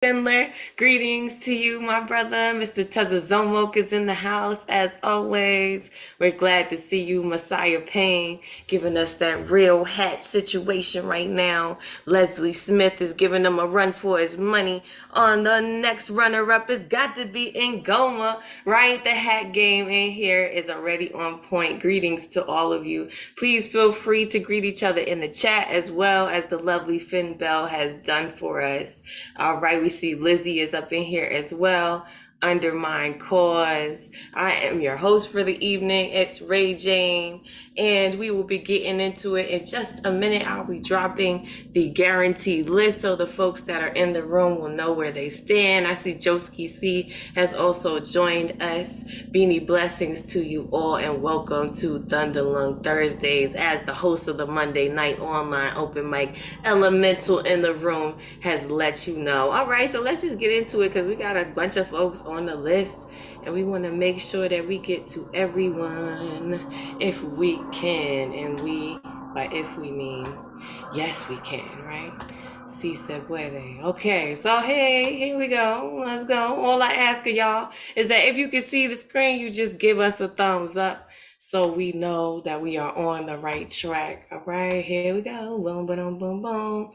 Schindler, greetings to you, my brother. Mr. Tezazomok is in the house as always. We're glad to see you, Messiah Payne, giving us that real hat situation right now. Leslie Smith is giving him a run for his money. On the next runner-up has got to be Ngoma, right? The hat game in here is already on point. Greetings to all of you. Please feel free to greet each other in the chat as well as the lovely Finn Bell has done for us. All right, we see Lizzie is up in here as well. Undermine Cause. I am your host for the evening. It's Ray Jane, and we will be getting into it in just a minute. I'll be dropping the guaranteed list so the folks that are in the room will know where they stand. I see Joski C has also joined us. Beanie blessings to you all, and welcome to Thunderlung Thursdays. As the host of the Monday night online open mic, Elemental in the room has let you know. All right, so let's just get into it because we got a bunch of folks on the list and we want to make sure that we get to everyone if we can. And we, by if we mean, yes we can, right? Si se puede. Okay, so hey, here we go. Let's go. All I ask of y'all is that if you can see the screen, you just give us a thumbs up so we know that we are on the right track. All right, here we go. Boom, boom, boom, boom.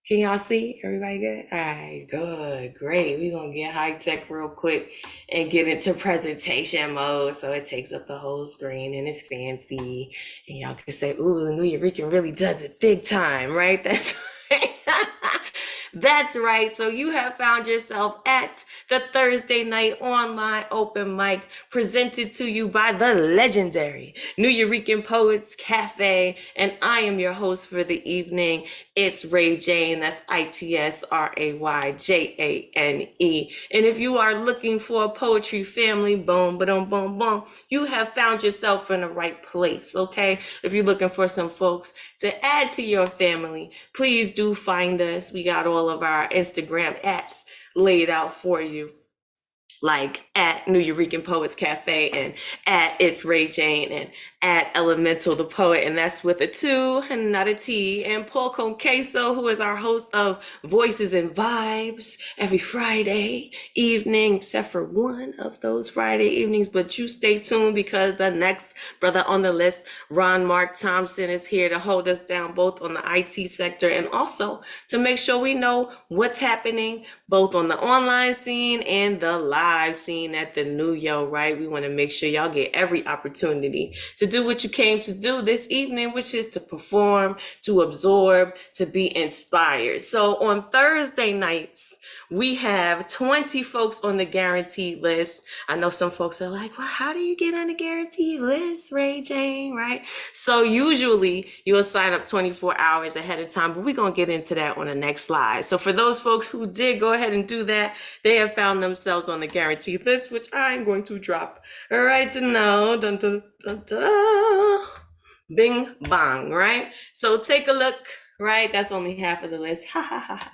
Can y'all see? Everybody good? All right, good, great. We're going to get high tech real quick and get into presentation mode. So it takes up the whole screen and it's fancy. And y'all can say, ooh, the New Eurekan really does it big time, right? That's right. That's right. So you have found yourself at the Thursday night online open mic presented to you by the legendary New Eurekan Poets Cafe. And I am your host for the evening. It's Ray Jane. That's ITSRAYJANE. And if you are looking for a poetry family, boom, boom, boom, boom, you have found yourself in the right place. Okay. If you're looking for some folks to add to your family, please do find us. We got all of our Instagram apps laid out for you, like at New Eurekan Poets Cafe and at It's Ray Jane and at Elemental the Poet, and that's with a 2 and not a T, and Paul Conqueso, who is our host of Voices and Vibes every Friday evening, except for one of those Friday evenings. But you stay tuned because the next brother on the list, Ron Mark Thompson, is here to hold us down both on the IT sector and also to make sure we know what's happening both on the online scene and the live scene at the New Yo, right? We want to make sure y'all get every opportunity to do what you came to do this evening, which is to perform, to absorb, to be inspired. So on Thursday nights, we have 20 folks on the guaranteed list. I know some folks are like, well, how do you get on the guaranteed list, Ray Jane, right? So usually you'll sign up 24 hours ahead of time, but we're going to get into that on the next slide. So for those folks who did go ahead and do that, they have found themselves on the guaranteed list, which I'm going to drop right now. Dun, dun, dun, dun. Bing, bang, right? So take a look, right? That's only half of the list. Ha, ha, ha, ha.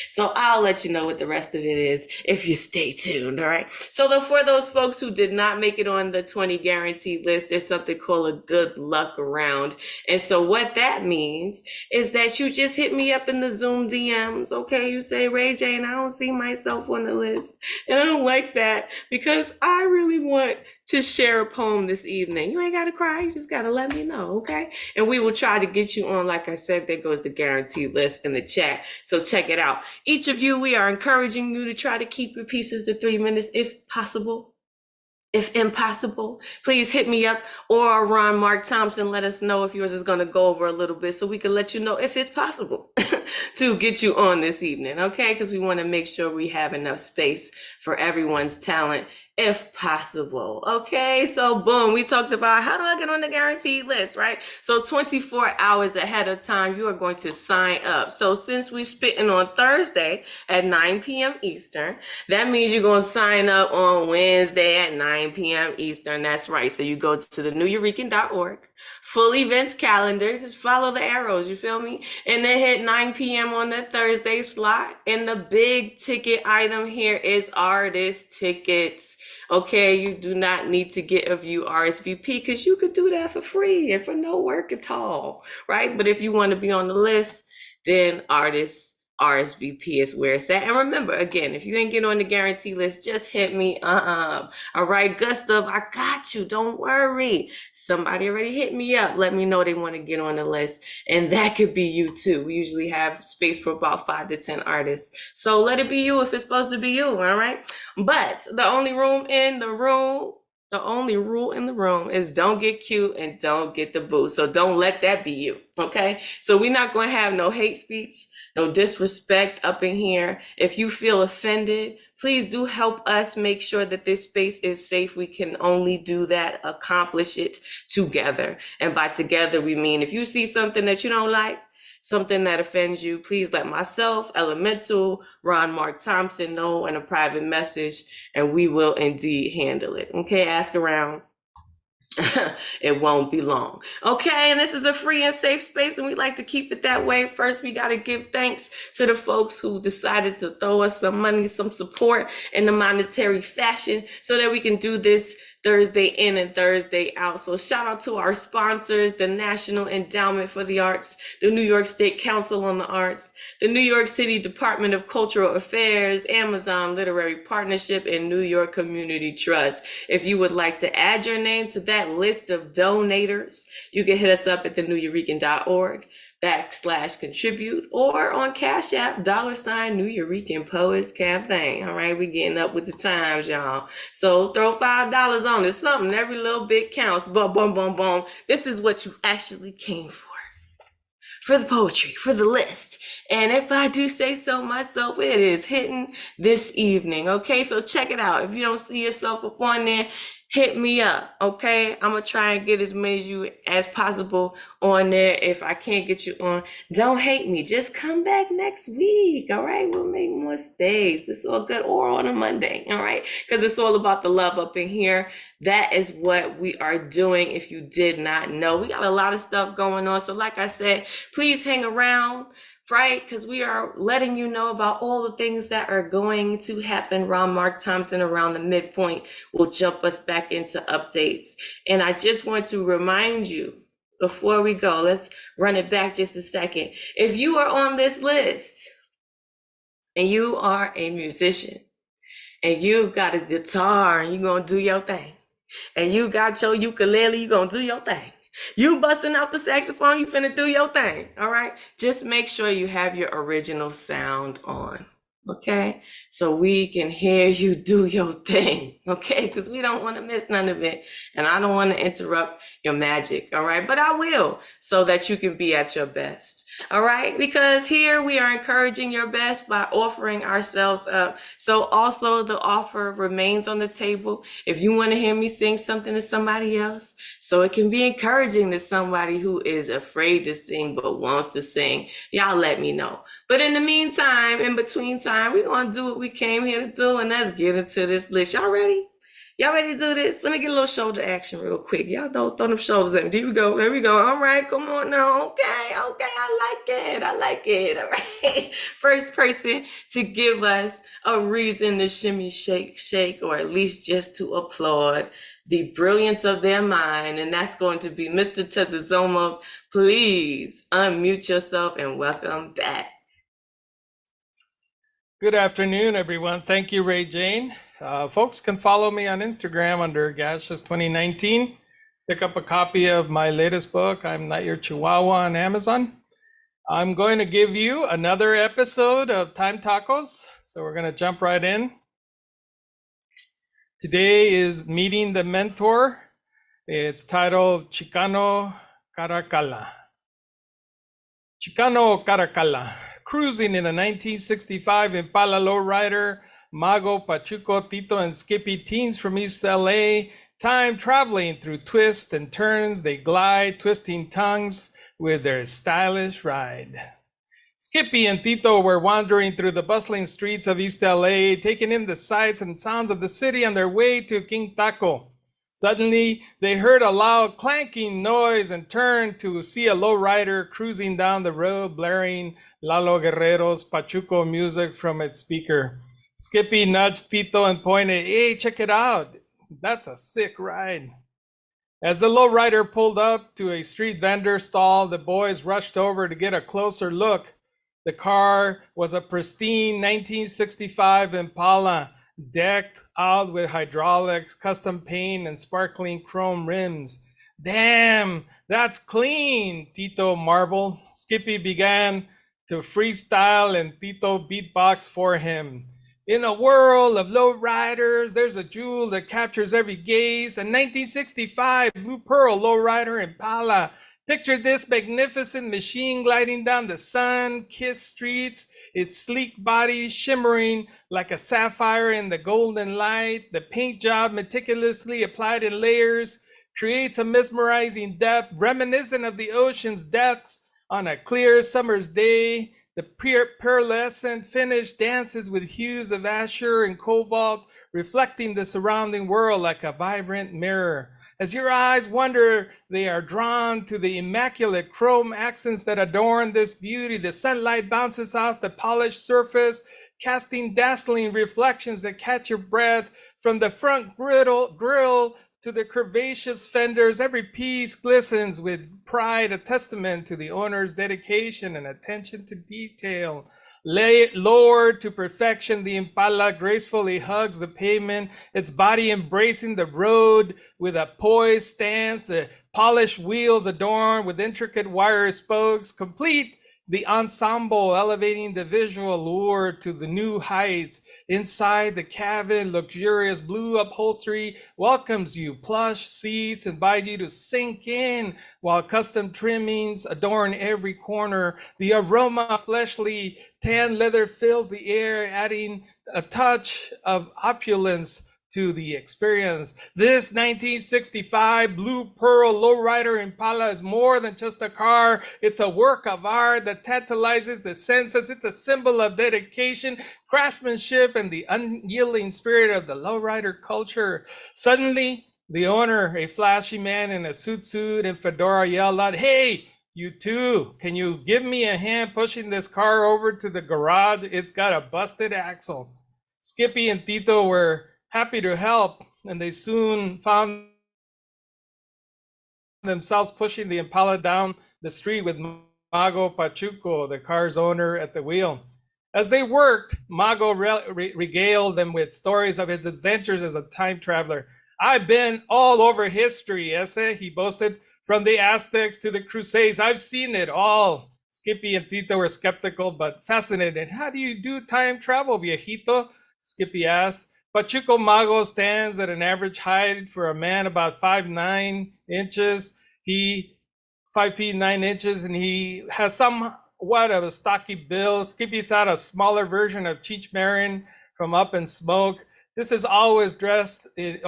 So I'll let you know what the rest of it is if you stay tuned, all right? So for those folks who did not make it on the 20 guaranteed list, there's something called a good luck round. And so what that means is that you just hit me up in the Zoom DMs, okay? You say, Ray Jane, I don't see myself on the list. And I don't like that because I really want to share a poem this evening. You ain't got to cry. You just got to let me know, okay? And we will try to get you on. Like I said, there goes the guaranteed list in the chat. So check it out. Each of you, we are encouraging you to try to keep your pieces to 3 minutes if possible. If impossible, please hit me up or Ron Mark Thompson. Let us know if yours is going to go over a little bit so we can let you know if it's possible to get you on this evening, okay? Because we want to make sure we have enough space for everyone's talent if possible, okay? So boom, we talked about how do I get on the guaranteed list, right? So 24 hours ahead of time, you are going to sign up. So since we spitting on Thursday at 9 p.m. Eastern, that means you're going to sign up on Wednesday at 9 p.m. Eastern. That's right. So you go to the neweurekan.org, full events calendar, just follow the arrows, you feel me? And then hit 9 p.m. on the Thursday slot. And the big ticket item here is artist tickets. Okay, you do not need to get a view RSVP because you could do that for free and for no work at all, right? But if you want to be on the list, then artists RSVP is where it's at. And remember, again, if you ain't get on the guarantee list, just hit me up. All right, Gustav, I got you. Don't worry. Somebody already hit me up. Let me know they want to get on the list. And that could be you too. We usually have space for about 5 to 10 artists. So let it be you if it's supposed to be you, all right? But the only rule in the room is don't get cute and don't get the boo. So don't let that be you, okay? So we're not going to have no hate speech, no disrespect up in here. If you feel offended, please do help us make sure that this space is safe. We can only do that, accomplish it together. And by together, we mean if you see something that you don't like, something that offends you, please let myself, Elemental, Ron Mark Thompson know in a private message, and we will indeed handle it. Okay, ask around. It won't be long. Okay, and this is a free and safe space, and we like to keep it that way. First, we got to give thanks to the folks who decided to throw us some money, some support in the monetary fashion so that we can do this Thursday in and Thursday out. So shout out to our sponsors, the National Endowment for the Arts, the New York State Council on the Arts, the New York City Department of Cultural Affairs, Amazon Literary Partnership, and New York Community Trust. If you would like to add your name to that list of donators, you can hit us up at theneweurekan.org/contribute or on Cash App, $New Eurekan Poets Cafe. All right, we getting up with the times, y'all. So throw $5 on it, something. Every little bit counts. Boom, boom, boom, boom. This is what you actually came for the poetry, for the list. And if I do say so myself, it is hitting this evening. Okay, so check it out. If you don't see yourself up on there, hit me up, okay? I'm gonna try and get as many of you as possible on there. If I can't get you on, don't hate me. Just come back next week, all right? We'll make more space. It's all good, or on a Monday, all right? Because it's all about the love up in here. That is what we are doing, if you did not know. We got a lot of stuff going on. So like I said, please hang around, right? Because we are letting you know about all the things that are going to happen. Ron Mark Thompson around the midpoint will jump us back into updates. And I just want to remind you before we go, let's run it back just a second. If you are on this list and you are a musician and you got a guitar and you're going to do your thing, and you got your ukulele, you're going to do your thing. You busting out the saxophone, you finna do your thing, all right? Just make sure you have your original sound on, okay? So we can hear you do your thing, okay? Because we don't want to miss none of it, and I don't want to interrupt your magic, all right? But I will, so that you can be at your best, all right? Because here we are encouraging your best by offering ourselves up. So also the offer remains on the table. If you want to hear me sing something to somebody else, so it can be encouraging to somebody who is afraid to sing but wants to sing, y'all let me know. But in the meantime, in between time, we're going to do what we came here to do, and let's get into this list. Y'all ready? Y'all ready to do this? Let me get a little shoulder action real quick. Y'all don't throw them shoulders at me. There we go. There we go. All right, come on now. Okay. I like it. All right. First person to give us a reason to shimmy, shake, or at least just to applaud the brilliance of their mind. And that's going to be Mr. Tezazoma. Please unmute yourself and welcome back. Good afternoon, everyone. Thank you, Ray Jane. Folks can follow me on Instagram under Gashes2019. Pick up a copy of my latest book, I'm Not Your Chihuahua, on Amazon. I'm going to give you another episode of Time Tacos. So we're going to jump right in. Today is Meeting the Mentor. It's titled Chicano Caracalla. Chicano Caracalla. Cruising in a 1965 Impala lowrider, Mago, Pachuco, Tito, and Skippy, teens from East LA, time traveling through twists and turns, they glide, twisting tongues with their stylish ride. Skippy and Tito were wandering through the bustling streets of East LA, taking in the sights and sounds of the city on their way to King Taco. Suddenly, they heard a loud clanking noise and turned to see a lowrider cruising down the road, blaring Lalo Guerrero's Pachuco music from its speaker. Skippy nudged Tito and pointed, "Hey, check it out. That's a sick ride." As the lowrider pulled up to a street vendor stall, the boys rushed over to get a closer look. The car was a pristine 1965 Impala, decked out with hydraulics, custom paint, and sparkling chrome rims. Damn, that's clean, Tito marveled. Skippy began to freestyle and Tito beatbox for him. In a world of lowriders, there's a jewel that captures every gaze. A 1965 Blue Pearl lowrider Impala. Picture this magnificent machine gliding down the sun-kissed streets, its sleek body shimmering like a sapphire in the golden light. The paint job, meticulously applied in layers, creates a mesmerizing depth reminiscent of the ocean's depths on a clear summer's day. The pearlescent finish dances with hues of azure and cobalt, reflecting the surrounding world like a vibrant mirror. As your eyes wander, they are drawn to the immaculate chrome accents that adorn this beauty. The sunlight bounces off the polished surface, casting dazzling reflections that catch your breath. From the front grille to the curvaceous fenders, every piece glistens with pride, a testament to the owner's dedication and attention to detail. Lowered to perfection, the Impala gracefully hugs the pavement, its body embracing the road with a poised stance. The polished wheels adorned with intricate wire spokes complete the ensemble, elevating the visual allure to the new heights. Inside the cabin, luxurious blue upholstery welcomes you. Plush seats invite you to sink in, while custom trimmings adorn every corner. The aroma of freshly tan leather fills the air, adding a touch of opulence to the experience. This 1965 Blue Pearl lowrider Impala is more than just a car. It's a work of art that tantalizes the senses. It's a symbol of dedication, craftsmanship, and the unyielding spirit of the lowrider culture. Suddenly, the owner, a flashy man in a suit and fedora, yelled out, "Hey, you two, can you give me a hand pushing this car over to the garage? It's got a busted axle." Skippy and Tito were happy to help, and they soon found themselves pushing the Impala down the street with Mago Pachuco, the car's owner, at the wheel. As they worked, Mago regaled them with stories of his adventures as a time traveler. "I've been all over history, ese," he boasted, "from the Aztecs to the Crusades. I've seen it all." Skippy and Tito were skeptical but fascinated. "How do you do time travel, viejito?" Skippy asked. Pachuco Mago stands at an average height for a man about 5'9". 5 feet 9 inches, and he has somewhat of a stocky build. Skippy thought a smaller version of Cheech Marin from Up in Smoke. He's always dressed in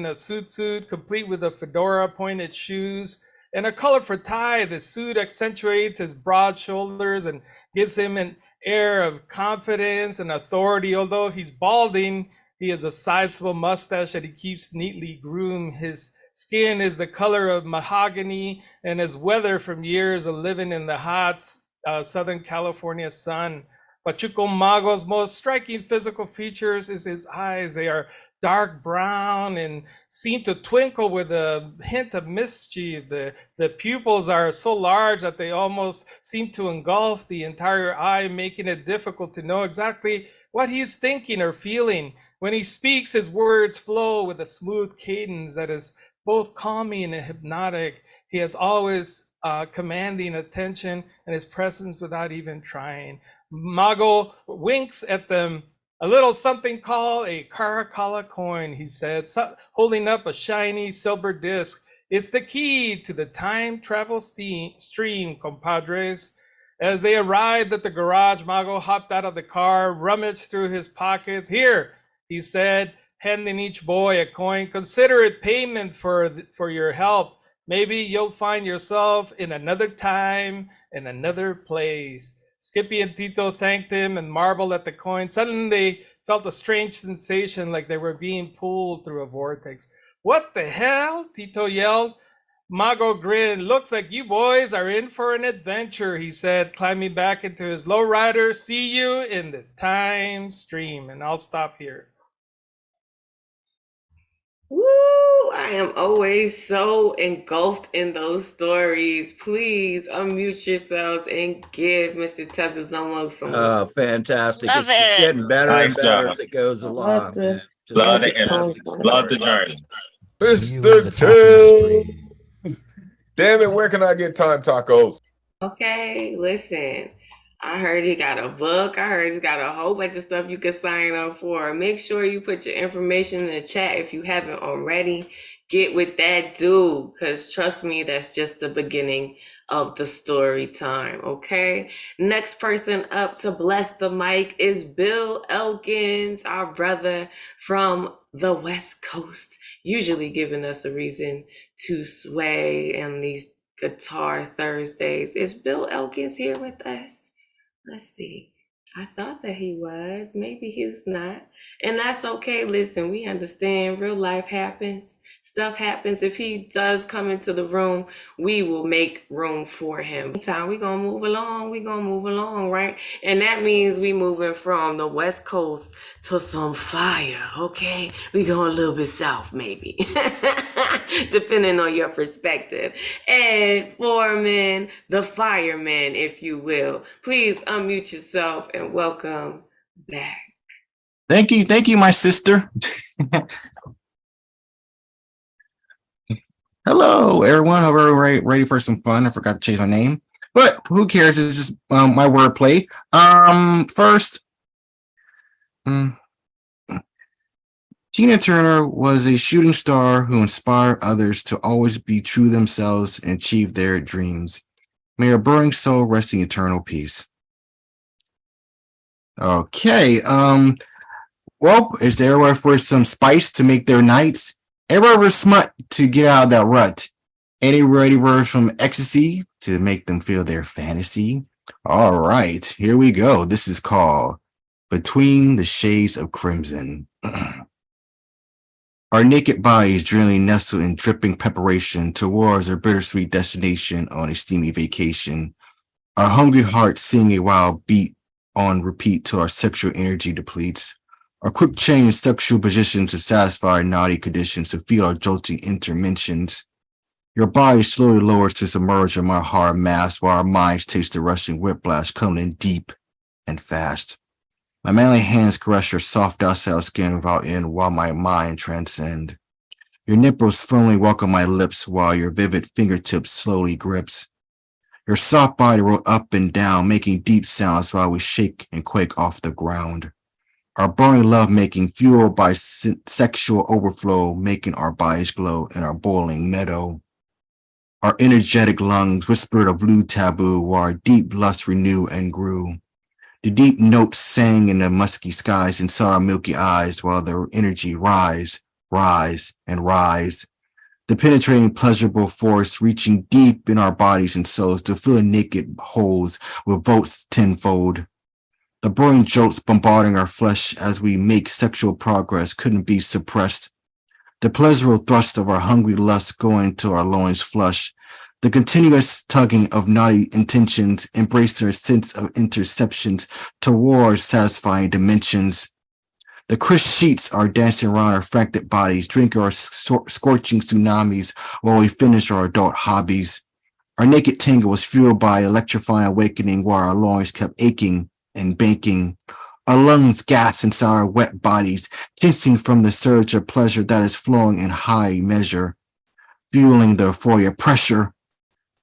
a suit, complete with a fedora, pointed shoes, and a colorful tie. The suit accentuates his broad shoulders and gives him an air of confidence and authority. Although he's balding, he has a sizable mustache that he keeps neatly groomed. His skin is the color of mahogany and is weathered from years of living in the hot Southern California sun. Pachuco Mago's most striking physical features is his eyes. They are dark brown and seem to twinkle with a hint of mischief. The pupils are so large that they almost seem to engulf the entire eye, making it difficult to know exactly what he's thinking or feeling. When he speaks, his words flow with a smooth cadence that is both calming and hypnotic. He is always commanding attention and his presence without even trying. Mago winks at them. "A little something called a Caracalla coin," he said, holding up a shiny silver disc. "It's the key to the time travel stream, compadres." As they arrived at the garage, Mago hopped out of the car, rummaged through his pockets. "Here," he said, handing each boy a coin. "Consider it payment for your help. Maybe you'll find yourself in another time, in another place." Skippy and Tito thanked him and marveled at the coin. Suddenly they felt a strange sensation, like they were being pulled through a vortex. "What the hell?" Tito yelled. Mago grinned. "Looks like you boys are in for an adventure," he said, climbing back into his lowrider. "See you in the time stream." And I'll stop here. Woo! I am always so engulfed in those stories. Please unmute yourselves and give Mr. Tessa some love. Fantastic. Love It's it. getting better and Nice better job. as it goes Love along, man. the Just Love love the the energy. fantastic content. Love the story. journey. Mr. Tales. Damn it, where can I get time tacos? Okay, listen. I heard he got a book. I heard he's got a whole bunch of stuff you can sign up for. Make sure you put your information in the chat if you haven't already. Get with that dude, because trust me, that's just the beginning of the story time, okay? Next person up to bless the mic is Bill Elkins, our brother from the West Coast, usually giving us a reason to sway on these Guitar Thursdays. Is Bill Elkins here with us? Let's see. I thought that he was. Maybe he's not. And that's okay. Listen, we understand real life happens. Stuff happens. If he does come into the room, we will make room for him. Meantime, we're going to move along. We're going to move along, right? And that means we moving from the West Coast to some fire, okay? We going a little bit south, maybe. Depending on your perspective. And Foreman, the fireman, if you will. Please unmute yourself and welcome back. Thank you, my sister. Hello, everyone. Hope everyone ready for some fun. I forgot to change my name, but who cares? It's just my wordplay. First, Tina Turner was a shooting star who inspired others to always be true themselves and achieve their dreams. May her burning soul rest in eternal peace. Okay. Well, is there anywhere for some spice to make their nights? Everywhere smut to get out of that rut. Any ready words from ecstasy to make them feel their fantasy? All right, here we go. This is called Between the Shades of Crimson. Our naked bodies drearily nestle in dripping preparation towards our bittersweet destination on a steamy vacation. Our hungry hearts sing a wild beat on repeat till our sexual energy depletes. Our quick change sexual positions to satisfy our naughty conditions to feel our jolting intermentions. Your body slowly lowers to submerge in my hard mass while our minds taste the rushing whiplash coming in deep and fast. My manly hands caress your soft docile skin without end while my mind transcend. Your nipples firmly welcome my lips while your vivid fingertips slowly grips. Your soft body roll up and down, making deep sounds while we shake and quake off the ground. Our burning love-making fueled by sexual overflow, making our bodies glow in our boiling meadow. Our energetic lungs whispered a blue taboo while our deep lust renew and grew. The deep notes sang in the musky skies and saw our milky eyes while their energy rise, and rise. The penetrating pleasurable force reaching deep in our bodies and souls to fill naked holes with volts tenfold. The burning jolts bombarding our flesh as we make sexual progress couldn't be suppressed. The pleasurable thrust of our hungry lust going to our loins flush. The continuous tugging of naughty intentions embrace our sense of interceptions towards satisfying dimensions. The crisp sheets are dancing around our fractured bodies, drinking our scorching tsunamis while we finish our adult hobbies. Our naked tangle was fueled by electrifying awakening while our loins kept aching and banking. Our lungs gas inside our wet bodies, tensing from the surge of pleasure that is flowing in high measure, fueling the euphoria pressure.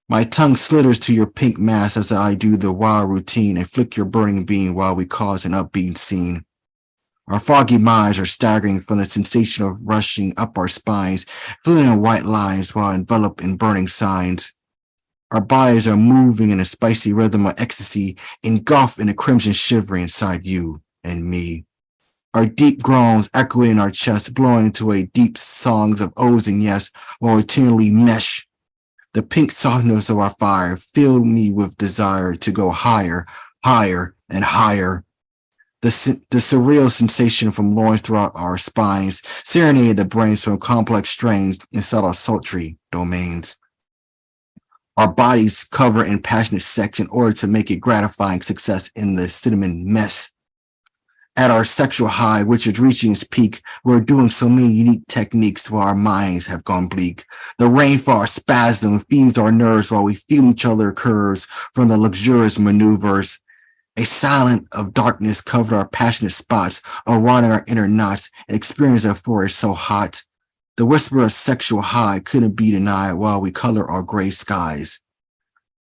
My tongue slithers to your pink mass as I do the wild routine and flick your burning beam while we cause an upbeat scene. Our foggy minds are staggering from the sensation of rushing up our spines, filling in white lines while enveloped in burning signs. Our bodies are moving in a spicy rhythm of ecstasy, engulfed in a crimson shivering inside you and me. Our deep groans echoing in our chests, blowing into a deep songs of ohs and yes, while we tenderly mesh. The pink softness of our fire filled me with desire to go higher, higher, and higher. The surreal sensation from loins throughout our spines serenaded the brains from complex strains inside our sultry domains. Our bodies cover in passionate sex in order to make it gratifying success in the cinnamon mess. At our sexual high, which is reaching its peak, we're doing so many unique techniques while our minds have gone bleak. The rain for our spasm feeds our nerves while we feel each other curves from the luxurious maneuvers. A silence of darkness covered our passionate spots, unwinding our inner knots, and experience euphoria so hot. The whisper of sexual high couldn't be denied while we color our gray skies.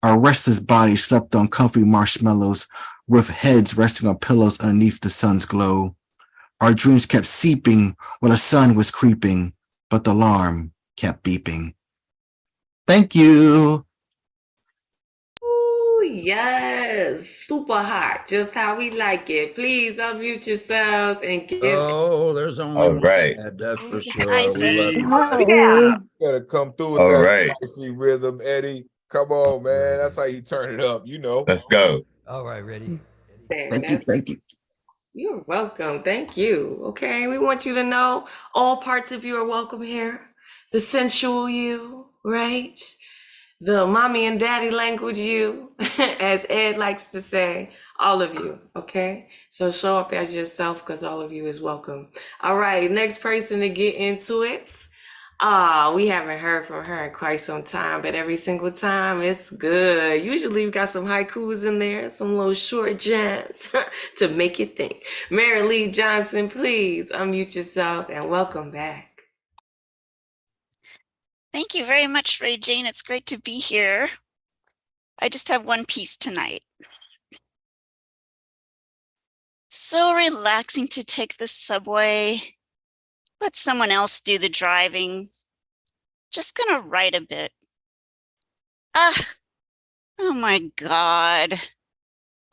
Our restless bodies slept on comfy marshmallows, with heads resting on pillows underneath the sun's glow. Our dreams kept seeping while the sun was creeping, but the alarm kept beeping. Thank you. Ooh, yes, super hot, just how we like it. Please unmute yourselves and give. Oh, there's only All one right. ad, that's for sure. Nice, We love Eddie. you. Yeah. Gotta come through with All that right. spicy rhythm, Eddie. Come on, man. That's how you turn it up, you know. Let's go. All right, ready? Thank you. Thank you. You're welcome. Thank you. Okay. We want you to know all parts of you are welcome here. The sensual you, right? The mommy and daddy language you, as Ed likes to say, all of you. Okay. So show up as yourself because all of you is welcome. All right. Next person to get into it. We haven't heard from her in quite some time, but every single time it's good. Usually we got some haikus in there, some little short gems to make you think. Mary Lee Johnson, please unmute yourself and welcome back. Thank you very much, Ray Jane. It's great to be here. I just have one piece tonight. So relaxing to take the subway. Let someone else do the driving. Just gonna write a bit. Oh my God.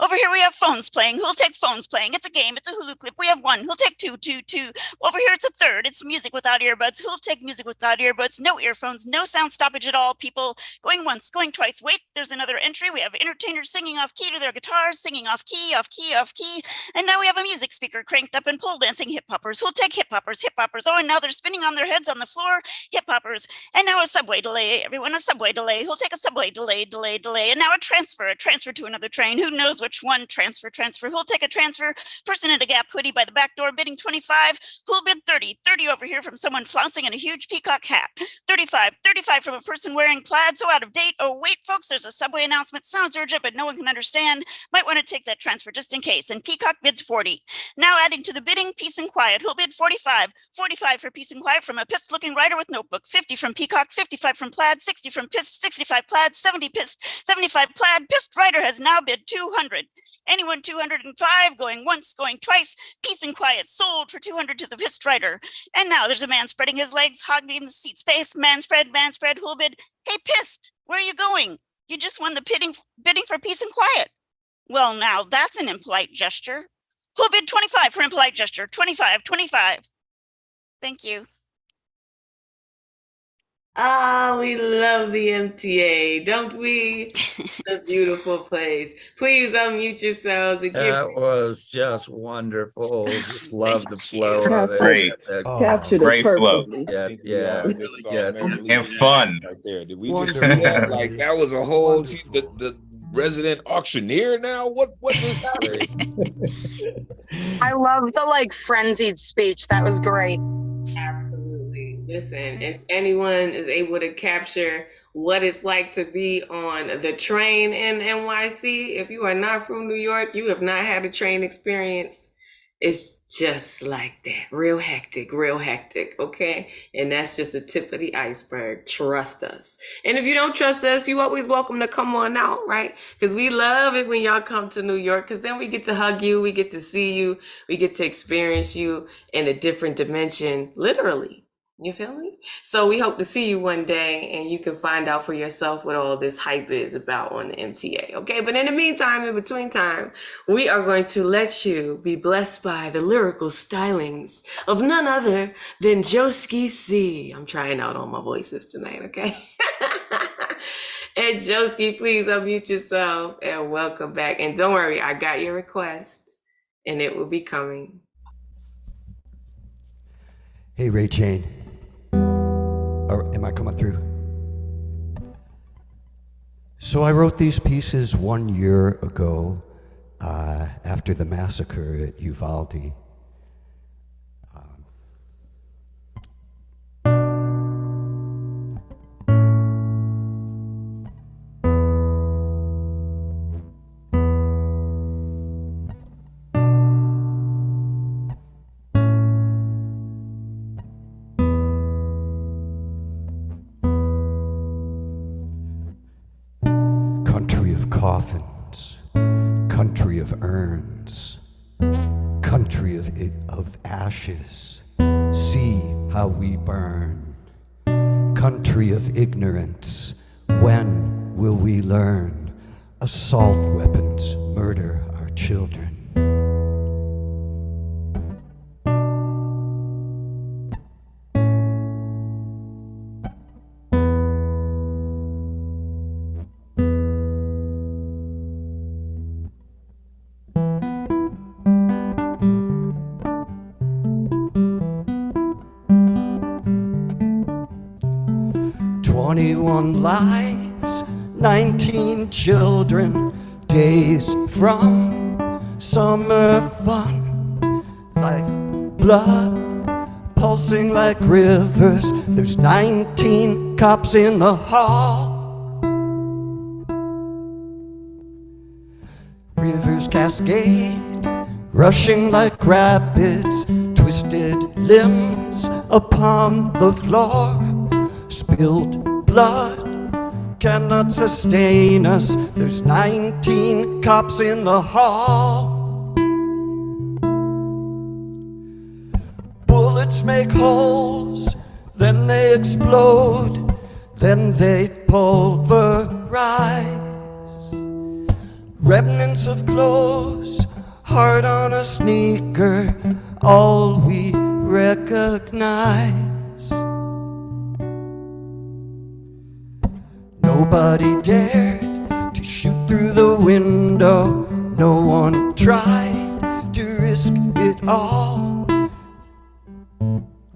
Over here we have phones playing. Who'll take phones playing? It's a game. It's a Hulu clip. We have one. Who'll take two. Over here it's a third. It's music without earbuds. Who'll take music without earbuds? No earphones. No sound stoppage at all. People going once, going twice. Wait, there's another entry. We have entertainers singing off key to their guitars, singing off key, off key, off key. And now we have a music speaker cranked up and pole dancing hip hoppers. Who'll take hip hoppers? Hip hoppers. Oh, and now they're spinning on their heads on the floor. Hip hoppers. And now a subway delay. Everyone, a subway delay. Who'll take a subway delay? And now a transfer to another train. Who knows which one? Transfer. Who'll take a transfer? Person in a Gap hoodie by the back door bidding 25. Who'll bid 30? 30 over here from someone flouncing in a huge peacock hat. 35 from a person wearing plaid, so out of date. Oh, wait, folks, there's a subway announcement. Sounds urgent, but no one can understand. Might want to take that transfer just in case. And Peacock bids 40. Now adding to the bidding, Peace and Quiet. Who'll bid 45? 45 for Peace and Quiet from a pissed-looking writer with notebook. 50 from Peacock, 55 from Plaid, 60 from Pissed, 65 Plaid, 70 Pissed, 75 Plaid. Pissed writer has now bid 200. Anyone 205, going once, going twice. Peace and Quiet sold for 200 to the pissed writer. And now there's a man spreading his legs, hogging the seat space. Man spread, who'll bid? Hey, Pissed, where are you going? You just won the bidding for Peace and Quiet. Well, now that's an impolite gesture. Who'll bid 25 for impolite gesture? 25. Thank you. We love the MTA, don't we? A beautiful place. Please unmute yourselves and give. That was just wonderful. Just love the flow of it. Great. Captured Great it flow. perfectly. Yeah. And fun. Right there. Did we just see that? Like that was a whole the resident auctioneer now? What just happened? I love the frenzied speech. That was great. Absolutely. Listen, if anyone is able to capture what it's like to be on the train in NYC, if you are not from New York, you have not had a train experience. It's just like that. Real hectic, okay? And that's just the tip of the iceberg. Trust us. And if you don't trust us, you're always welcome to come on out, right? Because we love it when y'all come to New York, because then we get to hug you, we get to see you, we get to experience you in a different dimension, literally. You feel me? So we hope to see you one day and you can find out for yourself what all this hype is about on the MTA. Okay, but in the meantime, in between time, we are going to let you be blessed by the lyrical stylings of none other than Joski C. I'm trying out all my voices tonight, okay? And Joski, please unmute yourself and welcome back. And don't worry, I got your request and it will be coming. Hey, Ray Jane. Am I coming through? So I wrote these pieces 1 year ago. after the massacre at Uvalde. 'Country of coffins, country of urns, country of ashes, see how we burn. Country of ignorance, when will we learn? Assault weapons murder our children. "21 lives, 19 children, days from summer fun. Life, blood, pulsing like rivers. There's 19 cops in the hall. Rivers cascade, rushing like rapids, twisted limbs upon the floor. Spilled blood cannot sustain us. There's 19 cops in the hall. Bullets make holes, then they explode, then they pulverize. Remnants of clothes, heart on a sneaker, all we recognize. Nobody dared to shoot through the window. No one tried to risk it all.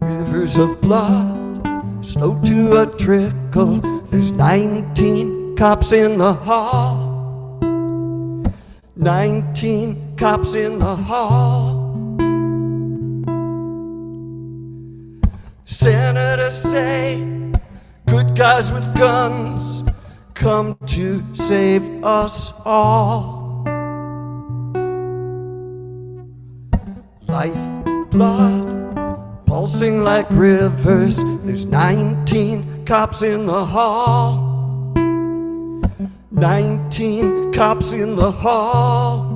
Rivers of blood, slow to a trickle. There's 19 cops in the hall. 19 cops in the hall. Senators say, good guys with guns come to save us all. Life, blood, pulsing like rivers. There's 19 cops in the hall. 19 cops in the hall.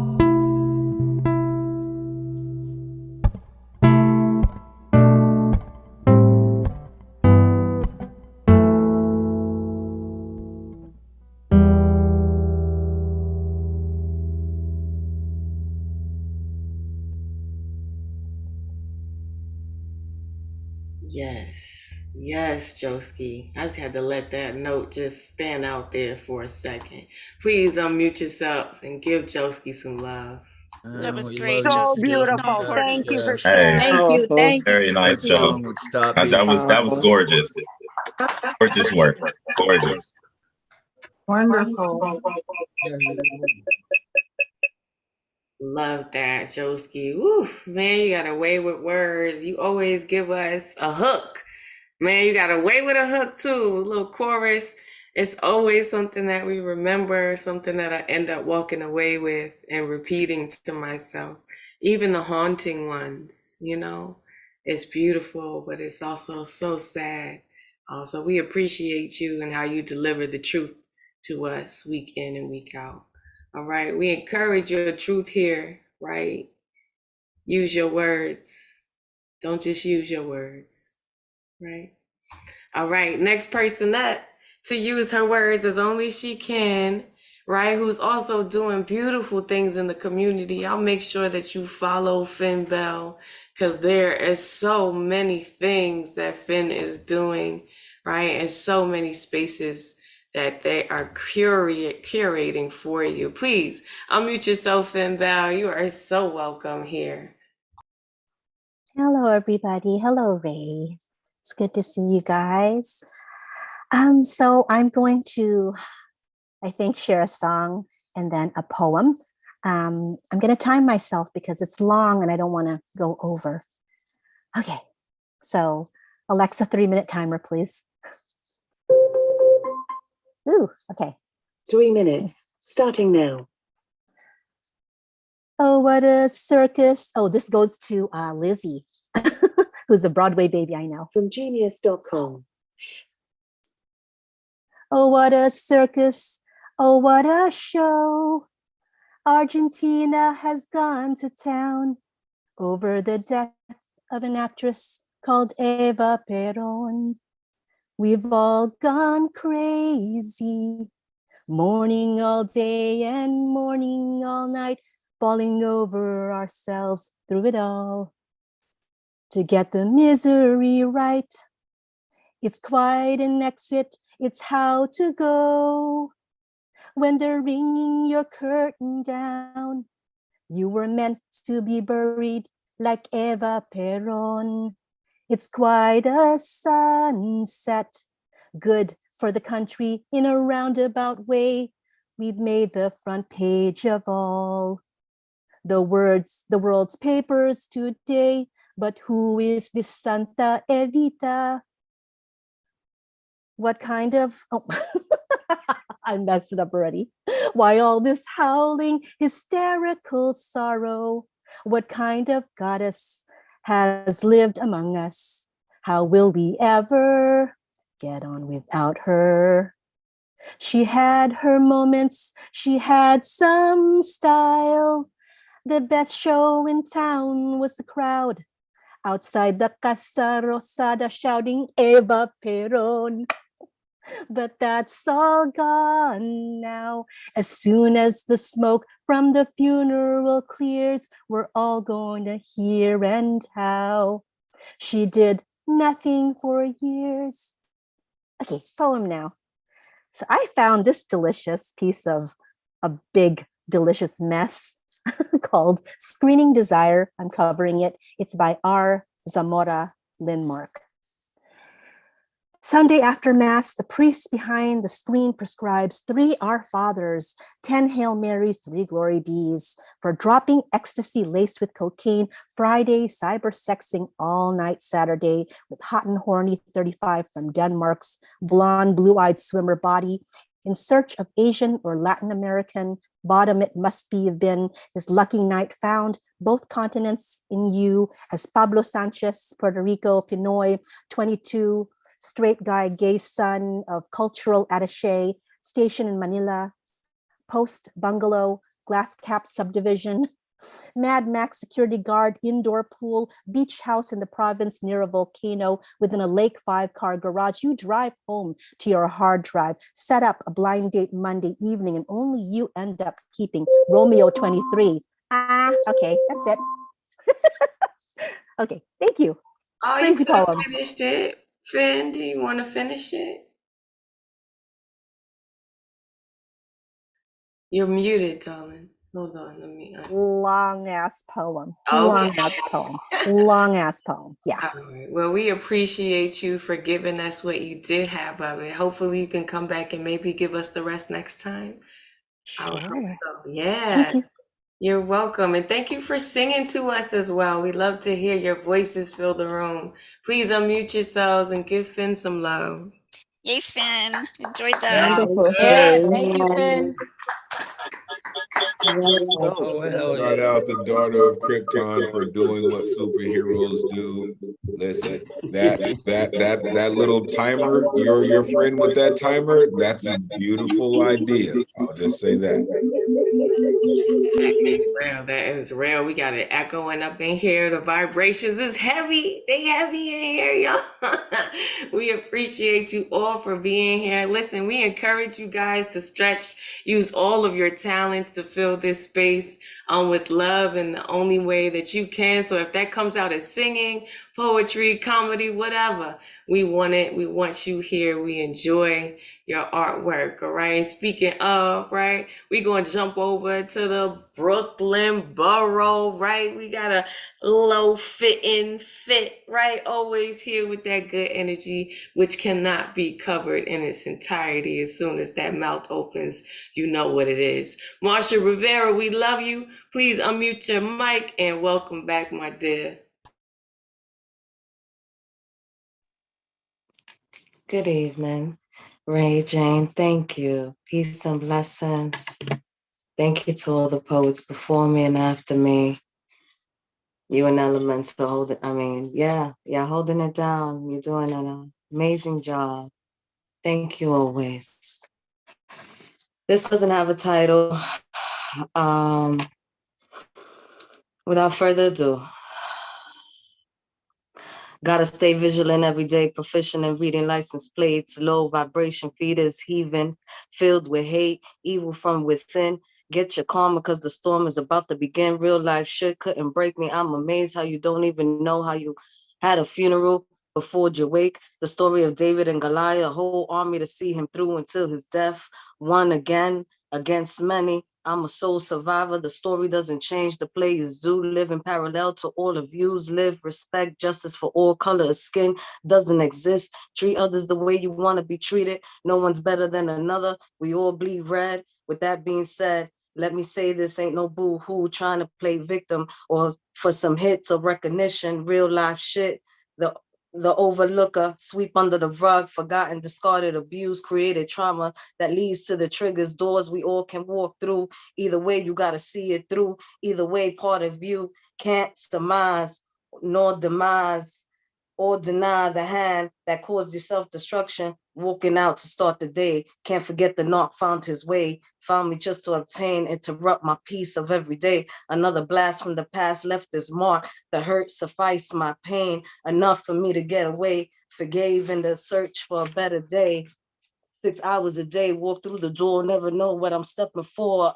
Yes, yes, Joski. I just had to let that note just stand out there for a second. Please unmute yourselves and give Joski some love. That was We great, love you, So Josie. So beautiful. important. Thank you for Yes. Hey, sharing. Thank you. Thank you. very nice This job. song would stop being That was powerful. gorgeous. Gorgeous work. Gorgeous. Wonderful. Love that, Joski. Woo, man, you got a way with words. You always give us a hook. Man, you got a way with a hook too. A little chorus. It's always something that we remember, something that I end up walking away with and repeating to myself. Even the haunting ones, you know, it's beautiful, but it's also so sad. So we appreciate you and how you deliver the truth to us week in and week out. All right. We encourage your truth here, right? Use your words. Don't just use your words, right? All right. Next person up to use her words as only she can, right? Who's also doing beautiful things in the community. I'll make sure that you follow Finn Bell because there is so many things that Finn is doing, right? And so many spaces that they are curating for you. Please unmute yourself, Finn Bell. You are so welcome here. Hello, everybody. Hello, Ray. It's good to see you guys. So I'm going to, I think, share a song and then a poem. I'm going to time myself because it's long and I don't want to go over. Okay, so Alexa, 3-minute timer, please. Ooh, okay. 3 minutes, starting now. Oh, what a circus. Oh, this goes to Lizzie, who's a Broadway baby, I know. From genius.com. Oh, what a circus. Oh, what a show. Argentina has gone to town over the death of an actress called Eva Perón. We've all gone crazy, mourning all day and mourning all night, falling over ourselves through it all. To get the misery right, it's quite an exit, it's how to go. When they're ringing your curtain down, you were meant to be buried like Eva Perón. It's quite a sunset, good for the country in a roundabout way. We've made the front page of all the world's papers today. But who is this Santa Evita? What kind of, oh, I messed it up already. Why all this howling, hysterical sorrow? What kind of goddess has lived among us? How will we ever get on without her? She had her moments, she had some style. The best show in town was the crowd outside the Casa Rosada shouting Eva Perón. But that's all gone now. As soon as the smoke from the funeral clears, we're all going to hear and how she did nothing for years. Okay, poem now. So I found this delicious piece of a big, delicious mess called Screening Desire. I'm covering it. It's by R. Zamora Linmark. Sunday after Mass, the priest behind the screen prescribes 3 Our Fathers, 10 Hail Marys, 3 Glory Bees for dropping ecstasy laced with cocaine Friday, cyber sexing all night Saturday with hot and horny 35 from Denmark's blonde, blue-eyed swimmer body in search of Asian or Latin American bottom. It must be have been his lucky night found both continents in you as Pablo Sanchez, Puerto Rico, Pinoy, 22, straight guy, gay son of cultural attaché, stationed in Manila, post bungalow, glass capped subdivision, Mad Max security guard, indoor pool, beach house in the province near a volcano within a lake 5-car garage. You drive home to your hard drive, set up a blind date Monday evening, and only you end up keeping Romeo 23. Okay, that's it. Okay, thank you. Oh, Crazy you could have poem. finished it. Finn, do you want to finish it? You're muted, darling. Hold on, let me. Long ass poem. Okay. Long ass poem. Long ass poem. Yeah. All right. Well, we appreciate you for giving us what you did have of it. Hopefully, you can come back and maybe give us the rest next time. I would hope so. Yeah. Thank you. You're welcome. And thank you for singing to us as well. We love to hear your voices fill the room. Please unmute yourselves and give Finn some love. Yay, Finn. Enjoyed that. Wonderful. Yeah, thank you, Finn. Oh, hell Shout yeah. out the daughter of Krypton for doing what superheroes do. Listen, that little timer, your friend with that timer, that's a beautiful idea. I'll just say that. That is real. That is real. We got it echoing up in here. The vibrations is heavy. They heavy in here, y'all. We appreciate you all for being here. Listen, we encourage you guys to stretch, use all of your talents to fill this space with love in the only way that you can. So if that comes out as singing, poetry, comedy, whatever, we want it. We want you here. We enjoy your artwork. All right. Speaking of, right, we going to jump over to the Brooklyn borough, right? We got a low fitting fit, right? Always here with that good energy, which cannot be covered in its entirety. As soon as that mouth opens, you know what it is. Marsha Rivera, we love you. Please unmute your mic and welcome back, my dear. Good evening, Ray Jane. Thank you. Peace and blessings. Thank you to all the poets before me and after me. You and Elements to hold it. You're holding it down. You're doing an amazing job. Thank you always. This doesn't have a title. Without further ado, gotta stay vigilant every day, proficient in reading license plates, low vibration feeders, heaving, filled with hate, evil from within. Get your karma because the storm is about to begin. Real life shit couldn't break me. I'm amazed how you don't even know how you had a funeral before your wake. The story of David and Goliath, a whole army to see him through until his death. One again against many. I'm a soul survivor. The story doesn't change. The players do live in parallel to all of yous. Live, respect, justice for all color of skin doesn't exist. Treat others the way you want to be treated. No one's better than another. We all bleed red. With that being said, let me say this ain't no boo-hoo trying to play victim or for some hits or recognition. Real life shit. The overlooker, sweep under the rug, forgotten, discarded, abused, created trauma that leads to the triggers, doors we all can walk through. Either way, you got to see it through. Either way, part of you can't surmise nor demise or deny the hand that caused your self-destruction, walking out to start the day. Can't forget the knock found his way, found me just to obtain, interrupt my peace of every day. Another blast from the past left his mark. The hurt sufficed my pain, enough for me to get away. Forgave in the search for a better day. 6 hours a day, walk through the door, never know what I'm stepping for.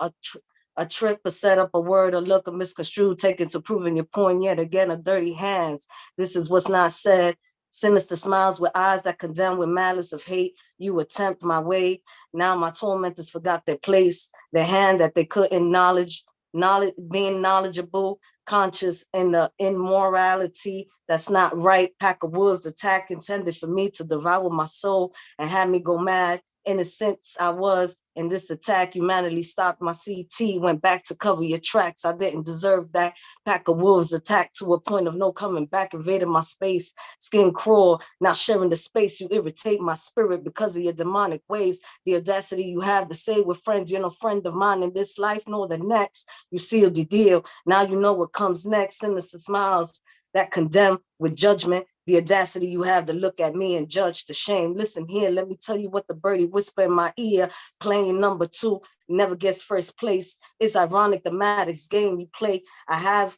A trick, a setup, a word, a look, a misconstrued, taken to proving your point yet again, a dirty hands. This is what's not said. Sinister smiles with eyes that condemn with malice of hate. You attempt my way. Now my tormentors forgot their place, their hand that they couldn't knowledge, being knowledgeable, conscious in the immorality that's not right. Pack of wolves attack intended for me to devour my soul and have me go mad. In a sense, I was in this attack. Humanity stopped my CT, went back to cover your tracks. I didn't deserve that. Pack of wolves attacked to a point of no coming back, invaded my space. Skin crawl, not sharing the space. You irritate my spirit because of your demonic ways. The audacity you have to say with friends, you're no friend of mine in this life nor the next. You sealed your deal. Now you know what comes next. Sinister smiles that condemn with judgment. The audacity you have to look at me and judge to shame. Listen here, let me tell you what the birdie whisper in my ear. Playing number 2 never gets first place. It's ironic the Maddox game you play. I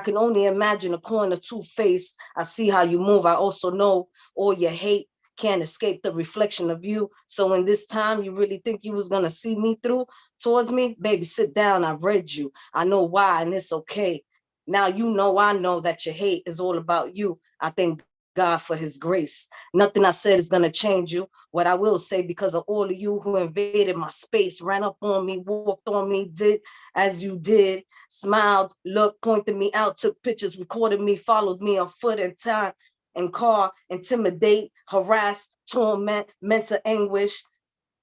can only imagine a coin or two face. I see how you move. I also know all your hate can't escape the reflection of you. So in this time, you really think you was gonna see me through towards me? Baby, sit down, I read you. I know why, and it's okay. Now you know I know that your hate is all about you. I thank God for his grace. Nothing I said is gonna change you. What I will say, because of all of you who invaded my space, ran up on me, walked on me, did as you did, smiled, looked, pointed me out, took pictures, recorded me, followed me on foot and time and car, intimidate, harass, torment, mental anguish,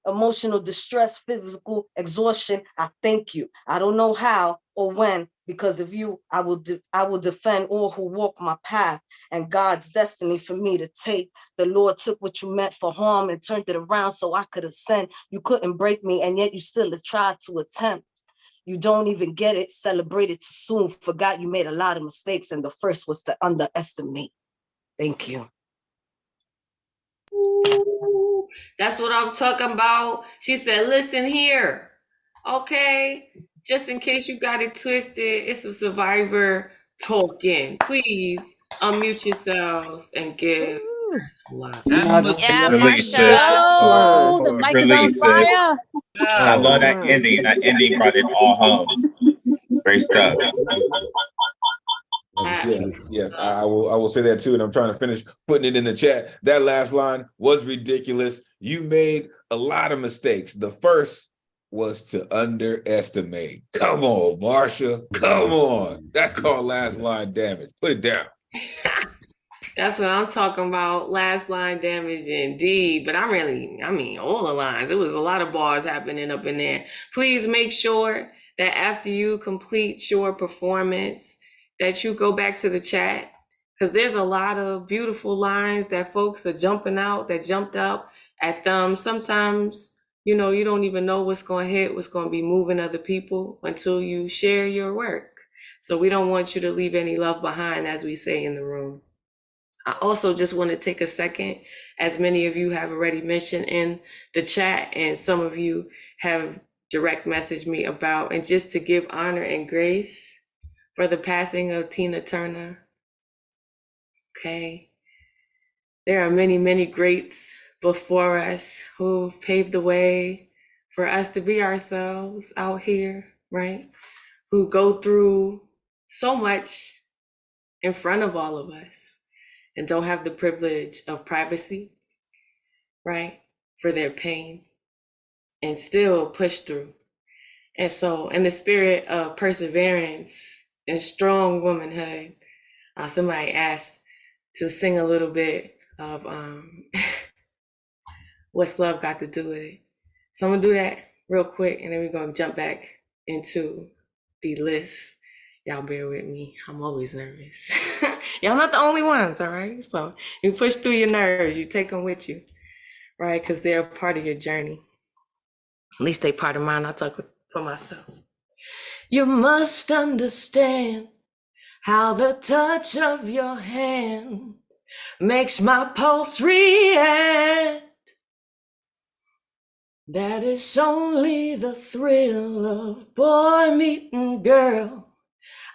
emotional distress, physical exhaustion. I thank you. I don't know how or when. Because of you, I will defend all who walk my path and God's destiny for me to take. The Lord took what you meant for harm and turned it around so I could ascend. You couldn't break me, and yet you still tried to attempt. You don't even get it, celebrated too soon, forgot you made a lot of mistakes, and the first was to underestimate. Thank you. Ooh, that's what I'm talking about. She said, listen here. Okay, just in case you got it twisted, it's a survivor talking. Please unmute yourselves and give love. Yeah, Release it. Marsha. Oh, the mic is on release it. fire. I love that ending. That ending brought it all home. Great stuff. Yes. I will say that too. And I'm trying to finish putting it in the chat. That last line was ridiculous. You made a lot of mistakes. The first was to underestimate. Come on, Marsha. Come on. That's called last line damage. Put it down. That's what I'm talking about. Last line damage indeed. But I mean, all the lines. It was a lot of bars happening up in there. Please make sure that after you complete your performance, that you go back to the chat. Because there's a lot of beautiful lines that folks are jumping out, that jumped out at them. Sometimes, you know, you don't even know what's going to hit, what's going to be moving other people until you share your work. So we don't want you to leave any love behind, as we say in the room. I also just want to take a second, as many of you have already mentioned in the chat, and some of you have direct messaged me about, and just to give honor and grace for the passing of Tina Turner. Okay. There are many, many greats before us who've paved the way for us to be ourselves out here, right? Who go through so much in front of all of us and don't have the privilege of privacy, right? For their pain, and still push through. And so, in the spirit of perseverance and strong womanhood, somebody asked to sing a little bit of What's Love Got to Do with It. So I'm gonna do that real quick, and then we're gonna jump back into the list. Y'all bear with me. I'm always nervous. Y'all not the only ones, all right? So you push through your nerves, you take them with you, right? Because they're a part of your journey. At least they part of mine. I'll talk for myself. You must understand how the touch of your hand makes my pulse react. That is only the thrill of boy meeting girl.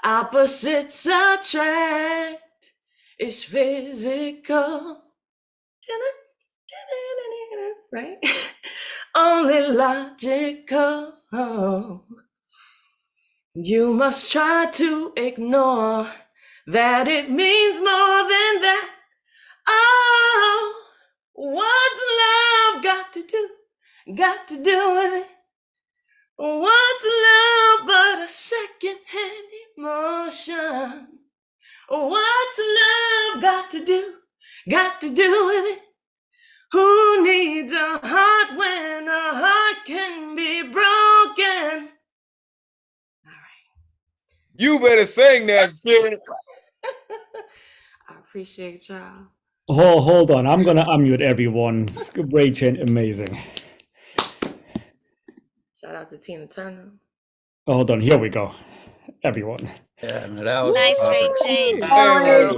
Opposites attract. It's physical. Right? Only logical. You must try to ignore that it means more than that. Oh, what's love got to do? Got to do with it? What's love but a second-hand emotion? What's love got to do? Got to do with it? Who needs a heart when a heart can be broken? You better sing that, Spirit. I appreciate y'all. Oh, hold on. I'm gonna unmute everyone. Rachel, amazing. Shout out to Tina Turner. Oh, hold on. Here we go. Everyone. Yeah, no, that was Nice, proper. Ray Jane. That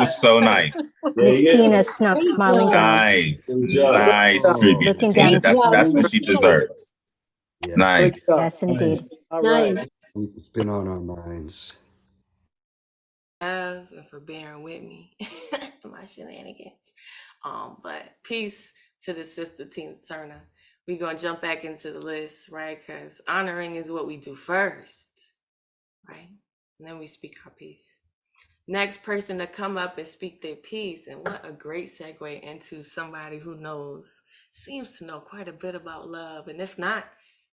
was so nice. Miss Tina smiling down, Nice. Nice tribute to looking Tina. down. That's what she deserves. Nice. Yes, indeed. It's been on our minds. And for bearing with me and my shenanigans. But peace to the sister Tina Turner. We're gonna jump back into the list, right? Because honoring is what we do first, right? And then we speak our piece. Next person to come up and speak their piece, and what a great segue into somebody who seems to know quite a bit about love, and if not,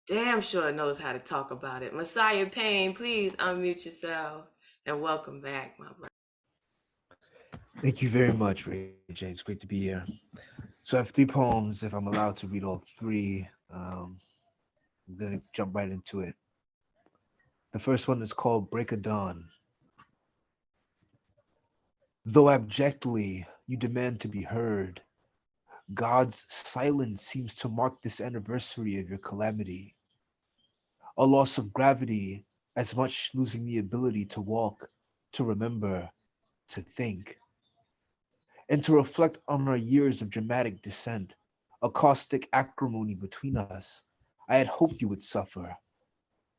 damn sure knows how to talk about it. Messiah Payne, please unmute yourself and welcome back, my brother. Thank you very much, Ray J. It's great to be here. So I have 3 poems. If I'm allowed to read all 3, I'm going to jump right into it. The first one is called Break of Dawn. Though abjectly you demand to be heard, God's silence seems to mark this anniversary of your calamity. A loss of gravity, as much losing the ability to walk, to remember, to think, and to reflect on our years of dramatic descent, a caustic acrimony between us. I had hoped you would suffer,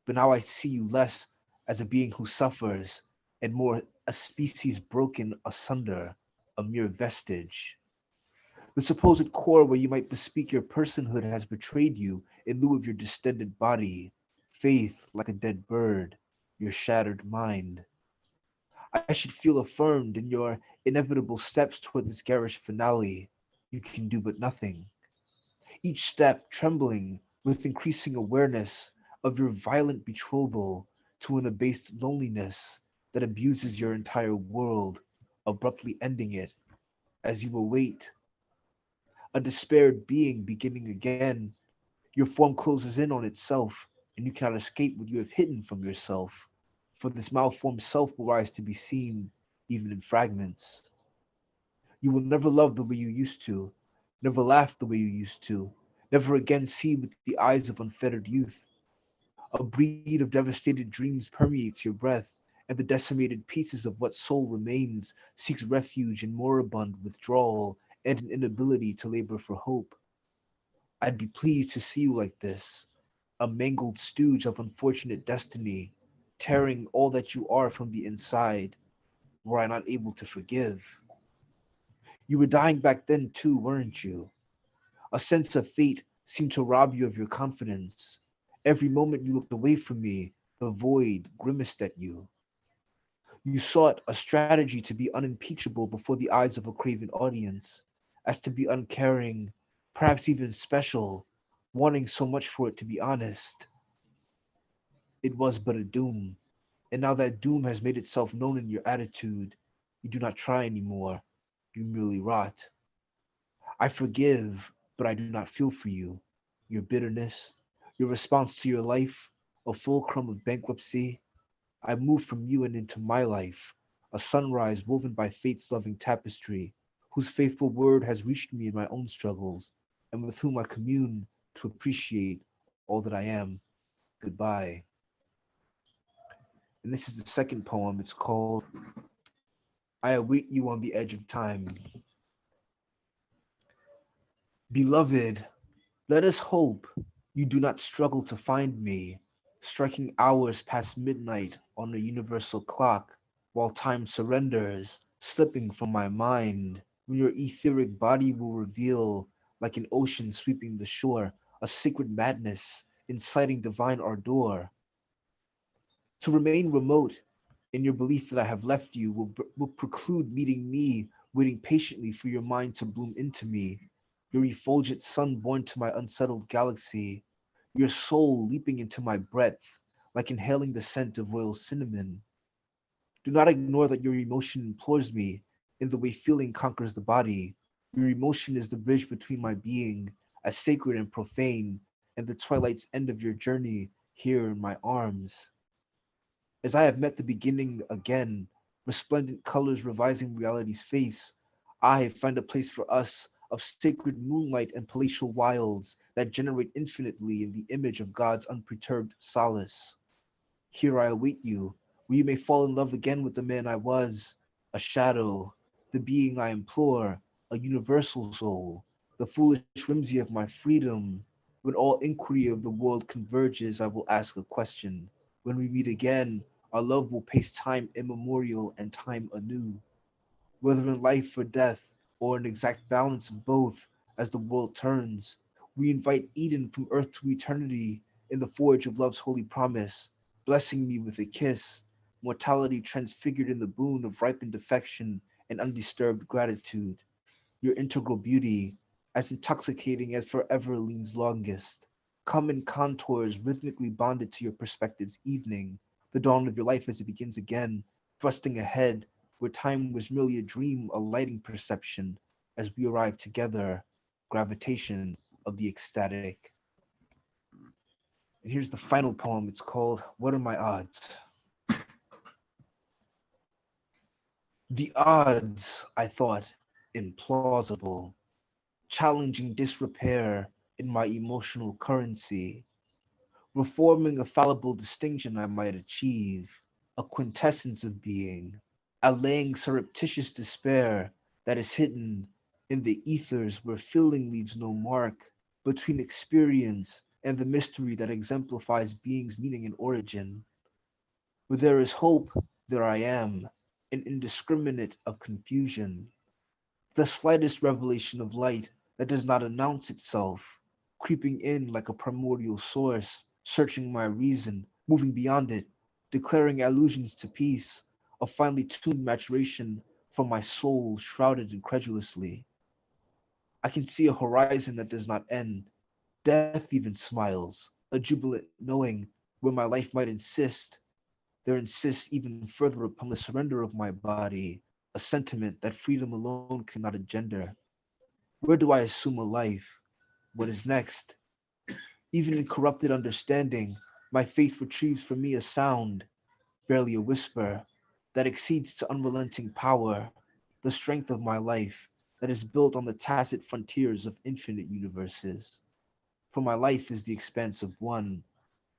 but now I see you less as a being who suffers and more a species broken asunder, a mere vestige. The supposed core where you might bespeak your personhood has betrayed you in lieu of your distended body, faith like a dead bird, your shattered mind. I should feel affirmed in your inevitable steps toward this garish finale. You can do but nothing. each step trembling with increasing awareness of your violent betrothal to an abased loneliness that abuses your entire world, abruptly ending it as you await a despaired being beginning again. Your form closes in on itself, and you cannot escape what you have hidden from yourself, for this malformed self will rise to be seen, even in fragments. You will never love the way you used to, never laugh the way you used to, never again see with the eyes of unfettered youth. A breed of devastated dreams permeates your breath, and the decimated pieces of what soul remains seeks refuge in moribund withdrawal and an inability to labor for hope. I'd be pleased to see you like this, a mangled stooge of unfortunate destiny, tearing all that you are from the inside, were I not able to forgive. You were dying back then too, weren't you? A sense of fate seemed to rob you of your confidence. Every moment you looked away from me, the void grimaced at you. You sought a strategy to be unimpeachable before the eyes of a craven audience, as to be uncaring, perhaps even special, wanting so much for it to be honest. It was but a doom, and now that doom has made itself known in your attitude, you do not try anymore, you merely rot. I forgive, but I do not feel for you. Your bitterness, your response to your life, a fulcrum of bankruptcy. I move from you and into my life, a sunrise woven by fate's loving tapestry, whose faithful word has reached me in my own struggles, and with whom I commune to appreciate all that I am. Goodbye. And this is the second poem. It's called I Await You on the Edge of Time. Beloved, let us hope you do not struggle to find me, striking hours past midnight on the universal clock, while time surrenders, slipping from my mind, when your etheric body will reveal, like an ocean sweeping the shore, a sacred madness, inciting divine ardor. To remain remote in your belief that I have left you will preclude meeting me, waiting patiently for your mind to bloom into me, your effulgent sun born to my unsettled galaxy, your soul leaping into my breath, like inhaling the scent of royal cinnamon. Do not ignore that your emotion implores me in the way feeling conquers the body. Your emotion is the bridge between my being, as sacred and profane, and the twilight's end of your journey here in my arms. As I have met the beginning again, resplendent colors revising reality's face, I find a place for us of sacred moonlight and palatial wilds that generate infinitely in the image of God's unperturbed solace. Here I await you, where you may fall in love again with the man I was, a shadow, the being I implore, a universal soul, the foolish whimsy of my freedom. When all inquiry of the world converges, I will ask a question. When we meet again, our love will pace time immemorial and time anew. Whether in life or death, or an exact balance of both, as the world turns, we invite Eden from earth to eternity in the forge of love's holy promise, blessing me with a kiss, mortality transfigured in the boon of ripened affection and undisturbed gratitude. Your integral beauty, as intoxicating as forever leans longest. Come in contours rhythmically bonded to your perspective's evening, the dawn of your life as it begins again, thrusting ahead, where time was merely a dream, a lighting perception, as we arrive together, gravitation of the ecstatic. And here's the final poem. It's called What Are My Odds? The odds, I thought, implausible, challenging disrepair in my emotional currency, reforming a fallible distinction I might achieve, a quintessence of being, allaying surreptitious despair that is hidden in the ethers where feeling leaves no mark, between experience and the mystery that exemplifies being's meaning and origin. Where there is hope, there I am, an indiscriminate of confusion, the slightest revelation of light that does not announce itself, creeping in like a primordial source, searching my reason, moving beyond it, declaring allusions to peace, a finely tuned maturation from my soul shrouded incredulously. I can see a horizon that does not end. Death even smiles, a jubilant knowing where my life might insist. There insists even further upon the surrender of my body, a sentiment that freedom alone cannot engender. Where do I assume a life? What is next? Even in corrupted understanding, my faith retrieves from me a sound, barely a whisper, that exceeds to unrelenting power, the strength of my life that is built on the tacit frontiers of infinite universes. For my life is the expanse of one,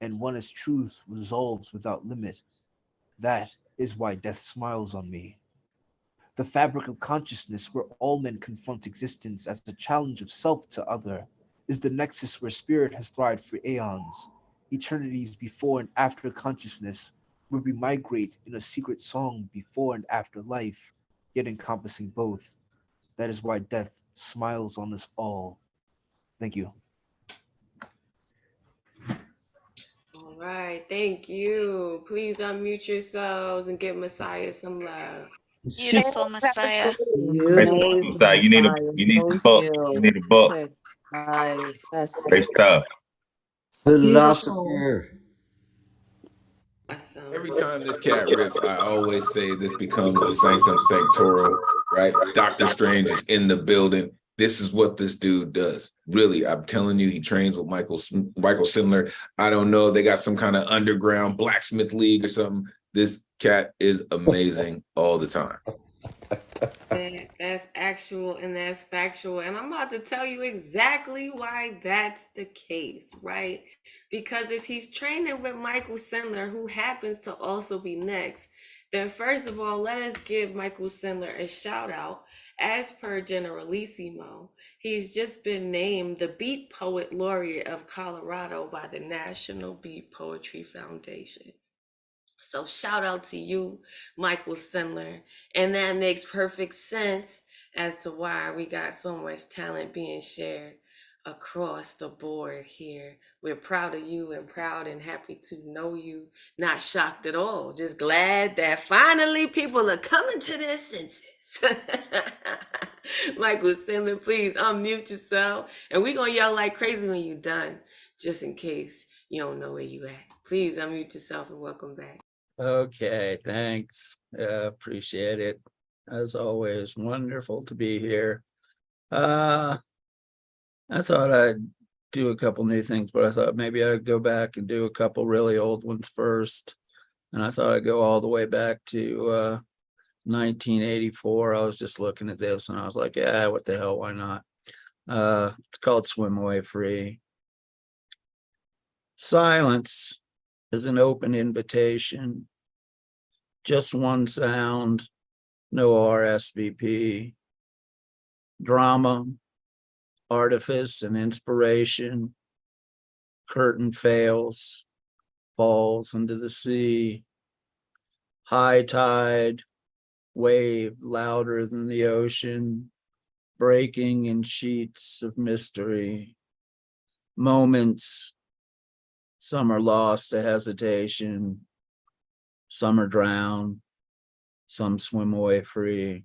and one as truth resolves without limit. That is why death smiles on me. The fabric of consciousness where all men confront existence as a challenge of self to other is the nexus where spirit has thrived for aeons, eternities before and after consciousness, where we migrate in a secret song before and after life, yet encompassing both. That is why death smiles on us all. Thank you. All right, thank you. Please unmute yourselves and give Messiah some love. Beautiful Messiah. Praise the Beautiful Lord, Messiah. Messiah. You need some Thank books. You you. need a book. Yes. Great stuff. Beautiful. Philosopher. Awesome. Every time this cat rips, I always say this becomes the sanctum sanctorum, right? Doctor Strange is in the building. This is what this dude does. Really, I'm telling you, he trains with Michael Simler. I don't know. They got some kind of underground blacksmith league or something. This cat is amazing all the time. That's actual and that's factual. And I'm about to tell you exactly why that's the case, right? Because if he's training with Michael Sandler, who happens to also be next, then first of all, let us give Michael Sandler a shout out. As per Generalissimo, he's just been named the Beat Poet Laureate of Colorado by the National Beat Poetry Foundation. So shout out to you, Michael Sandler. And that makes perfect sense as to why we got so much talent being shared across the board here. We're proud of you and proud and happy to know you. Not shocked at all. Just glad that finally people are coming to their senses. Michael Sandler, please unmute yourself. And we're going to yell like crazy when you're done, just in case you don't know where you at. Please unmute yourself and welcome back. Okay, thanks. Appreciate it. As always, wonderful to be here. I thought I'd do a couple new things, but I thought maybe I'd go back and do a couple really old ones first. And I thought I'd go all the way back to 1984. I was just looking at this and I was like, yeah, what the hell, why not? It's called Swim Away Free. Silence is an open invitation. Just one sound, no RSVP. Drama, artifice, and inspiration. Curtain fails, falls into the sea. High tide, wave louder than the ocean, breaking in sheets of mystery. Moments, some are lost to hesitation, some are drowned, some swim away free.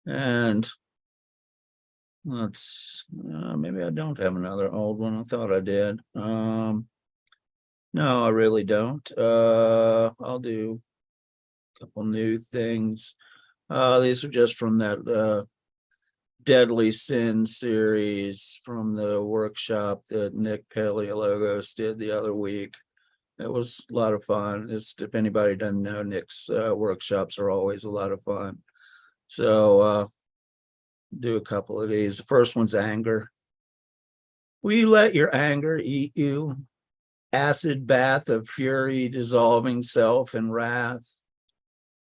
And let's, maybe I don't have another old one. I thought I did. No, I really don't. I'll do a couple new things. These are just from that Deadly Sin series from the workshop that Nick Paleologos did the other week. It was a lot of fun. It's, if anybody doesn't know, Nick's workshops are always a lot of fun. So do a couple of these. The first one's anger. Will you let your anger eat you? Acid bath of fury, dissolving self in wrath.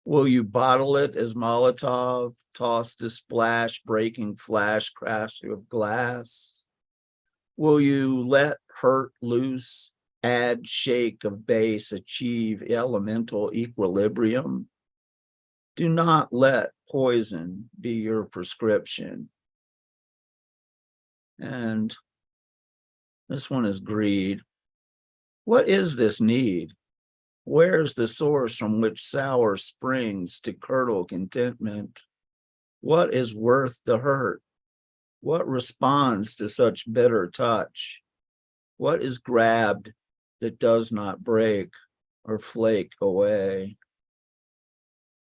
Will you bottle it as Molotov, toss to splash, breaking flash, crash of glass? Will you let hurt loose, add shake of base, achieve elemental equilibrium? Do not let poison be your prescription. And this one is greed. What is this need? Where's the source from which sour springs to curdle contentment? What is worth the hurt? What responds to such bitter touch? What is grabbed that does not break or flake away?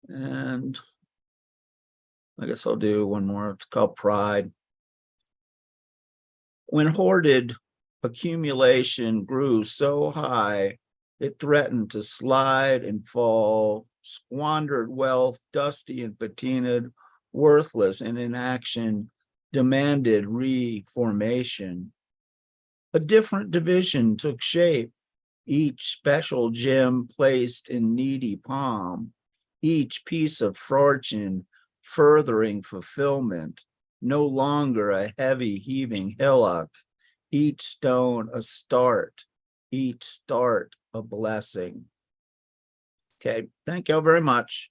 And I guess I'll do one more. It's called Pride. When hoarded accumulation grew so high, it threatened to slide and fall, squandered wealth, dusty and patinaed, worthless and inaction, demanded reformation. A different division took shape, each special gem placed in needy palm, each piece of fortune furthering fulfillment, no longer a heavy heaving hillock, each stone a start, each start a blessing. Okay, thank you very much.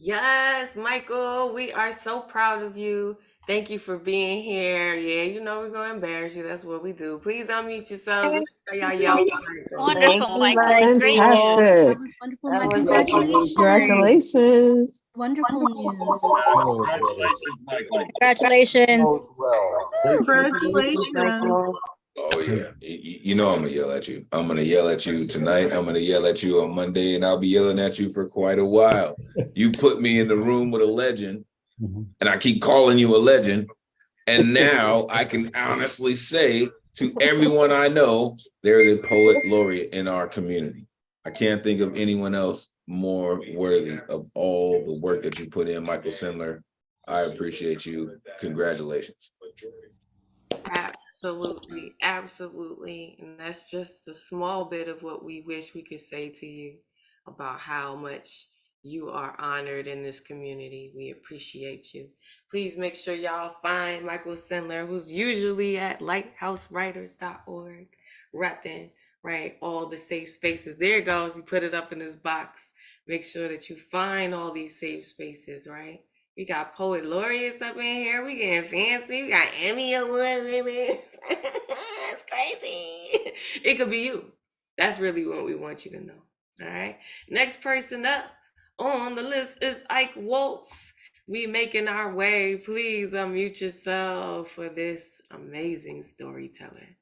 Yes, Michael, we are so proud of you. Thank you for being here. Yeah, you know we're gonna embarrass you. That's what we do. Please unmute yourselves and make sure y'all yell for Michael. Wonderful, Michael. Great That news. was wonderful, That Michael. was Congratulations. Congratulations. Wonderful news. Congratulations, Michael. Congratulations. Congratulations, Michael. Oh yeah, you know I'm gonna yell at you. I'm gonna yell at you tonight. I'm gonna yell at you on Monday, and I'll be yelling at you for quite a while. You put me in the room with a legend, and I keep calling you a legend. And now I can honestly say to everyone I know, there's a poet laureate in our community. I can't think of anyone else more worthy of all the work that you put in, Michael Sindler. I appreciate you. Congratulations. Absolutely, absolutely. And that's just a small bit of what we wish we could say to you about how much you are honored in this community. We appreciate you. Please make sure y'all find Michael Sindler, who's usually at lighthousewriters.org, repping, right, all the safe spaces. There it goes. He put it up in his box. Make sure that you find all these safe spaces, right? We got poet laureates up in here. We getting fancy. We got Emmy Award winners. That's crazy. It could be you. That's really what we want you to know. All right. Next person up on the list is Ike Waltz. We making our way. Please unmute yourself for this amazing storyteller.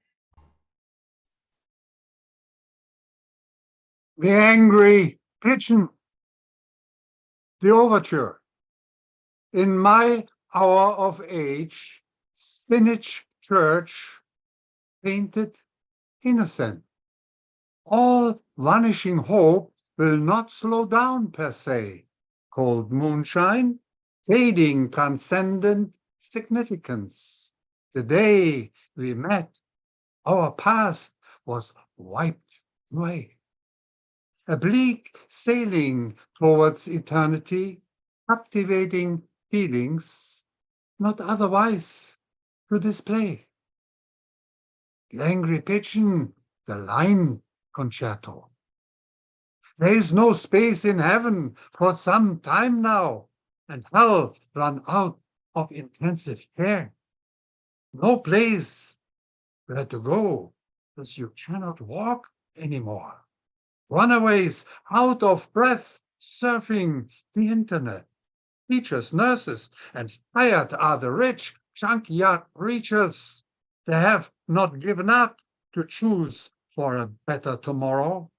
The Angry Pigeon. The Overture. In my hour of age, spinach church painted innocent. All vanishing hope will not slow down per se. Cold moonshine, fading transcendent significance. The day we met, our past was wiped away. A bleak sailing towards eternity, captivating feelings, not otherwise to display. The Angry Pigeon, the Line Concerto. There is no space in heaven for some time now, and hell run out of intensive care. No place where to go, as you cannot walk anymore. Runaways out of breath, surfing the internet. Teachers, nurses, and tired are the rich junkyard preachers. They have not given up to choose for a better tomorrow.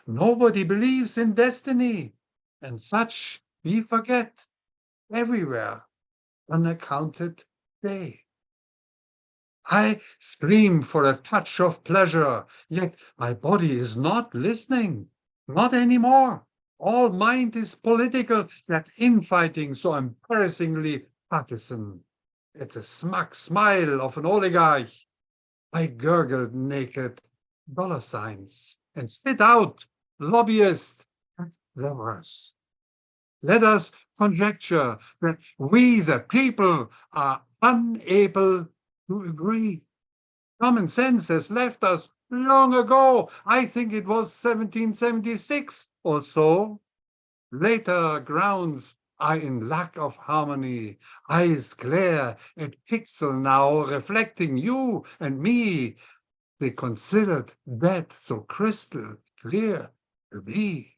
Nobody believes in destiny, and such we forget everywhere unaccounted day. I scream for a touch of pleasure, yet my body is not listening, not anymore. All mind is political, that infighting so embarrassingly partisan. It's a smug smile of an oligarch. I gurgled naked dollar signs and spit out lobbyists and lovers. Let us conjecture that we, the people, are unable to agree. Common sense has left us long ago. I think it was 1776 or so. Later grounds are in lack of harmony. Eyes glare at pixel now, reflecting you and me. They considered that so crystal clear to be.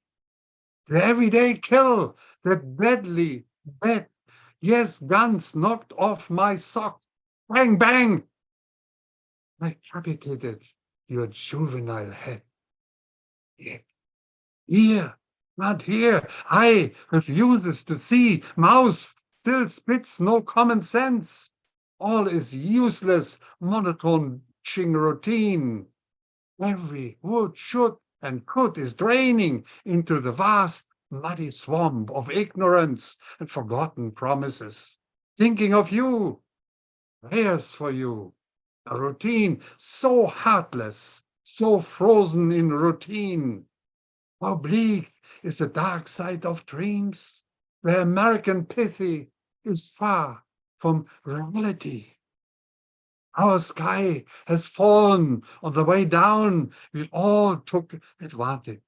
The everyday kill, the deadly bet Yes, guns knocked off my sock. Bang, bang! I decapitated your juvenile head. Yet here, not here. I refuses to see. Mouse still spits no common sense. All is useless, monotone ching routine. Every would, should, and could is draining into the vast, muddy swamp of ignorance and forgotten promises. Thinking of you, prayers for you, a routine so heartless, so frozen in routine. How bleak is the dark side of dreams, where American pithy is far from reality. Our sky has fallen on the way down. We all took advantage.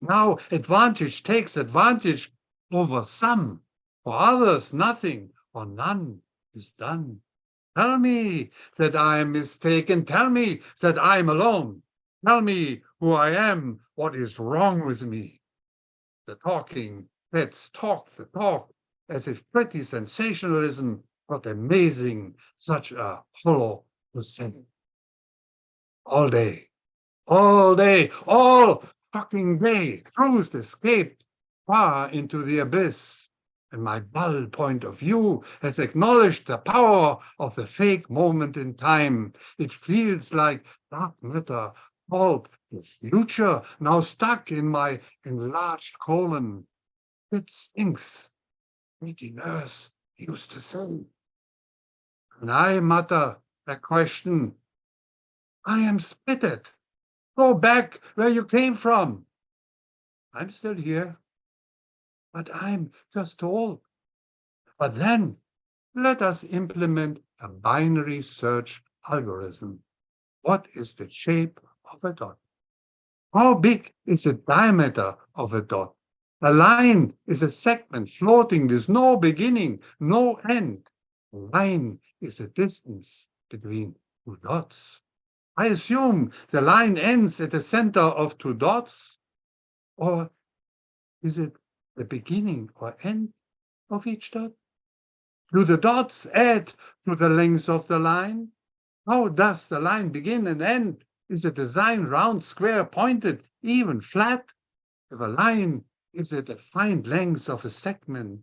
Now advantage takes advantage over some. For others, nothing or none is done. Tell me that I am mistaken. Tell me that I am alone. Tell me who I am, what is wrong with me. The talking, let's talk the talk, as if pretty sensationalism got amazing, such a hollow to say. All day, all day, all fucking day, truth escaped far into the abyss. And my dull point of view has acknowledged the power of the fake moment in time. It feels like dark matter called the future, now stuck in my enlarged colon. It stinks, pretty nurse used to say. And I mutter a question. I am spitted. Go back where you came from. I'm still here, but I'm just old. But then let us implement a binary search algorithm. What is the shape of a dot? How big is the diameter of a dot? A line is a segment floating with no beginning, no end. A line is a distance between two dots. I assume the line ends at the center of two dots, or is it the beginning or end of each dot? Do the dots add to the length of the line? How does the line begin and end? Is it a design round, square, pointed, even, flat? If a line is a defined length of a segment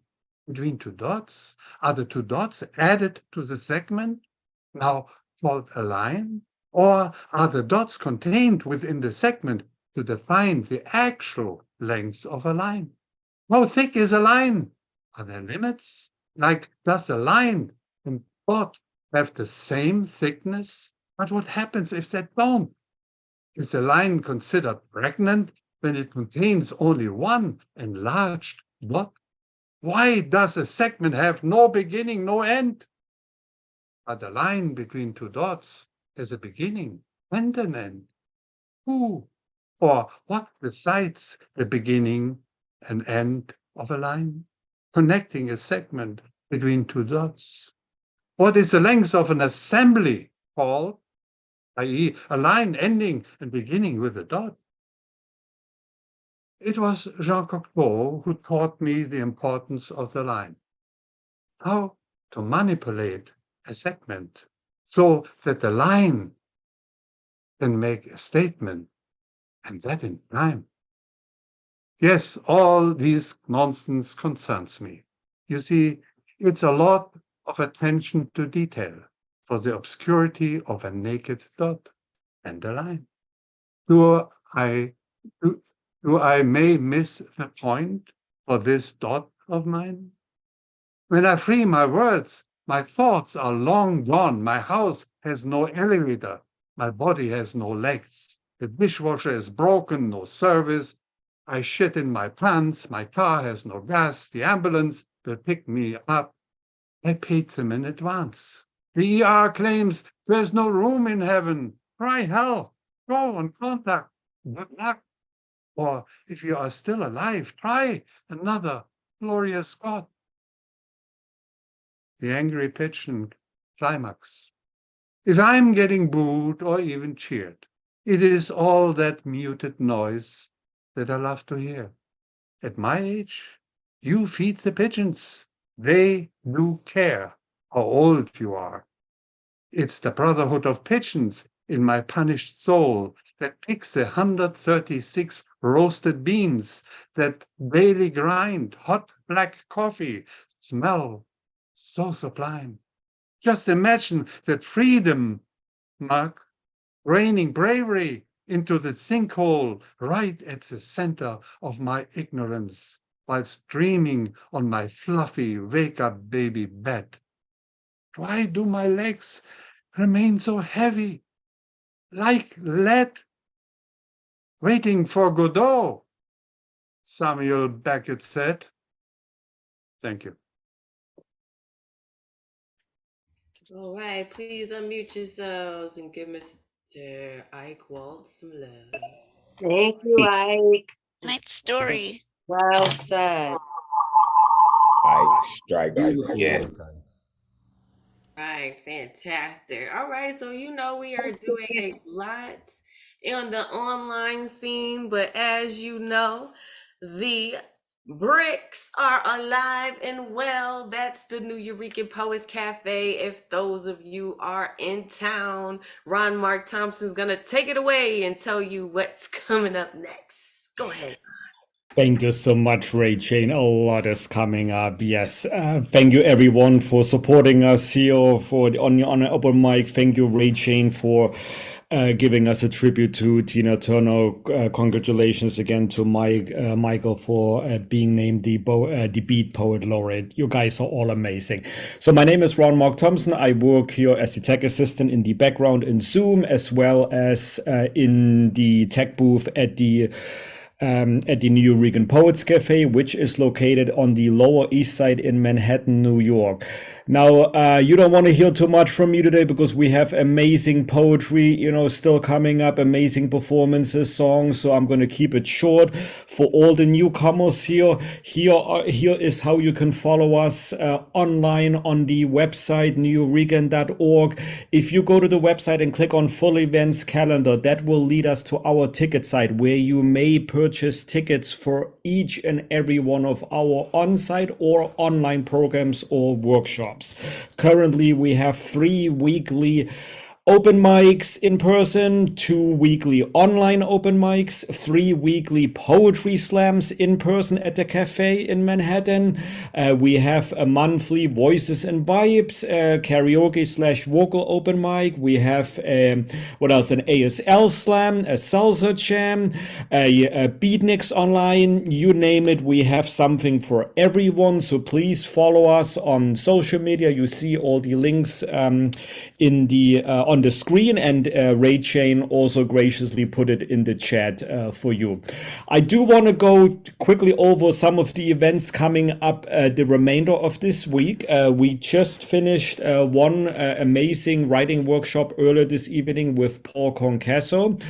between two dots, are the two dots added to the segment, now called a line? Or are the dots contained within the segment to define the actual length of a line? How thick is a line? Are there limits? Like, does a line and dot have the same thickness? But what happens if they don't? Is the line considered pregnant when it contains only one enlarged dot? Why does a segment have no beginning, no end? But the line between two dots has a beginning and an end. Who or what decides the beginning and end of a line, connecting a segment between two dots? What is the length of an assembly called, i.e., a line ending and beginning with a dot? It was Jean Cocteau who taught me the importance of the line. How to manipulate a segment so that the line can make a statement, and that in time. Yes, all this nonsense concerns me. You see, it's a lot of attention to detail for the obscurity of a naked dot and a line. Do I may miss the point for this dot of mine? When I free my words, my thoughts are long gone. My house has no elevator. My body has no legs. The dishwasher is broken, no service. I shit in my pants. My car has no gas. The ambulance will pick me up. I paid them in advance. The ER claims there's no room in heaven. Try hell. Go and contact. Good luck. Or if you are still alive, try another glorious God. The angry pigeon climax. If I'm getting booed or even cheered, it is all that muted noise that I love to hear. At my age, you feed the pigeons. They do care how old you are. It's the brotherhood of pigeons in my punished soul that picks the 136 roasted beans that daily grind hot black coffee, smell so sublime. Just imagine that freedom, Mark, raining bravery into the sinkhole right at the center of my ignorance, while streaming on my fluffy wake-up baby bed. Why do my legs remain so heavy, like lead, waiting for Godot? Samuel Beckett said. Thank you. All right, please unmute yourselves and give Mr. Ike Walt some love. Thank you, Ike. Nice story. Well said. Ike strikes Beautiful again. work, Ike. Right, fantastic. All right, so you know we are doing a lot on the online scene, but as you know, the bricks are alive and well. That's the New Eureka Poets Cafe. If those of you are in town, Ron Mark Thompson's gonna take it away and tell you what's coming up next. Go ahead. Thank you so much, Ray Jane. A lot is coming up. Yes. Thank you, everyone, for supporting us here for on an open mic. Thank you, Ray Jane, for giving us a tribute to Tina Turner. Congratulations again to Michael for being named the Beat Poet Laureate. You guys are all amazing. So my name is Ron Mark Thompson. I work here as the tech assistant in the background in Zoom, as well as in the tech booth at the New Eureka Poets Cafe, which is located on the Lower East Side in Manhattan, New York. Now, you don't want to hear too much from me today because we have amazing poetry, still coming up, amazing performances, songs. So I'm going to keep it short for all the newcomers here. Here is how you can follow us online on the website neweregan.org. If you go to the website and click on full events calendar, that will lead us to our ticket site where you may purchase tickets for each and every one of our on-site or online programs or workshops. Currently, we have 3 weekly open mics in person, 2 weekly online open mics, 3 weekly poetry slams in person at the cafe in Manhattan. We have a monthly Voices and Vibes karaoke/vocal open mic. We have what else? An ASL slam, a salsa jam, a beatniks online. You name it, we have something for everyone. So please follow us on social media. You see all the links in the on the screen, and Ray Jane also graciously put it in the chat for you. I do want to go quickly over some of the events coming up the remainder of this week. We just finished one amazing writing workshop earlier this evening with Paul Concasso,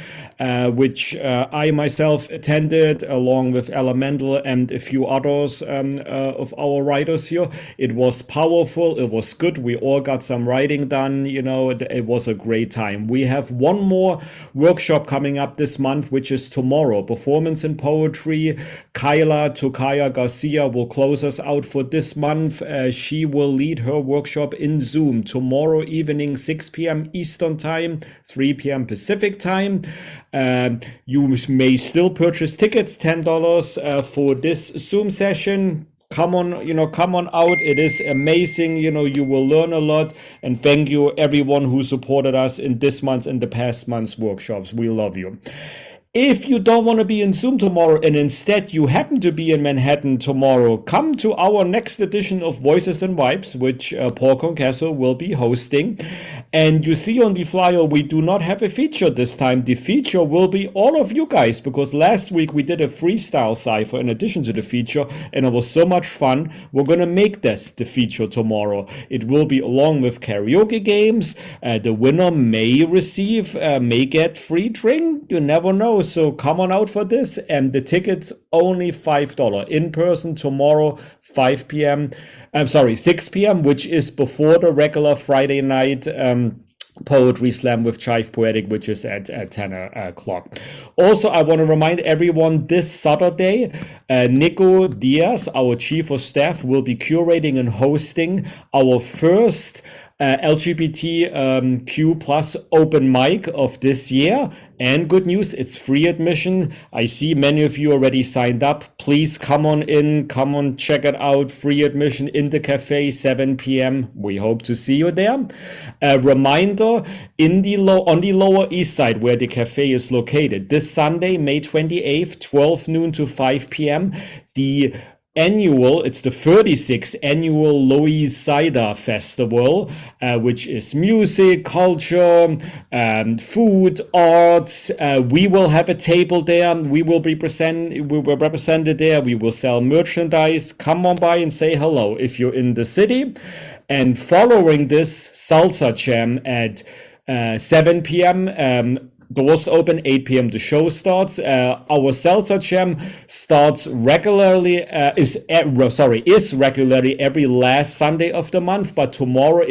which I myself attended along with Elemental and a few others of our writers here. It was powerful. It was good. We all got some writing done. It was a great time. We have one more workshop coming up this month, which is tomorrow. Performance in Poetry. Kyla Tokaya Garcia will close us out for this month. She will lead her workshop in Zoom tomorrow evening, 6 p.m. Eastern Time, 3 p.m. Pacific Time. You may still purchase tickets, $10 for this Zoom session. Come on out. It is amazing. You will learn a lot. And thank you everyone who supported us in this month's and the past month's workshops. We love you. If you don't want to be in Zoom tomorrow and instead you happen to be in Manhattan tomorrow, come to our next edition of Voices and Vibes, which Paul Concasso will be hosting. And you see on the flyer, we do not have a feature this time. The feature will be all of you guys, because last week we did a freestyle cipher in addition to the feature, and it was so much fun. We're going to make this the feature tomorrow. It will be along with karaoke games. The winner may get free drink. You never know. So come on out for this, and the tickets only $5 in person tomorrow, 5 p.m. 6 p.m., which is before the regular Friday night poetry slam with Chive Poetic, which is at 10 o'clock. Also, I want to remind everyone this Saturday, Nico Diaz, our chief of staff, will be curating and hosting our first LGBTQ plus open mic of this year. And good news, it's free admission. I see many of you already signed up. Please come on in, come on, check it out. Free admission in the cafe, 7 p.m. We hope to see you there. A reminder, on the Lower East Side, where the cafe is located, this Sunday, May 28th, 12 noon to 5 p.m., it's the 36th annual Lois Cider Festival, which is music, culture, food, art. We will have a table there. We will represented there. We will sell merchandise. Come on by and say hello if you're in the city. And following this salsa jam at 7 p.m., doors open, 8 p.m. the show starts. Our salsa jam starts regularly, is regularly every last Sunday of the month, but tomorrow,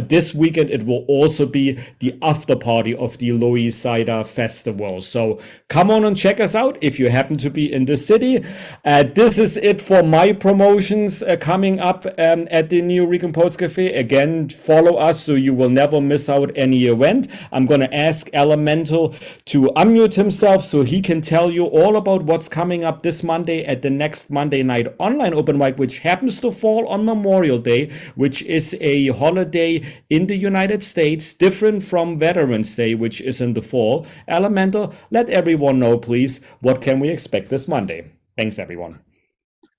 this weekend, it will also be the after party of the Lois Cider Festival. So come on and check us out if you happen to be in the city. This is it for my promotions coming up at the New Recon Poets Cafe. Again, follow us so you will never miss out any event. I'm going to ask Elemental to unmute himself so he can tell you all about what's coming up this Monday at the next Monday night online open mic, which happens to fall on Memorial Day, which is a holiday in the United States, different from Veterans Day, which is in the fall. Elemental, let everyone know, please, what can we expect this Monday? Thanks, everyone.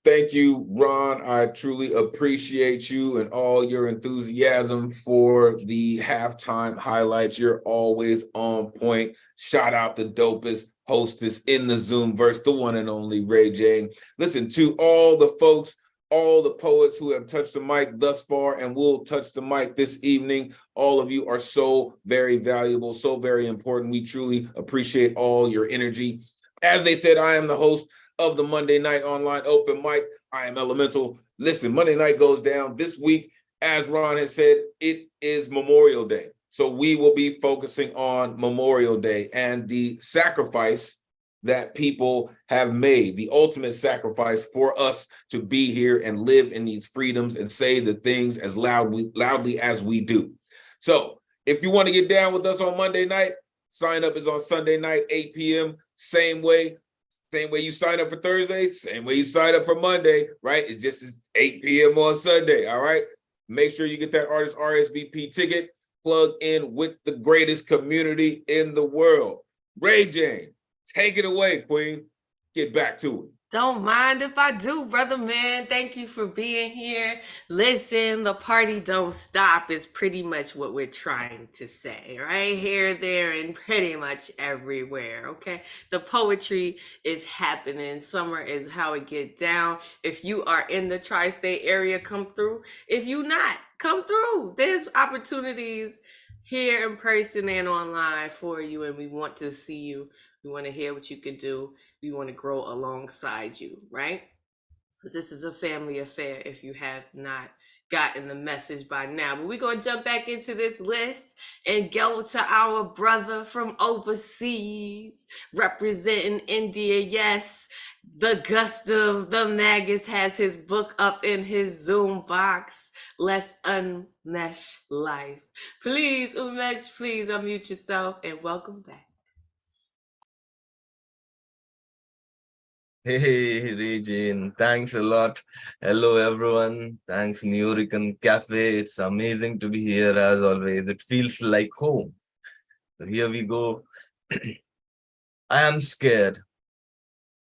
Thank you, Ron. I truly appreciate you and all your enthusiasm for the halftime highlights. You're always on point. Shout out the dopest hostess in the Zoomverse, the one and only Ray Jane. Listen, to all the folks, all the poets who have touched the mic thus far and will touch the mic this evening, all of you are so very valuable, so very important. We truly appreciate all your energy. As they said, I am the host of the Monday Night Online Open Mic. I am Elemental. Listen, Monday night goes down this week. As Ron has said, it is Memorial Day. So we will be focusing on Memorial Day and the sacrifice that people have made, the ultimate sacrifice for us to be here and live in these freedoms and say the things as loudly as we do. So if you want to get down with us on Monday night, sign up is on Sunday night, 8 p.m. Same way you sign up for Thursday, same way you sign up for Monday, right? It just is 8 p.m. on Sunday, all right? Make sure you get that artist RSVP ticket, plug in with the greatest community in the world. Ray Jane, take it away, Queen. Get back to it. Don't mind if I do, brother man. Thank you for being here. Listen, the party don't stop is pretty much what we're trying to say, right? Here, there, and pretty much everywhere, okay? The poetry is happening. Summer is how it get down. If you are in the tri-state area, come through. If you not, come through. There's opportunities here in person and online for you, and we want to see you. We want to hear what you can do. We want to grow alongside you, right? Because this is a family affair if you have not gotten the message by now. But we're going to jump back into this list and go to our brother from overseas, representing India. Yes, the Gustav, the Magus, has his book up in his Zoom box. Let's unmesh life. Please, Umesh, please unmute yourself and welcome back. Hey, Regine, thanks a lot. Hello, everyone. Thanks, New Recon Cafe. It's amazing to be here as always. It feels like home. So here we go. I am scared,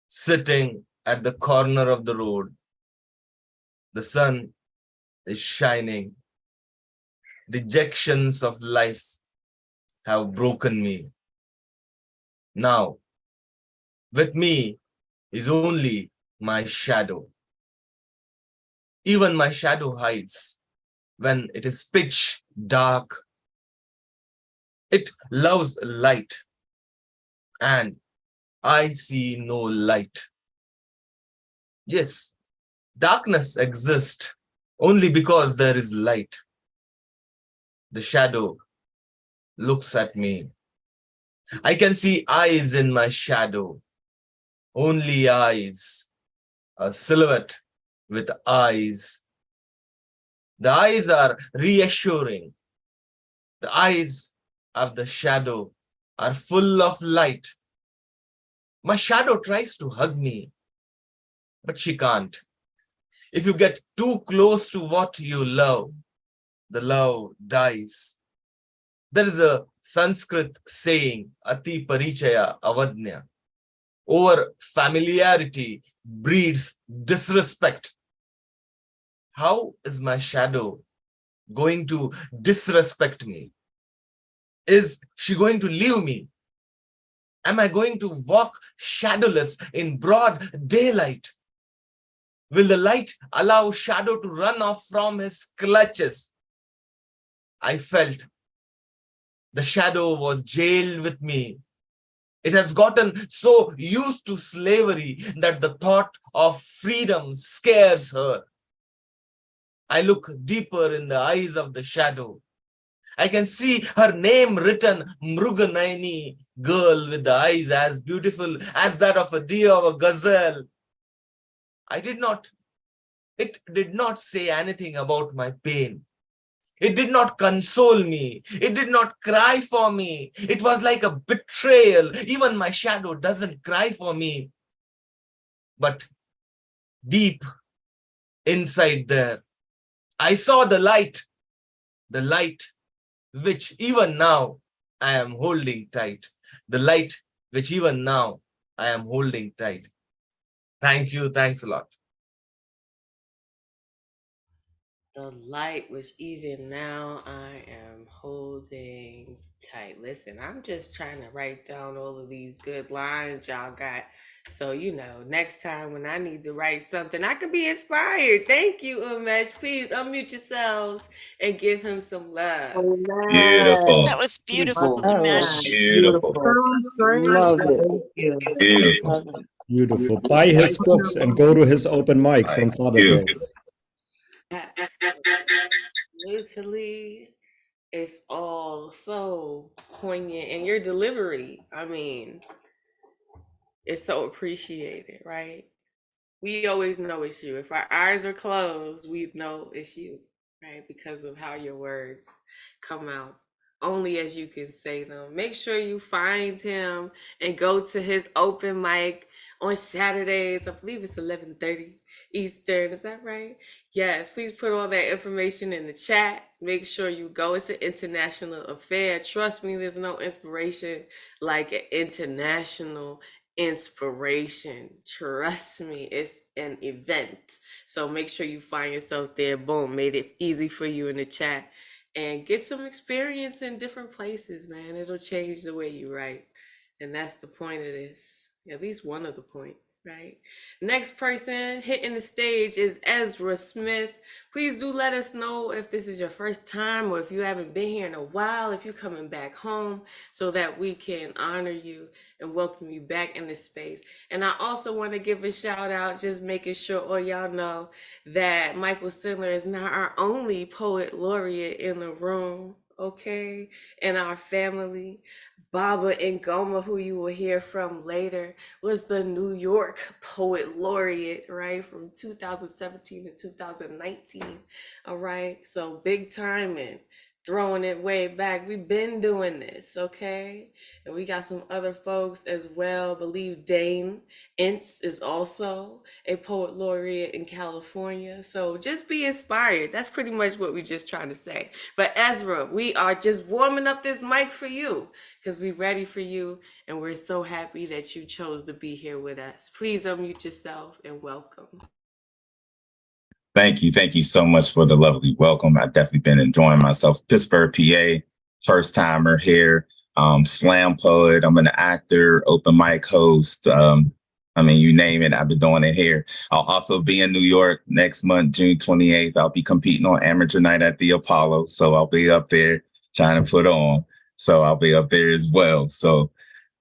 sitting at the corner of the road. The sun is shining. Dejections of life have broken me. Now, with me is only my shadow. Even my shadow hides when it is pitch dark. It loves light, and I see no light. Yes, darkness exists only because there is light. The shadow looks at me. I can see eyes in my shadow, only eyes, a silhouette with eyes. The eyes are reassuring. The eyes of the shadow are full of light. My shadow tries to hug me, but she can't. If you get too close to what you love, the love dies. There is a Sanskrit saying, Ati Parichaya Avadnya. Over familiarity breeds disrespect. How is my shadow going to disrespect me? Is she going to leave me? Am I going to walk shadowless in broad daylight? Will the light allow shadow to run off from his clutches? I felt the shadow was jailed with me. It has gotten so used to slavery that the thought of freedom scares her. I look deeper in the eyes of the shadow. I can see her name written, Mruganaini, girl with the eyes as beautiful as that of a deer or a gazelle. It did not say anything about my pain. It did not console me. It did not cry for me. It was like a betrayal. Even my shadow doesn't cry for me. But deep inside there, I saw the light which even now I am holding tight. The light which even now I am holding tight. Thank you. Thanks a lot. The light which even now I am holding tight. Listen, I'm just trying to write down all of these good lines y'all got. So, next time when I need to write something, I can be inspired. Thank you, Umesh. Please unmute yourselves and give him some love. Beautiful. That was beautiful, Oh, Umesh. Beautiful. love it. Beautiful. Beautiful. Buy his books and go to his open mics on Saturday. Absolutely. It's all so poignant. And your delivery, it's so appreciated, right? We always know it's you. If our eyes are closed, we know it's you, right? Because of how your words come out, only as you can say them. Make sure you find him and go to his open mic on Saturdays. I believe it's 11:30 Eastern. Is that right? Yes. Please put all that information in the chat. Make sure you go. It's an international affair. Trust me, there's no inspiration like an international inspiration. Trust me, it's an event. So make sure you find yourself there. Boom, made it easy for you in the chat. And get some experience in different places, man. It'll change the way you write. And that's the point of this. At least one of the points, right? Next person hitting the stage is Ezra Smith. Please do let us know if this is your first time or if you haven't been here in a while, if you're coming back home, so that we can honor you and welcome you back in this space. And I also want to give a shout out, just making sure all y'all know that Michael Sindler is not our only poet laureate in the room, okay? In our family. Baba Ngoma, who you will hear from later, was the New York Poet Laureate, right? From 2017 to 2019, all right? So big time and throwing it way back. We've been doing this, okay? And we got some other folks as well. I believe Dane Ince is also a poet laureate in California. So just be inspired. That's pretty much what we just trying to say. But Ezra, we are just warming up this mic for you because we're ready for you. And we're so happy that you chose to be here with us. Please unmute yourself and welcome. Thank you. Thank you so much for the lovely welcome. I've definitely been enjoying myself. Pittsburgh, PA, first timer here. Slam poet. I'm an actor, open mic host. You name it, I've been doing it here. I'll also be in New York next month, June 28th. I'll be competing on Amateur Night at the Apollo. So I'll be up there trying to put on. So I'll be up there as well. So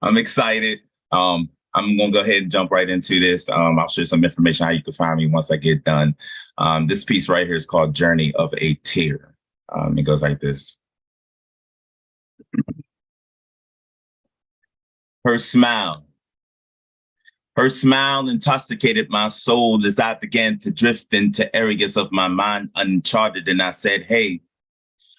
I'm excited. I'm going to go ahead and jump right into this. I'll share some information how you can find me once I get done. This piece right here is called Journey of a Tear. It goes like this. Her smile. Her smile intoxicated my soul as I began to drift into areas of my mind uncharted. And I said, hey,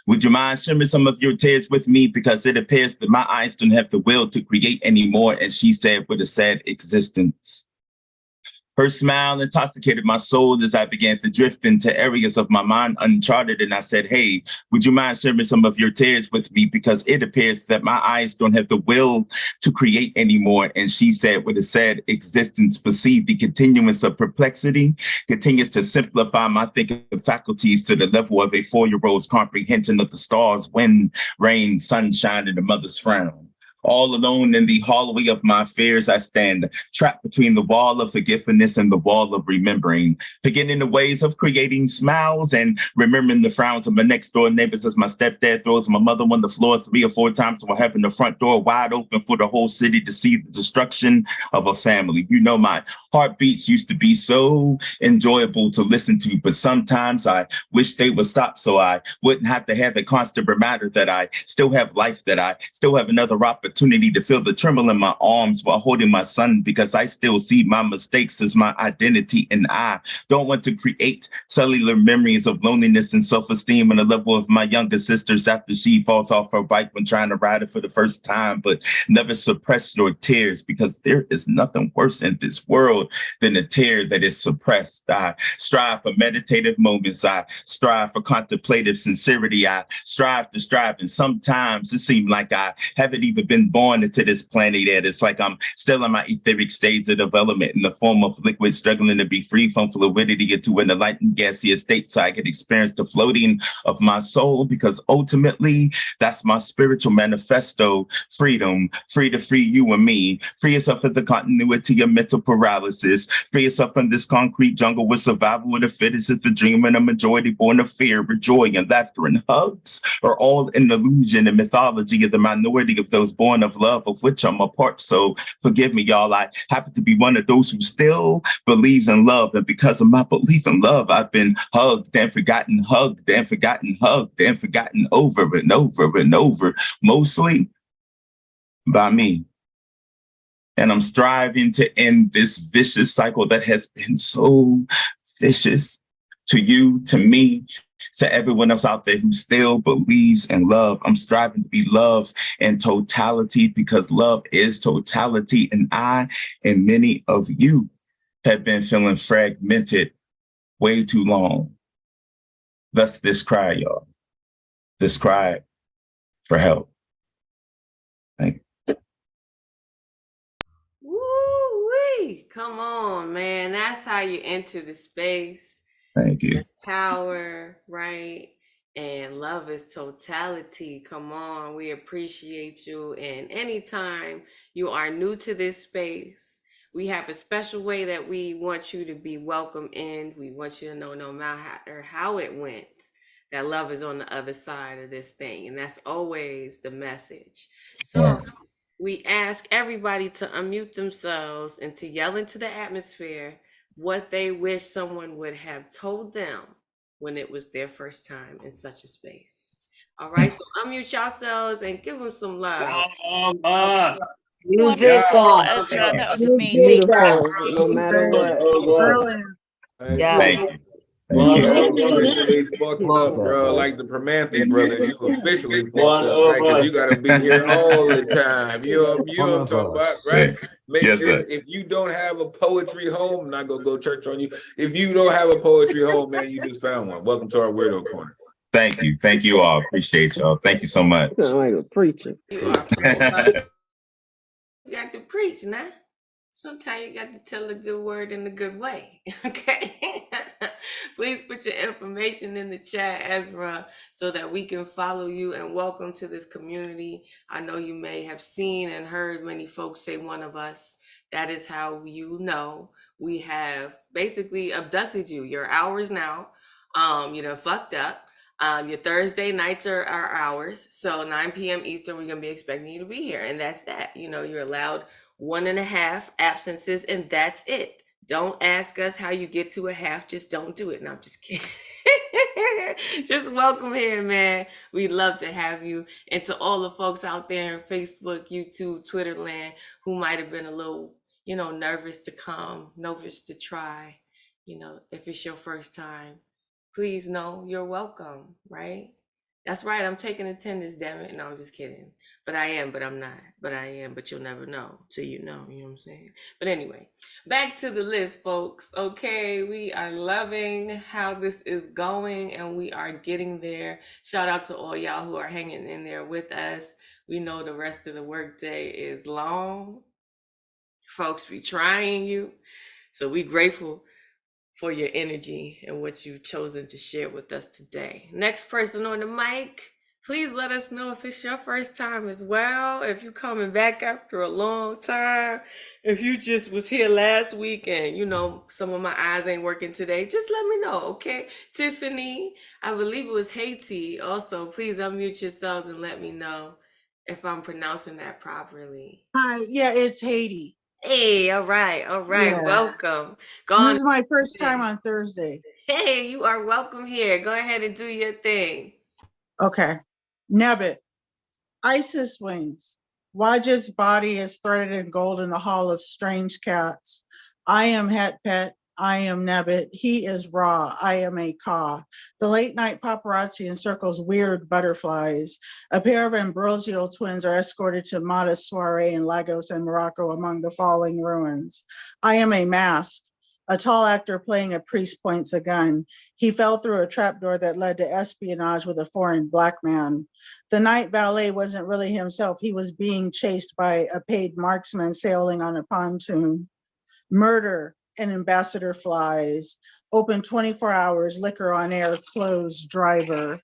would you mind sharing some of your tears with me? Because it appears that my eyes don't have the will to create anymore. And she said with a sad existence. Her smile intoxicated my soul as I began to drift into areas of my mind uncharted. And I said, hey, would you mind sharing some of your tears with me? Because it appears that my eyes don't have the will to create anymore. And she said with a sad existence, perceive the continuance of perplexity continues to simplify my thinking faculties to the level of a 4-year-old's comprehension of the stars, wind, rain, sunshine, and a mother's frown. All alone in the hallway of my fears, I stand trapped between the wall of forgiveness and the wall of remembering, forgetting the ways of creating smiles and remembering the frowns of my next door neighbors as my stepdad throws my mother on the floor 3 or 4 times while having the front door wide open for the whole city to see the destruction of a family. You know, my heartbeats used to be so enjoyable to listen to, but sometimes I wish they would stop so I wouldn't have to have the constant reminder that I still have life, that I still have another opportunity to feel the tremble in my arms while holding my son, because I still see my mistakes as my identity, and I don't want to create cellular memories of loneliness and self-esteem on the level of my younger sisters after she falls off her bike when trying to ride it for the first time, but never suppress your tears, because there is nothing worse in this world than a tear that is suppressed. I strive for meditative moments. I strive for contemplative sincerity. I strive to strive, and sometimes it seems like I haven't even been born into this planet yet. It's like I'm still in my etheric stage of development in the form of liquid, struggling to be free from fluidity into an enlightened gaseous state so I can experience the floating of my soul, because ultimately that's my spiritual manifesto. Freedom, free to free you and me, free yourself of the continuity of mental paralysis, free yourself from this concrete jungle where survival of the fittest is the dream and a majority born of fear, where joy and laughter and hugs are all an illusion and mythology of the minority of those born of love, of which I'm a part. So forgive me, y'all. I happen to be one of those who still believes in love. And because of my belief in love, I've been hugged and forgotten, hugged and forgotten, hugged and forgotten over and over and over, mostly by me. And I'm striving to end this vicious cycle that has been so vicious to you, to me, to everyone else out there who still believes in love. I'm striving to be love in totality, because love is totality. And I and many of you have been feeling fragmented way too long. Thus this cry, y'all. This cry for help. Thank you. Woo-wee. Come on, man. That's how you enter the space. Thank you. That's power, right? And love is totality. Come on. We appreciate you. And anytime you are new to this space, we have a special way that we want you to be welcome in. We want you to know, no matter how it went, that love is on the other side of this thing. And that's always the message. So Yes. we ask everybody to unmute themselves and to yell into the atmosphere what they wish someone would have told them when it was their first time in such a space. All right, so unmute yourselves and give them some love. Wonderful, Ezra. That was amazing. Beautiful, no matter what. Thank you. You Thank you. officially fucked up, bro. Like the Permanthi brothers, you officially fucked up, right? Because you gotta be here all the time. You know what I'm talking about, right? Make Yes, sure sir. if you don't have a poetry home, I'm not gonna go church on you. If you don't have a poetry home, man, you just found one. Welcome to our weirdo corner. Thank you. Thank you all. Appreciate y'all. Thank you so much. Sound like a preacher. You are preaching. You got to preach now. Sometimes you got to tell a good word in a good way. Okay. Please put your information in the chat, Ezra, so that we can follow you, and welcome to this community. I know you may have seen and heard many folks say one of us. That is how you know we have basically abducted you. You're ours now. You know, fucked up. Your Thursday nights are our hours. So 9 p.m. Eastern, we're going to be expecting you to be here. And that's that. You know, you're allowed 1.5 absences, and that's it. Don't ask us how you get to a half. Just don't do it. No, I'm just kidding. Just welcome here, man. We'd love to have you. And to all the folks out there in Facebook, YouTube, Twitter land who might have been a little, nervous to come, nervous to try, if it's your first time, please know you're welcome, right? That's right. I'm taking attendance, damn it. No, I'm just kidding. But I am, but I'm not. But I am, but you'll never know till you know. You know what I'm saying? But anyway, back to the list, folks. Okay, we are loving how this is going and we are getting there. Shout out to all y'all who are hanging in there with us. We know the rest of the workday is long. Folks be trying you. So we grateful for your energy and what you've chosen to share with us today. Next person on the mic, please let us know if it's your first time as well, if you're coming back after a long time, if you just was here last week and some of my eyes ain't working today, just let me know, okay? Tiffany, I believe it was Haiti. Also, please unmute yourselves and let me know if I'm pronouncing that properly. Hi, yeah, it's Haiti. Hey, all right, Yeah. welcome. This is my first time on Thursday. Hey, you are welcome here. Go ahead and do your thing. Okay. Nebbit. Isis wings. Wajah's body is threaded in gold in the hall of strange cats. I am Het Pet. I am Nebbit. He is Ra. I am a Ka. The late night paparazzi encircles weird butterflies. A pair of Ambrosio twins are escorted to modest soiree in Lagos and Morocco among the falling ruins. I am a mask. A tall actor playing a priest points a gun. He fell through a trapdoor that led to espionage with a foreign black man. The night valet wasn't really himself. He was being chased by a paid marksman sailing on a pontoon. Murder. An ambassador flies. Open 24 hours, liquor on air, closed, driver.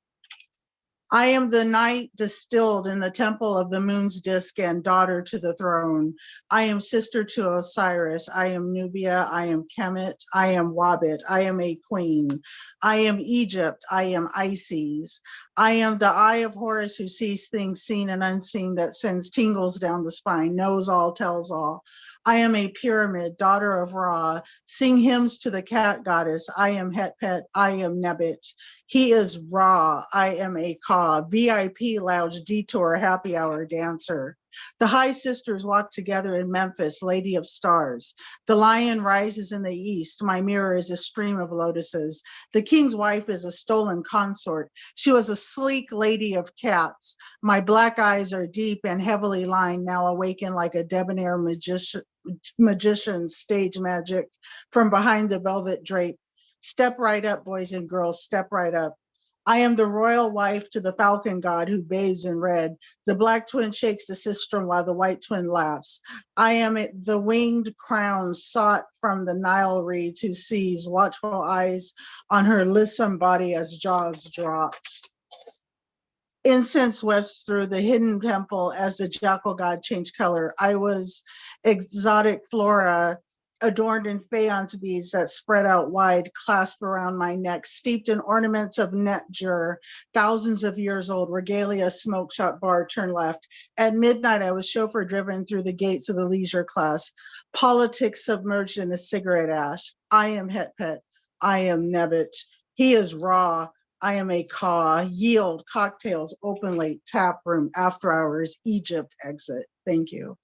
I am the night distilled in the temple of the moon's disk and daughter to the throne. I am sister to Osiris. I am Nubia. I am Kemet. I am Wabit. I am a queen. I am Egypt. I am Isis. I am the eye of Horus who sees things seen and unseen that sends tingles down the spine, knows all, tells all. I am a pyramid, daughter of Ra. Sing hymns to the cat goddess. I am Het Pet. I am Nebbit. He is Ra. I am a Ka. VIP lounge detour happy hour dancer. The high sisters walk together in Memphis, Lady of Stars. The lion rises in the east. My mirror is a stream of lotuses. The king's wife is a stolen consort. She was a sleek lady of cats. My black eyes are deep and heavily lined, now awakened like a debonair magician's stage magic from behind the velvet drape. Step right up, boys and girls, step right up. I am the royal wife to the falcon god who bathes in red. The black twin shakes the sistrum while the white twin laughs. I am the winged crown sought from the Nile reeds who sees watchful eyes on her lissom body as jaws drop. Incense wept through the hidden temple as the jackal god changed color. I was exotic flora adorned in faience beads that spread out wide, clasped around my neck, steeped in ornaments of netjur, thousands of years old, regalia smoke shop bar, turn left. At midnight, I was chauffeur driven through the gates of the leisure class, politics submerged in a cigarette ash. I am Het Pet. I am Nebbit. He is Ra. I am a Ka. Yield, cocktails, open late, tap room, after hours, Egypt exit. Thank you.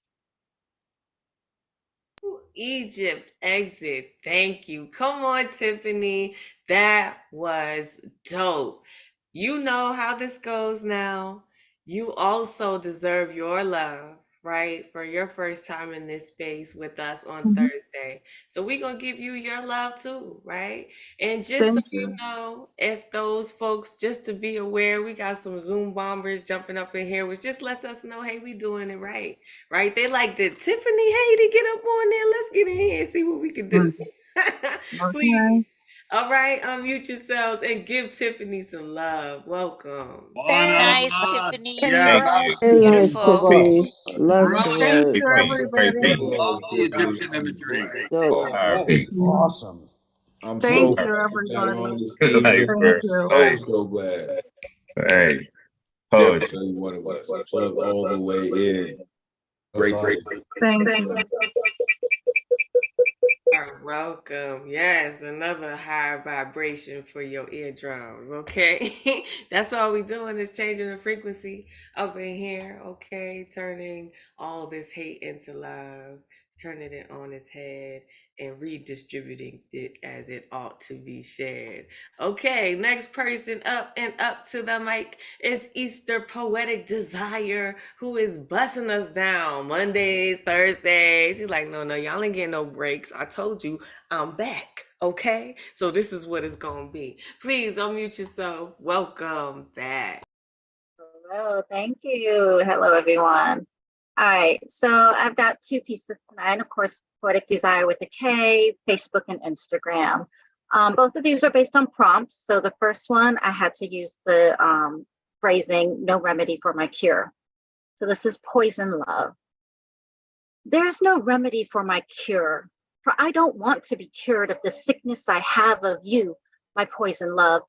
Egypt exit. Thank you. Come on, Tiffany. That was dope. You know how this goes now. You also deserve your love, right? For your first time in this space with us on Thursday. So we're going to give you your love too, right? And just so you know, if those folks, just to be aware, we got some Zoom bombers jumping up in here, which just lets us know, hey, we doing it right, right? They like, did Tiffany Haiti get up on there? Let's get in here and see what we can do. Please. All right, unmute yourselves and give Tiffany some love. Welcome. Nice, Tiffany. Thank you. Very nice, Beautiful. Tiffany. Love the Thank work. you, everybody. Love the imagery. Dope. RP. Awesome. I'm Thank so glad you, you got everybody. on this evening. Like, Thank you. So glad. Hey, poetry. Definitely one of us. Plug all the way in. Great. Thank you. All Welcome. Yes, another higher vibration for your eardrums. Okay. That's all we doing is changing the frequency up in here. Okay. Turning all this hate into love, turning it on its head and redistributing it as it ought to be shared. Okay. Next person up and up to the mic is Easter Poetic Desire, who is busting us down Mondays, Thursdays. She's like, no, y'all ain't getting no breaks. I told you I'm back. Okay. So this is what it's going to be. Please unmute yourself. Welcome back. Hello, thank you. Hello, everyone. All right, so I've got two pieces tonight. Of course, Poetic Desire with a K, Facebook and Instagram. Both of these are based on prompts. So the first one, I had to use the phrasing, no remedy for my cure. So this is Poison Love. There's no remedy for my cure, for I don't want to be cured of the sickness I have of you, my poison love.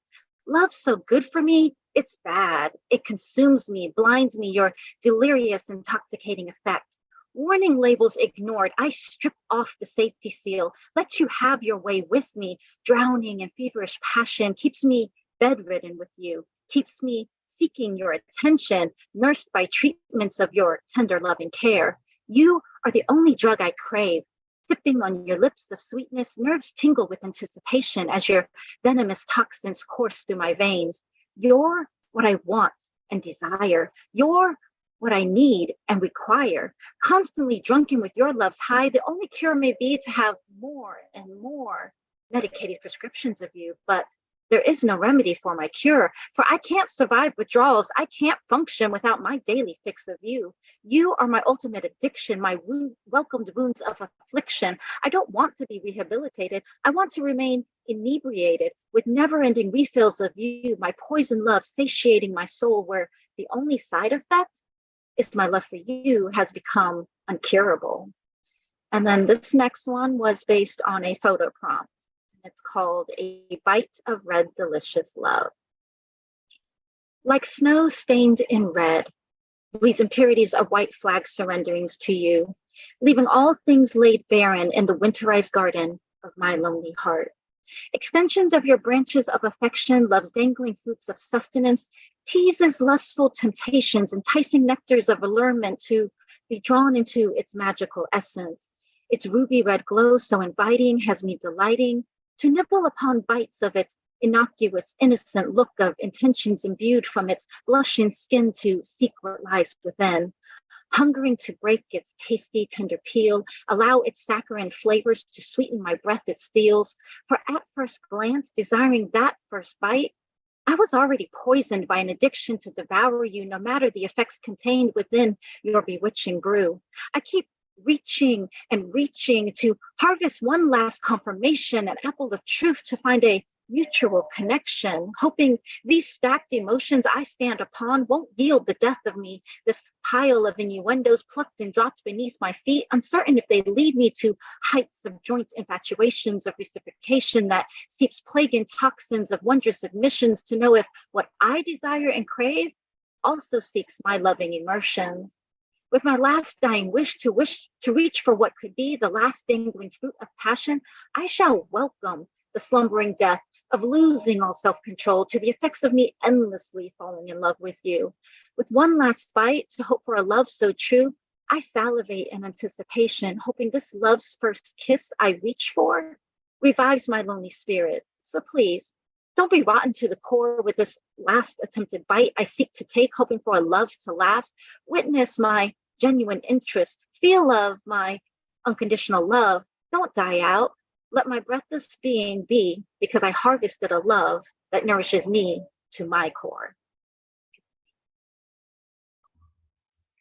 Love so good for me, it's bad. It consumes me, blinds me, your delirious, intoxicating effect. Warning labels ignored, I strip off the safety seal, let you have your way with me. Drowning in feverish passion keeps me bedridden with you, keeps me seeking your attention, nursed by treatments of your tender loving care. You are the only drug I crave. Sipping on your lips of sweetness, nerves tingle with anticipation as your venomous toxins course through my veins. You're what I want and desire. You're what I need and require. Constantly drunken with your love's high, the only cure may be to have more and more medicated prescriptions of you, but there is no remedy for my cure, for I can't survive withdrawals. I can't function without my daily fix of you. You are my ultimate addiction, my welcomed wounds of affliction. I don't want to be rehabilitated. I want to remain inebriated with never-ending refills of you, my poison love satiating my soul, where the only side effect is my love for you has become uncurable. And then this next one was based on a photo prompt. It's called A Bite of Red Delicious Love. Like snow stained in red, bleeds impurities of white flag surrenderings to you, leaving all things laid barren in the winterized garden of my lonely heart. Extensions of your branches of affection, love's dangling fruits of sustenance, teases lustful temptations, enticing nectars of allurement to be drawn into its magical essence. Its ruby red glow so inviting has me delighting to nibble upon bites of its innocuous, innocent look of intentions imbued from its blushing skin to seek what lies within. Hungering to break its tasty, tender peel, allow its saccharine flavors to sweeten my breath it steals. For at first glance, desiring that first bite, I was already poisoned by an addiction to devour you, no matter the effects contained within your bewitching brew. I keep reaching and reaching to harvest one last confirmation, an apple of truth to find a mutual connection, hoping these stacked emotions I stand upon won't yield the death of me, this pile of innuendos plucked and dropped beneath my feet, uncertain if they lead me to heights of joint infatuations of reciprocation that seeps plague toxins of wondrous admissions to know if what I desire and crave also seeks my loving immersions. With my last dying wish to reach for what could be the last dangling fruit of passion, I shall welcome the slumbering death of losing all self-control to the effects of me endlessly falling in love with you. With one last bite to hope for a love so true, I salivate in anticipation, hoping this love's first kiss I reach for revives my lonely spirit. So please, don't be rotten to the core with this last attempted bite I seek to take, hoping for a love to last. Witness my genuine interest, feel of my unconditional love. Don't die out. Let my breathless being be, because I harvested a love that nourishes me to my core.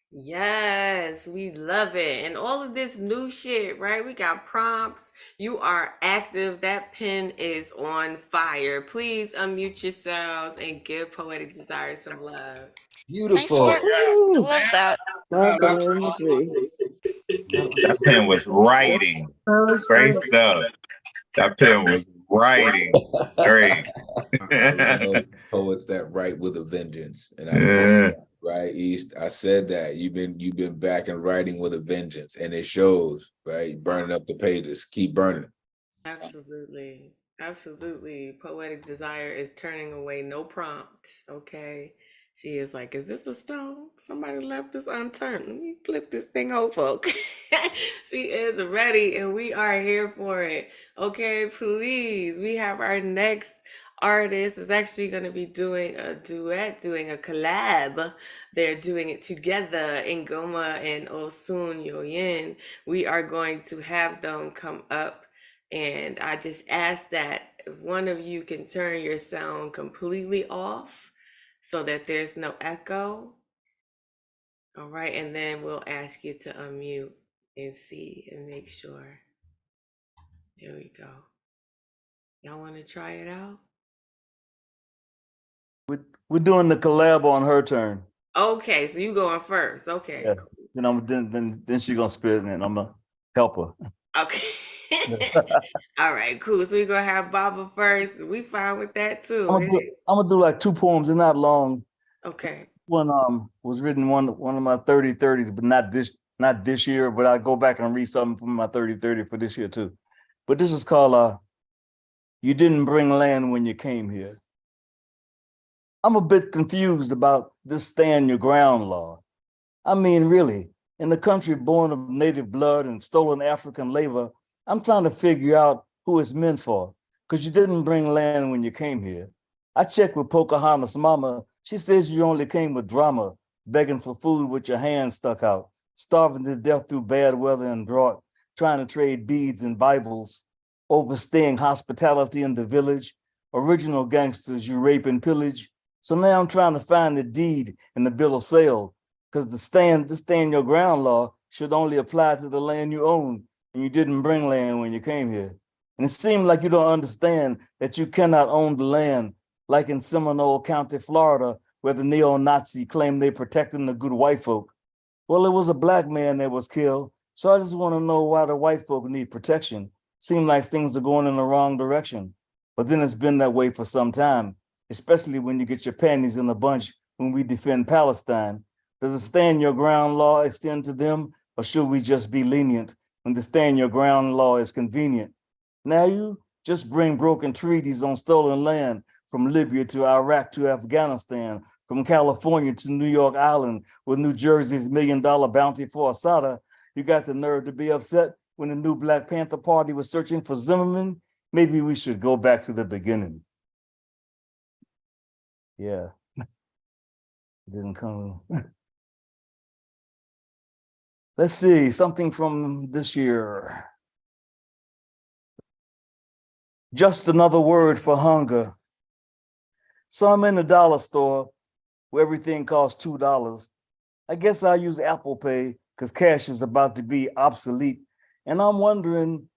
Yes, we love it. And all of this new shit, right? We got prompts. You are active. That pen is on fire. Please unmute yourselves and give Poetic Desire some love. Beautiful. I love that. Love that imagery. That pen was writing. Great stuff. That pen was writing. Great. I love poets that write with a vengeance, and I said that, right, East. I said that you've been back and writing with a vengeance, and it shows, right? Burning up the pages, keep burning. Absolutely. Absolutely. Poetic Desire is turning away no prompt. Okay. She is like, is this a stone? Somebody left this unturned. Let me flip this thing over. Okay. She is ready and we are here for it. Okay, please. We have our next artist is actually going to be doing a duet, doing a collab. They're doing it together, Ngoma and Osun Yoyin. We are going to have them come up, and I just ask that if one of you can turn your sound completely off so that there's no echo. All right. And then we'll ask you to unmute and see and make sure. There we go. Y'all want to try it out? We're doing the collab on her turn. Okay. So you going first. Okay. Yeah. Then she gonna spit and I'm gonna help her. Okay. All right, cool. So we're gonna have Baba first. We fine with that too. I'm gonna do like 2 poems. They're not long. Okay. One was written one of my 30/30s, but not this year. But I go back and read something from my 30/30 for this year too. But this is called "You Didn't Bring Land When You Came Here." I'm a bit confused about this stand your ground law. I mean, really, in a country born of native blood and stolen African labor, I'm trying to figure out who it's meant for, because you didn't bring land when you came here. I checked with Pocahontas' mama. She says you only came with drama, begging for food with your hands stuck out, starving to death through bad weather and drought, trying to trade beads and Bibles, overstaying hospitality in the village, original gangsters you rape and pillage. So now I'm trying to find the deed in the bill of sale, because the stand your ground law should only apply to the land you own, and you didn't bring land when you came here. And it seemed like you don't understand that you cannot own the land, like in Seminole County, Florida, where the neo-Nazi claimed they protecting the good white folk. Well, it was a black man that was killed, so I just want to know why the white folk need protection. Seem like things are going in the wrong direction. But then it's been that way for some time, especially when you get your panties in a bunch when we defend Palestine. Does the stand your ground law extend to them, or should we just be lenient when the stand your ground law is convenient? Now you just bring broken treaties on stolen land from Libya to Iraq to Afghanistan, from California to New York Island with New Jersey's $1 million bounty for Assata. You got the nerve to be upset when the new Black Panther Party was searching for Zimmerman? Maybe we should go back to the beginning. Yeah, it didn't come. Let's see, something from this year. Just another word for hunger. So I'm in the dollar store where everything costs $2. I guess I'll use Apple Pay because cash is about to be obsolete. And I'm wondering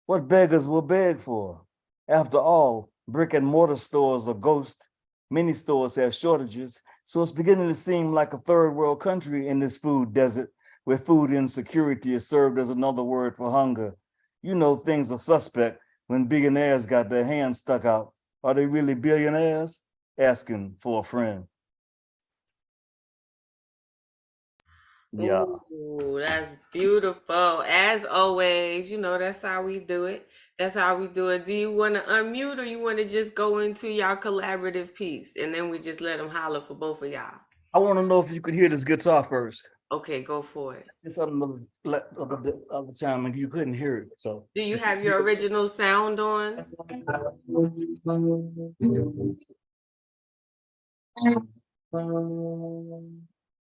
what beggars will beg for. After all, brick and mortar stores are ghosts. Many stores have shortages. So it's beginning to seem like a third world country in this food desert, where food insecurity is served as another word for hunger. You know, things are suspect when billionaires got their hands stuck out. Are they really billionaires? Asking for a friend. Yeah. Ooh, that's beautiful. As always, you know, that's how we do it. That's how we do it. Do you want to unmute or you want to just go into y'all collaborative piece and then we just let them holler for both of y'all? I want to know if you could hear this guitar first. Okay, go for it. It's something other time and you couldn't hear it. So Do you have your original sound on?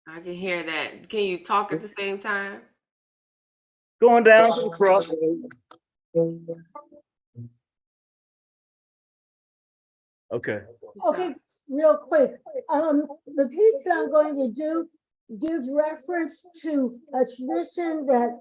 I can hear that. Can you talk at the same time? Going down to the crossroad. Okay. Okay, real quick. The piece that I'm going to do gives reference to a tradition that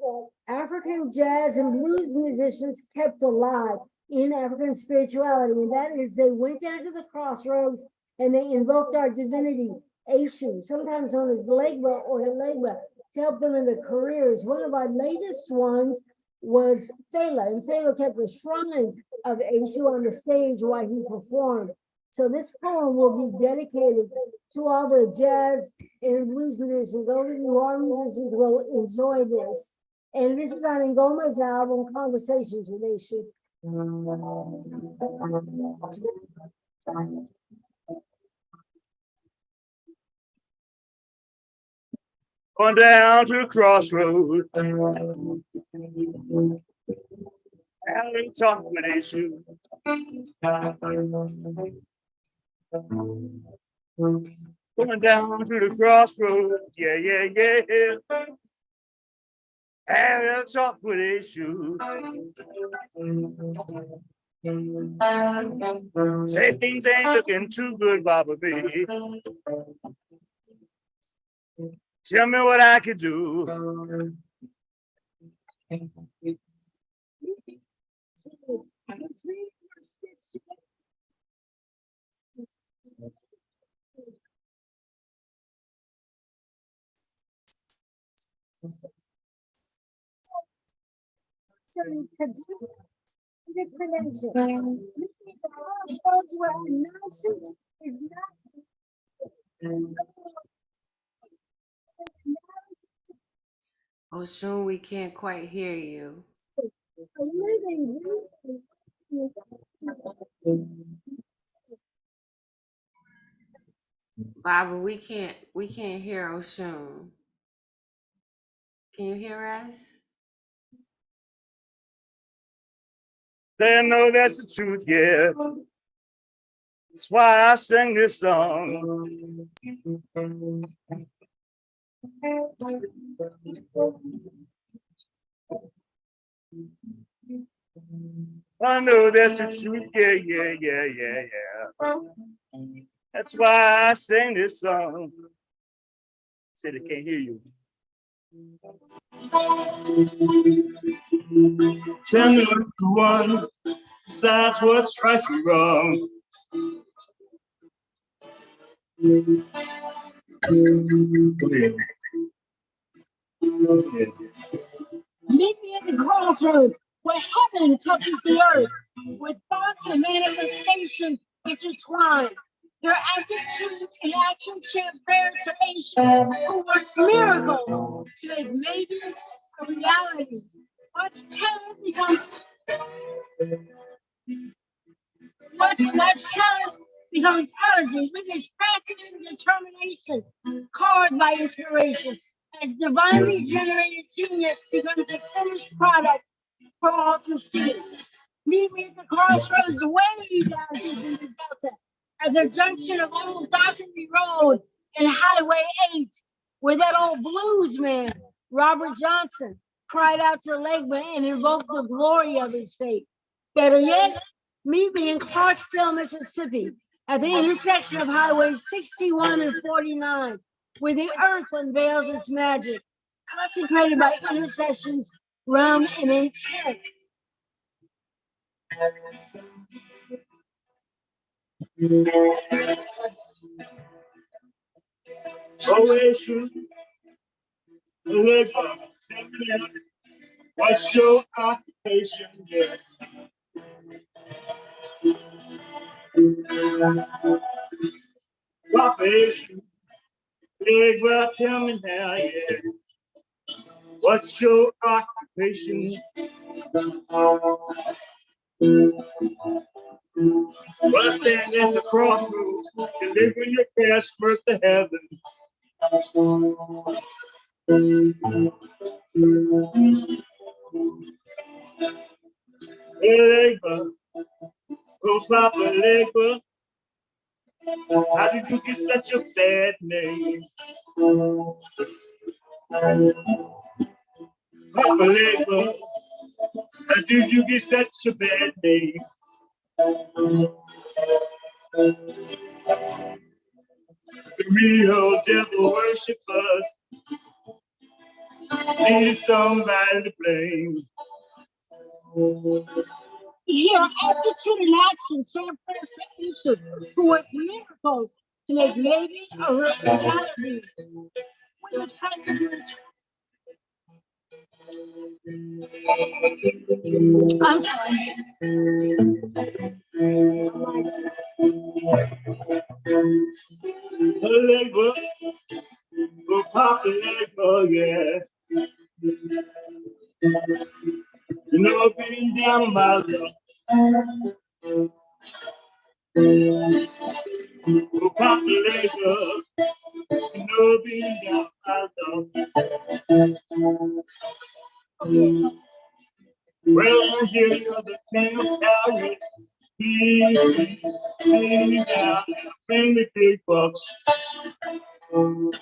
African jazz and blues musicians kept alive in African spirituality, and that is they went down to the crossroads and they invoked our divinity, Eshu, sometimes known as Legba or Legba, to help them in their careers. One of our latest ones was Fela, and Fela kept a shrine of Eshu on the stage while he performed. So this poem will be dedicated to all the jazz and blues musicians. All the New Orleans musicians will enjoy this. And this is on Ngoma's album, Conversations with Eshu. Going down to the crossroads. Having talk with issue. Going down to the crossroads. Yeah, yeah, yeah. Having talk with issue. Say things ain't looking too good, Baba B. Tell me what I could do. Oh, soon we can't quite hear you. Barbara, we can't hear Oshun. Can you hear us? They know that's the truth, yeah. That's why I sing this song. I know that's the truth, yeah, yeah, yeah, yeah, yeah. That's why I sing this song. Said they can't hear you. Tell me what you want, decides what's right and wrong. Go ahead. Go ahead. Meet me at the crossroads where heaven touches the earth, with thought and manifestation intertwined. Their attitude and action share prayer salvation, who works miracles to make maybe a reality. Watch talent become intelligent with his practice and determination, carved by inspiration, as divinely generated genius becomes a finished product for all to see. Meet me at the crossroads way down deep in the Delta, at the junction of Old Dockery Road and Highway 8, where that old blues man, Robert Johnson, cried out to Legba and invoked the glory of his fate. Better yet, meet me in Clarksdale, Mississippi, at the intersection of Highways 61 and 49, where the earth unveils its magic, concentrated by intercessions, realm, and intent. Croatian, what's your occupation? Yeah. Occupation, well, tell me now, yeah. What's your occupation? Well, I stand at the crossroads, delivering your prayers birth to heaven. Hey, Legba, Rose Papa Legba, how did you get such a bad name? Papa Legba, how did you get such a bad name? The real devil worshippers needed somebody to blame. Here, attitude and action share persecution who works miracles to make maybe a reality. With his practice, I'm sorry. Labor, go pop the labor, yeah. You know, being down my luck, Well, I hear you're the king of Paris. Please, please now, bring me big bucks. Meet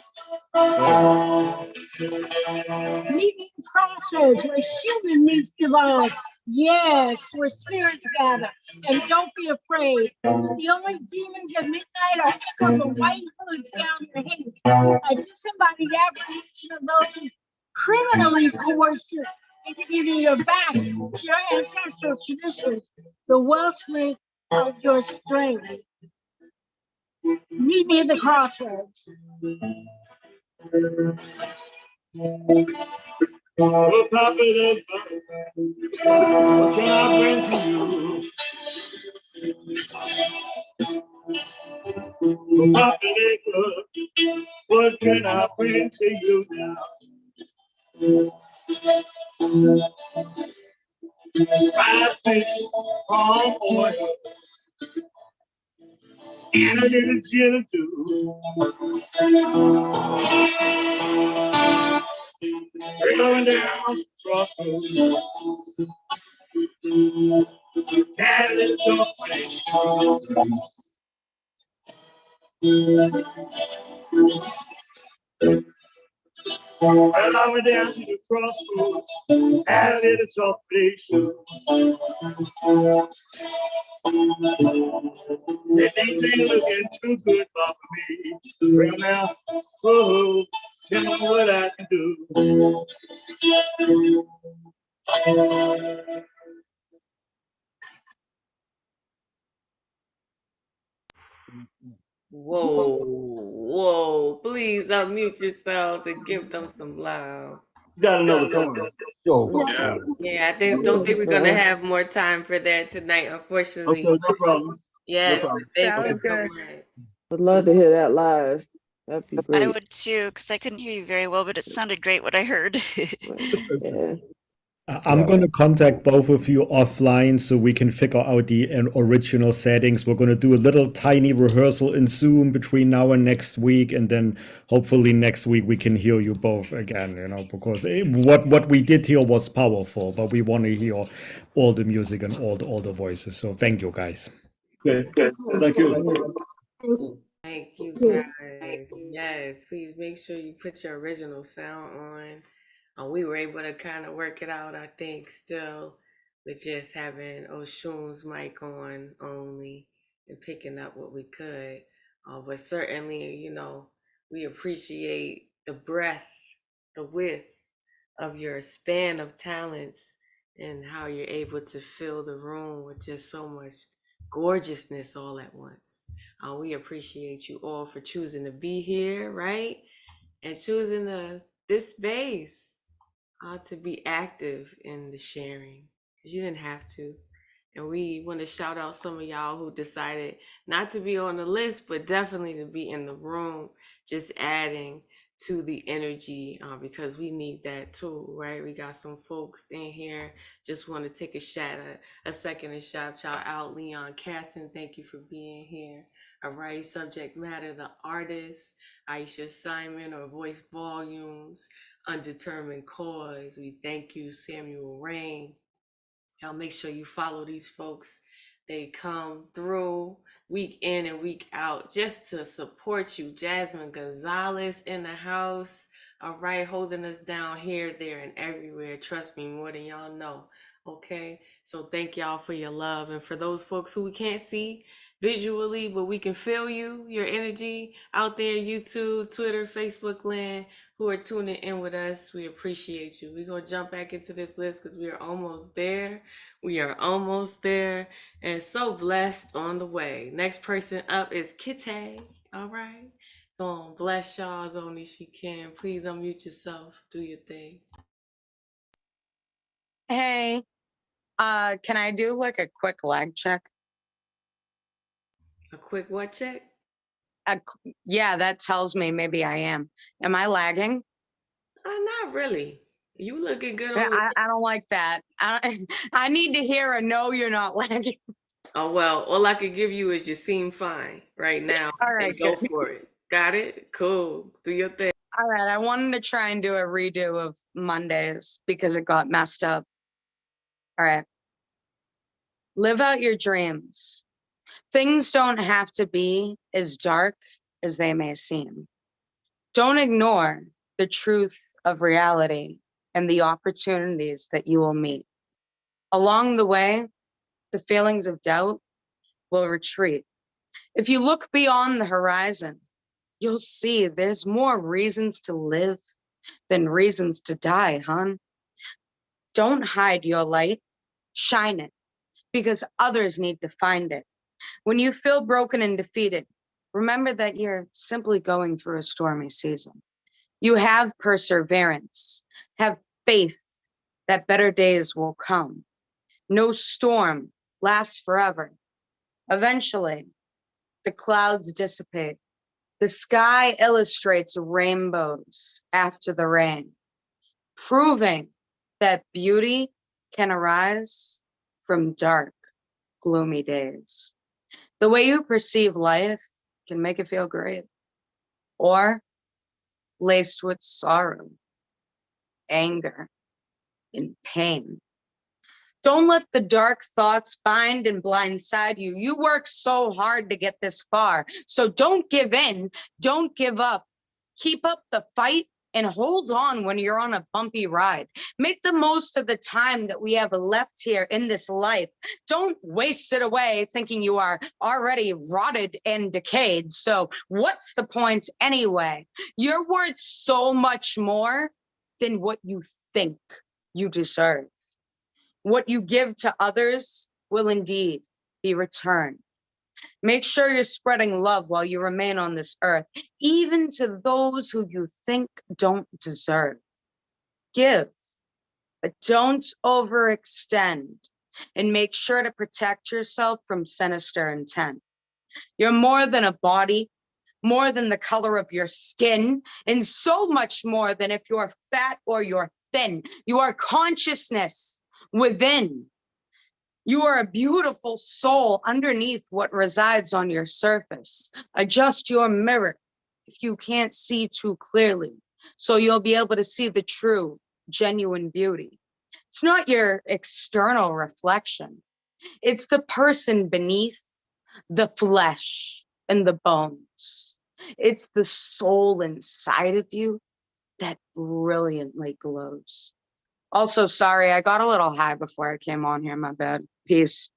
me in crossroads where human meets divine. Yes, where spirits gather. And don't be afraid. The only demons at midnight are echoes of white hoods down your head. A disembodied apprehension of those who criminally coerce you into giving your back to your ancestral traditions, the wellspring of your strength. Meet me at the crossroads. Oh, Papa, what can I bring to you? Oh, Papa, what can I bring to you now? Fried fish, palm oil, and a little gin too. We're going down crossroads. That little place. Well, I went down to the crossroads, had a little talk place. Said things ain't looking too good for me. Well now, oh, tell me what I can do. Whoa, whoa. Please unmute yourselves and give them some love. Got another poem. Yo. Yeah, don't think we're gonna have more time for that tonight, unfortunately. Okay, no problem. Yes, problem. but thank That you was so good. much. Would love to hear that live. That'd be I great. would too, because I couldn't hear you very well, but it sounded great what I heard. Yeah. I'm going to contact both of you offline so we can figure out the original settings. We're going to do a little tiny rehearsal in Zoom between now and next week, and then hopefully next week we can hear you both again. Because what we did here was powerful, but we want to hear all the music and all the voices. So thank you, guys. Okay, thank you. Thank you guys. Yes, please make sure you put your original sound on. We were able to kind of work it out, I think, still with just having Oshun's mic on only and picking up what we could. But certainly, we appreciate the breadth, the width of your span of talents and how you're able to fill the room with just so much gorgeousness all at once. We appreciate you all for choosing to be here, right? And choosing this space to be active in the sharing, because you didn't have to. And we want to shout out some of y'all who decided not to be on the list, but definitely to be in the room, just adding to the energy, because we need that too, right? We got some folks in here. Just want to take a second and shout y'all out. Leon Casson, thank you for being here. All right, subject matter, the artist, Aisha Simon, or voice volumes, undetermined cause. We thank you, Samuel Rain. Y'all make sure you follow these folks. They come through week in and week out just to support you. Jasmine Gonzalez in the house. All right, holding us down here, there, and everywhere. Trust me, more than y'all know. Okay, so thank y'all for your love. And for those folks who we can't see visually, but we can feel you, your energy out there, YouTube, Twitter, Facebook land, who are tuning in with us. We appreciate you. We're going to jump back into this list because we are almost there. We are almost there and so blessed on the way. Next person up is Kitty. All right. Go on. Bless y'all as only she can. Please unmute yourself. Do your thing. Hey, can I do like a quick lag check? A quick what check? Yeah, that tells me maybe I am. Am I lagging? Not really. You looking good over there. I don't like that. I need to hear a no, you're not lagging. Oh, well, all I could give you is you seem fine right now. All right, And go good. for it. Got it? Cool. Do your thing. All right, I wanted to try and do a redo of Mondays because it got messed up. All right. Live out your dreams. Things don't have to be as dark as they may seem. Don't ignore the truth of reality and the opportunities that you will meet. Along the way, the feelings of doubt will retreat. If you look beyond the horizon, you'll see there's more reasons to live than reasons to die, hon. Don't hide your light, shine it, because others need to find it. When you feel broken and defeated, remember that you're simply going through a stormy season. You have perseverance, have faith that better days will come. No storm lasts forever. Eventually, the clouds dissipate. The sky illustrates rainbows after the rain, proving that beauty can arise from dark, gloomy days. The way you perceive life can make it feel great, or laced with sorrow, anger, and pain. Don't let the dark thoughts bind and blindside you. You work so hard to get this far. So don't give in, don't give up. Keep up the fight and hold on when you're on a bumpy ride. Make the most of the time that we have left here in this life. Don't waste it away thinking you are already rotted and decayed. So what's the point anyway? You're worth so much more than what you think you deserve. What you give to others will indeed be returned. Make sure you're spreading love while you remain on this earth, even to those who you think don't deserve. Give, but don't overextend, and make sure to protect yourself from sinister intent. You're more than a body, more than the color of your skin, and so much more than if you're fat or you're thin. You are consciousness within. You are a beautiful soul underneath what resides on your surface. Adjust your mirror if you can't see too clearly, so you'll be able to see the true, genuine beauty. It's not your external reflection. It's the person beneath the flesh and the bones. It's the soul inside of you that brilliantly glows. Also, sorry, I got a little high before I came on here. My bad. Peace.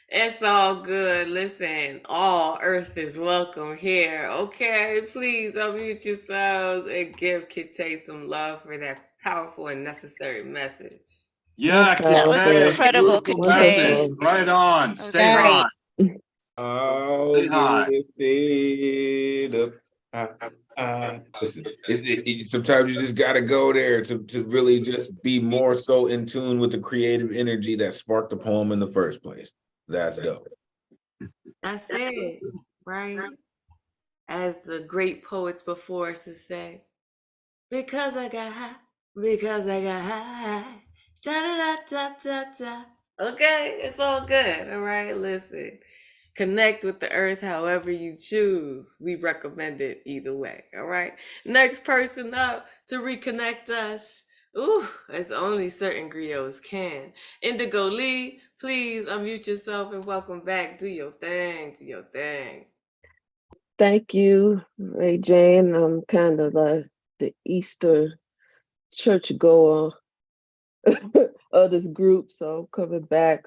It's all good. Listen, all earth is welcome here. Okay, please unmute yourselves and give Kite some love for that powerful and necessary message. Yeah, that was incredible, Kate. Right on. That was Stay great. on. I'll get it up. Listen, sometimes you just gotta go there to really just be more so in tune with the creative energy that sparked the poem in the first place. That's dope. That's it, right? As the great poets before us to say, because I got high, because I got high. Da da da da da. Okay, it's all good. All right, listen. Connect with the earth however you choose. We recommend it either way. All right. Next person up to reconnect us. Ooh, as only certain griots can. Indigo Lee, please unmute yourself and welcome back. Do your thing. Do your thing. Thank you, Ray Jane. I'm kind of the Easter church goer of this group, so I'm coming back.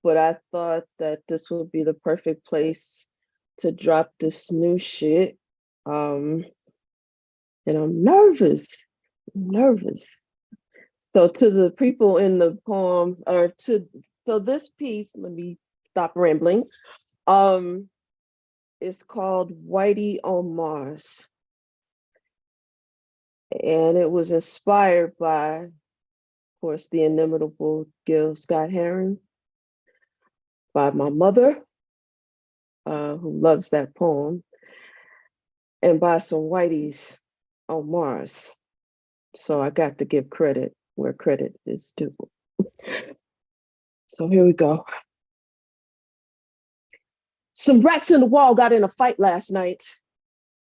But I thought that this would be the perfect place to drop this new shit. And I'm nervous. So to the people in the poem, so this piece, let me stop rambling. It's called Whitey on Mars. And it was inspired by, of course, the inimitable Gil Scott-Heron, by my mother, who loves that poem, and by some whiteys on Mars. So I got to give credit where credit is due. So here we go. Some rats in the wall got in a fight last night,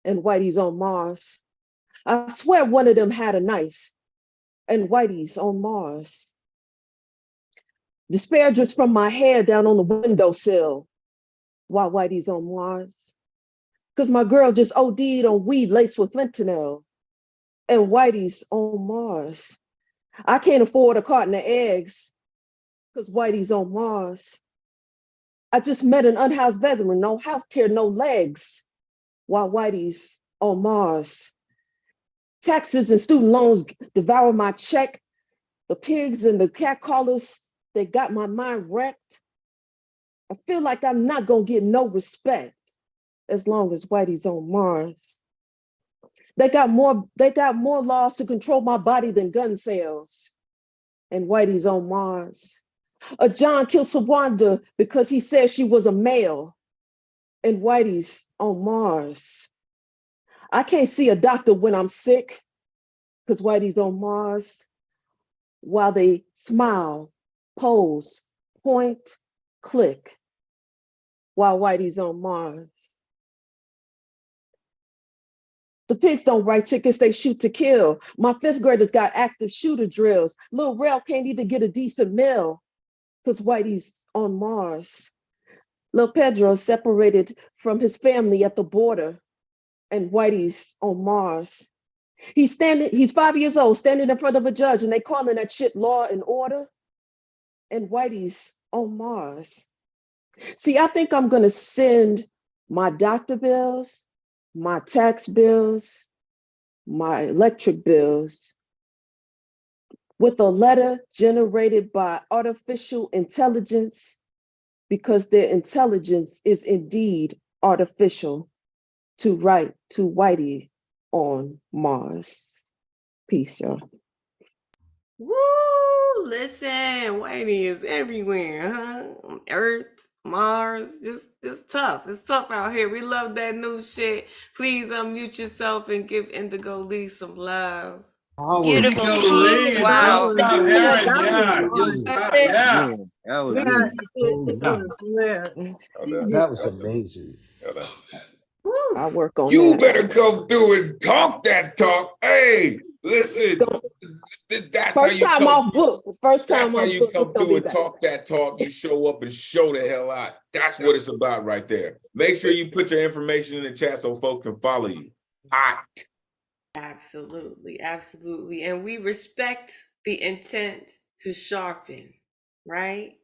and Whitey's on Mars. I swear one of them had a knife, and Whitey's on Mars. Despair drips from my hair down on the windowsill while Whitey's on Mars. Because my girl just OD'd on weed laced with fentanyl, and Whitey's on Mars. I can't afford a carton of eggs because Whitey's on Mars. I just met an unhoused veteran, no healthcare, no legs, while Whitey's on Mars. Taxes and student loans devour my check. The pigs and the cat callers, they got my mind wrecked. I feel like I'm not gonna get no respect as long as Whitey's on Mars. They got more laws to control my body than gun sales, and Whitey's on Mars. A John killed Sawanda because he said she was a male, and Whitey's on Mars. I can't see a doctor when I'm sick because Whitey's on Mars. While they smile, pose, point, click, while Whitey's on Mars. The pigs don't write tickets, they shoot to kill. My fifth graders got active shooter drills. Lil Rel can't even get a decent meal because Whitey's on Mars. Lil Pedro separated from his family at the border, and Whitey's on Mars. He's 5 years old, standing in front of a judge, and they calling that shit law and order, and Whitey's on Mars. See, I think I'm gonna send my doctor bills, my tax bills, my electric bills with a letter generated by artificial intelligence, because their intelligence is indeed artificial, to write to Whitey on Mars. Peace, y'all. Woo! Listen, Whitey is everywhere, huh? On Earth, Mars, just it's tough. It's tough out here. We love that new shit. Please unmute yourself and give Indigo Lee some love. Beautiful Indigo piece. Lee, Wow. stop Aaron. Yeah, just stop. Yeah. Man, that was That good. is lit. That was amazing. Woo! I work on You that. better come through and talk that talk. Hey, listen. That's how First you time come. off book. First time That's how off you book. It's come gonna through be and back. talk that talk. You show up and show the hell out. That's what it's about right there. Make sure you put your information in the chat so folks can follow you. Hot. Absolutely, absolutely. And we respect the intent to sharpen, right?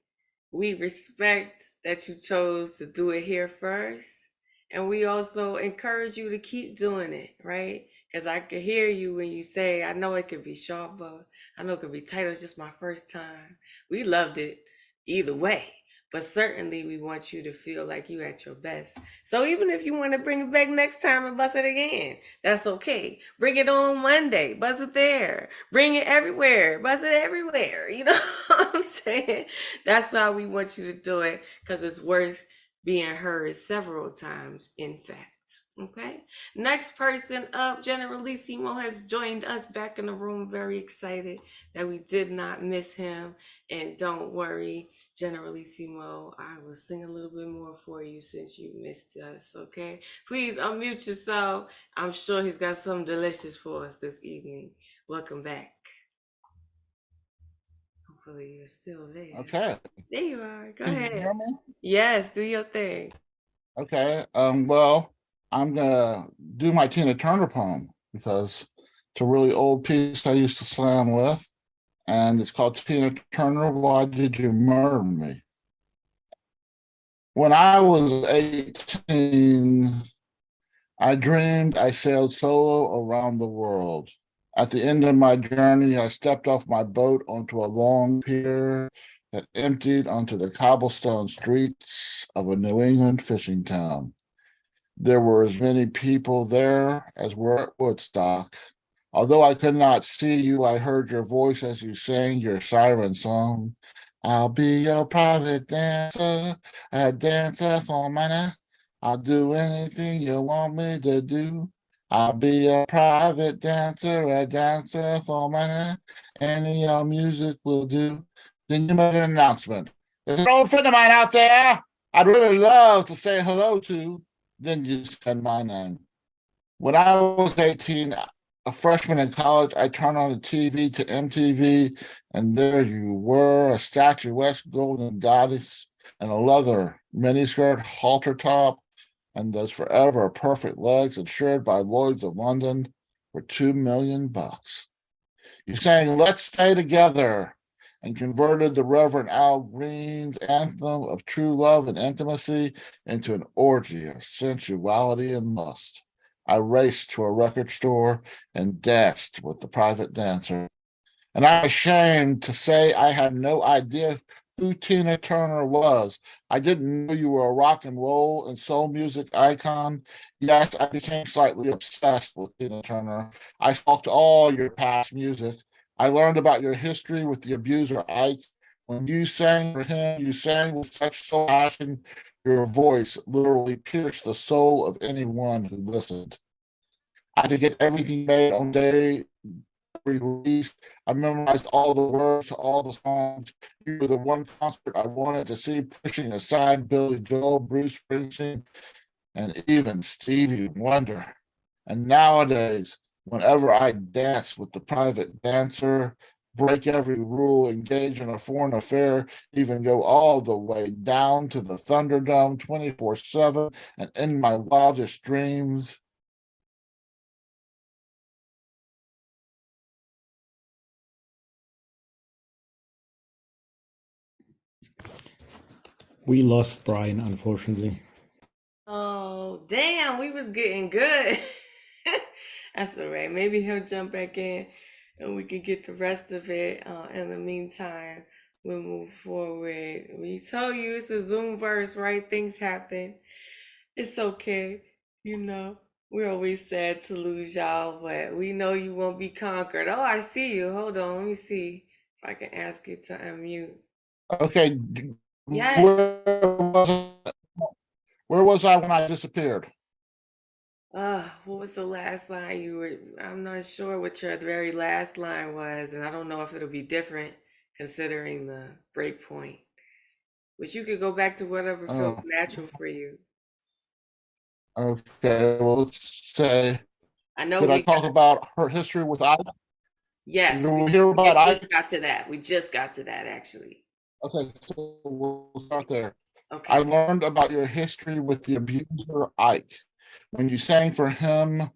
We respect that you chose to do it here first. And we also encourage you to keep doing it, right? Because I can hear you when you say, I know it could be sharper. I know it could be tighter. It's just my first time. We loved it either way. But certainly we want you to feel like you at your best. So even if you want to bring it back next time and bust it again, that's okay. Bring it on Monday, bust it there. Bring it everywhere, bust it everywhere. You know what I'm saying? That's why we want you to do it, because it's worth being heard several times, in fact. Okay. Next person up, Generalissimo has joined us back in the room. Very excited that we did not miss him. And don't worry, Generalissimo, I will sing a little bit more for you since you missed us. Okay. Please unmute yourself. I'm sure he's got something delicious for us this evening. Welcome back. Hopefully you're still there. Okay. There you are. Go Can you ahead. hear me? Yes, do your thing. Okay. Well, I'm gonna do my Tina Turner poem because it's a really old piece I used to slam with, and it's called Tina Turner, Why Did You Murder Me? When I was 18, I dreamed I sailed solo around the world. At the end of my journey, I stepped off my boat onto a long pier that emptied onto the cobblestone streets of a New England fishing town. There were as many people there as were at Woodstock. Although I could not see you, I heard your voice as you sang your siren song. I'll be your private dancer, a dancer for money. I'll do anything you want me to do. I'll be a private dancer, a dancer for money. Any music will do. Then you made an announcement. There's an old friend of mine out there I'd really love to say hello to. Then you said my name. When I was 18, a freshman in college, I turned on the TV to MTV, and there you were, a statuesque golden goddess in a leather miniskirt, halter top, and those forever perfect legs insured by Lloyd's of London for $2 million. You sang "Let's Stay Together" and converted the Reverend Al Green's anthem of true love and intimacy into an orgy of sensuality and lust. I raced to a record store and danced with the private dancer. And I'm ashamed to say I had no idea who Tina Turner was. I didn't know you were a rock and roll and soul music icon. Yes, I became slightly obsessed with Tina Turner. I stalked all your past music. I learned about your history with the abuser Ike. When you sang for him, you sang with such soul passion, your voice literally pierced the soul of anyone who listened. I had to get everything made on day released. I memorized all the words to all the songs. You were the one concert I wanted to see, pushing aside Billy Joel, Bruce Springsteen, and even Stevie Wonder. And nowadays, whenever I dance with the private dancer, break every rule, engage in a foreign affair, even go all the way down to the Thunderdome 24/7, and in my wildest dreams, We lost Brian, unfortunately. Oh, damn, we was getting good. That's all right. Maybe he'll jump back in and we can get the rest of it. In the meantime, we'll move forward. We told you it's a Zoom verse, right? Things happen. It's okay. You know, we're always sad to lose y'all, but we know you won't be conquered. Oh, I see you. Hold on. Let me see if I can ask you to unmute. okay, Yes. where was I when I disappeared? What was the last line you were? I'm not sure what your very last line was, and I don't know if it'll be different considering the break point. But you could go back to whatever feels Oh, natural for you. okay, well, let's say, I know did I we got, talk about her history with Ike? yes, Did we we hear about just Ike? got to that. We just got to that actually. Okay, so we'll start there. Okay. I learned about your history with the abuser Ike. When you sang for him,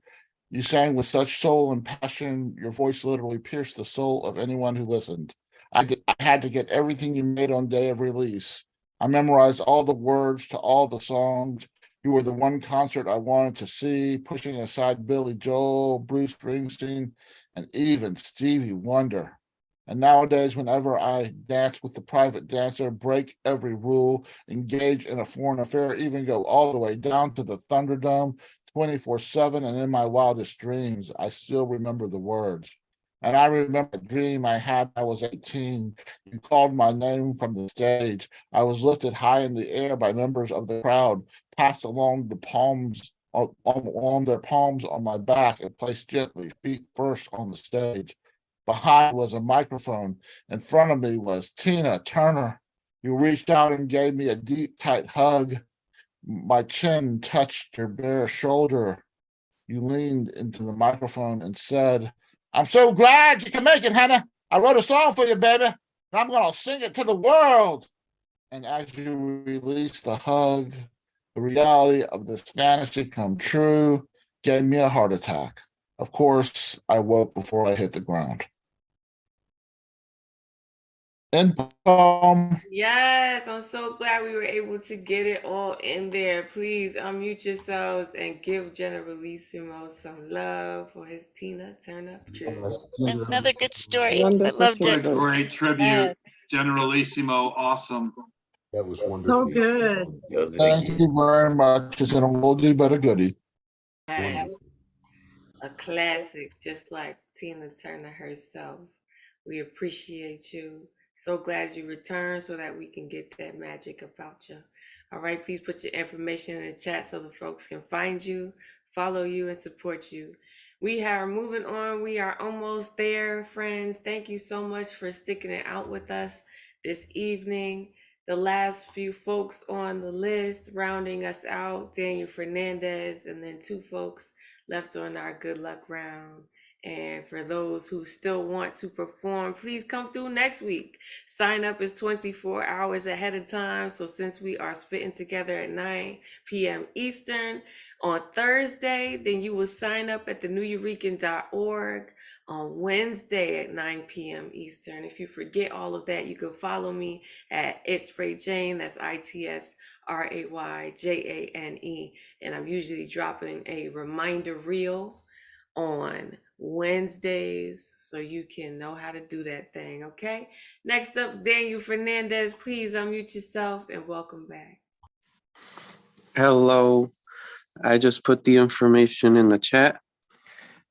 you sang with such soul and passion, your voice literally pierced the soul of anyone who listened. I had to get everything you made on day of release. I memorized all the words to all the songs. You were the one concert I wanted to see, pushing aside Billy Joel, Bruce Springsteen, and even Stevie Wonder. And nowadays, whenever I dance with the private dancer, break every rule, engage in a foreign affair, even go all the way down to the Thunderdome 24/7, and in my wildest dreams, I still remember the words. And I remember a dream I had when I was 18. You called my name from the stage. I was lifted high in the air by members of the crowd, passed along the palms on their palms on my back, and placed gently, feet first, on the stage. Behind was a microphone. In front of me was Tina Turner. You reached out and gave me a deep, tight hug. My chin touched your bare shoulder. You leaned into the microphone and said, "I'm so glad you can make it, Hannah. I wrote a song for you, baby, and I'm going to sing it to the world." And as you released the hug, the reality of this fantasy come true gave me a heart attack. Of course, I woke before I hit the ground. And Yes, I'm so glad we were able to get it all in there. Please unmute yourselves and give Generalissimo some love for his Tina Turner tribute. Another good story. I Wonderful loved it. tribute. Great tribute, Generalissimo. Awesome. That was So wonderfully good. done. thank you very much. It's an oldie but a goodie. Hey, a classic, just like Tina Turner herself. We appreciate you. So glad you returned so that we can get that magic about you. All right, please put your information in the chat so the folks can find you, follow you, and support you. We are moving on. We are almost there, friends. Thank you so much for sticking it out with us this evening. The last few folks on the list, rounding us out, Daniel Fernandez, and then 2 folks left on our good luck round. And for those who still want to perform, please come through next week. Sign up is 24 hours ahead of time. So since we are spitting together at 9 p.m. Eastern on Thursday, then you will sign up at theneweurekan.org on Wednesday at 9 p.m. Eastern. If you forget all of that, you can follow me at It's Ray Jane. That's ITSRAYJANE. And I'm usually dropping a reminder reel on Wednesdays so you can know how to do that thing. Okay. Next up, Daniel Fernandez. Please unmute yourself and welcome back. Hello. I just put the information in the chat.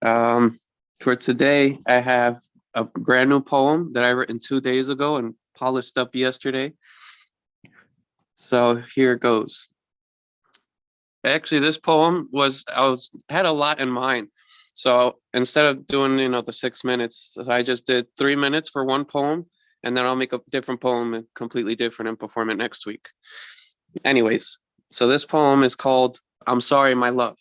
For today, I have a brand new poem that I written 2 days ago and polished up yesterday. So here it goes. Actually, this poem had a lot in mind. So instead of doing, the 6 minutes, I just did 3 minutes for one poem, and then I'll make a different poem and completely different and perform it next week. Anyways, so this poem is called I'm Sorry, My Love.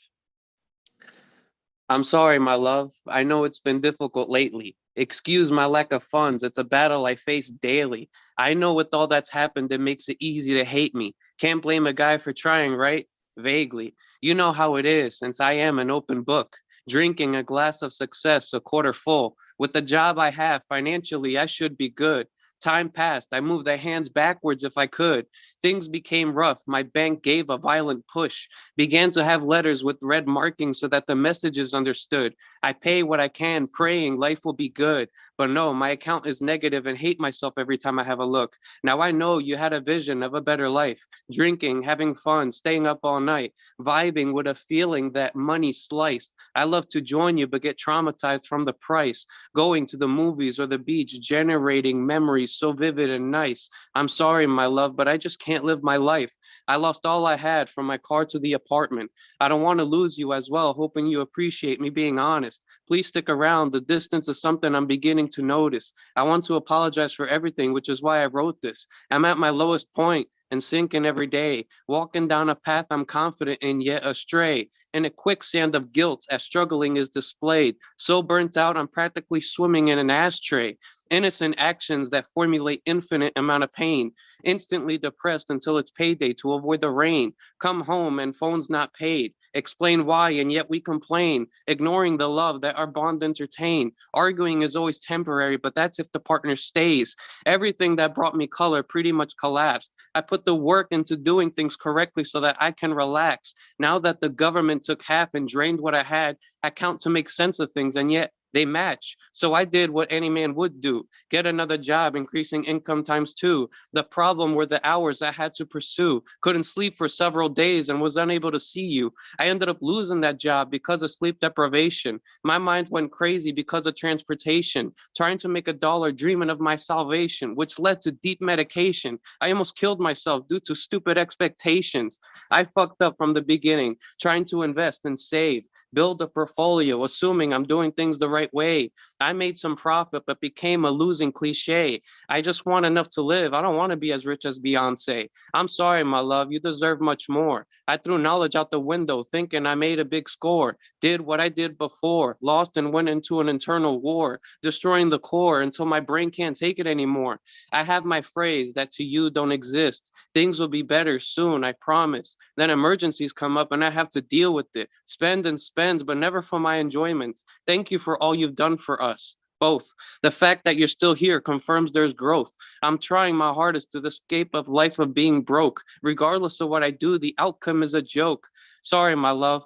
I'm sorry, my love. I know it's been difficult lately. Excuse my lack of funds. It's a battle I face daily. I know with all that's happened, it makes it easy to hate me. Can't blame a guy for trying, right? Vaguely. You know how it is, since I am an open book. Drinking a glass of success, a quarter full. With the job I have, financially, I should be good. Time passed. I moved the hands backwards if I could. Things became rough. My bank gave a violent push. Began to have letters with red markings so that the message is understood. I pay what I can, praying life will be good. But no, my account is negative and hate myself every time I have a look. Now I know you had a vision of a better life. Drinking, having fun, staying up all night, vibing with a feeling that money sliced. I love to join you, but get traumatized from the price. Going to the movies or the beach, generating memories so vivid and nice. I'm sorry, my love, but I just can't live my life. I lost all I had from my car to the apartment. I don't want to lose you as well, hoping you appreciate me being honest. Please stick around. The distance is something I'm beginning to notice. I want to apologize for everything, which is why I wrote this. I'm at my lowest point and sinking every day, walking down a path I'm confident in yet astray, in a quicksand of guilt as struggling is displayed. So burnt out, I'm practically swimming in an ashtray. Innocent actions that formulate infinite amount of pain. Instantly depressed until it's payday to avoid the rain. Come home and phone's not paid. Explain why and yet we complain. Ignoring the love that our bond entertain. Arguing is always temporary, but that's if the partner stays. Everything that brought me color pretty much collapsed. I put the work into doing things correctly so that I can relax. Now that the government took half and drained what I had, I count to make sense of things, and yet they match. So I did what any man would do, get another job, increasing income ×2. The problem were the hours I had to pursue. Couldn't sleep for several days and was unable to see you. I ended up losing that job because of sleep deprivation. My mind went crazy because of transportation, trying to make $1, dreaming of my salvation, which led to deep medication. I almost killed myself due to stupid expectations. I fucked up from the beginning, trying to invest and save, build a portfolio, assuming I'm doing things the right way. I made some profit, but became a losing cliche. I just want enough to live. I don't want to be as rich as Beyonce. I'm sorry, my love, you deserve much more. I threw knowledge out the window, thinking I made a big score. Did what I did before, lost and went into an internal war, destroying the core until my brain can't take it anymore. I have my phrase that to you don't exist. Things will be better soon, I promise. Then emergencies come up and I have to deal with it. Spend and spend, but never for my enjoyment. Thank you for all you've done for us. Both. The fact that you're still here confirms there's growth. I'm trying my hardest to escape of life of being broke. Regardless of what I do, the outcome is a joke. Sorry, my love.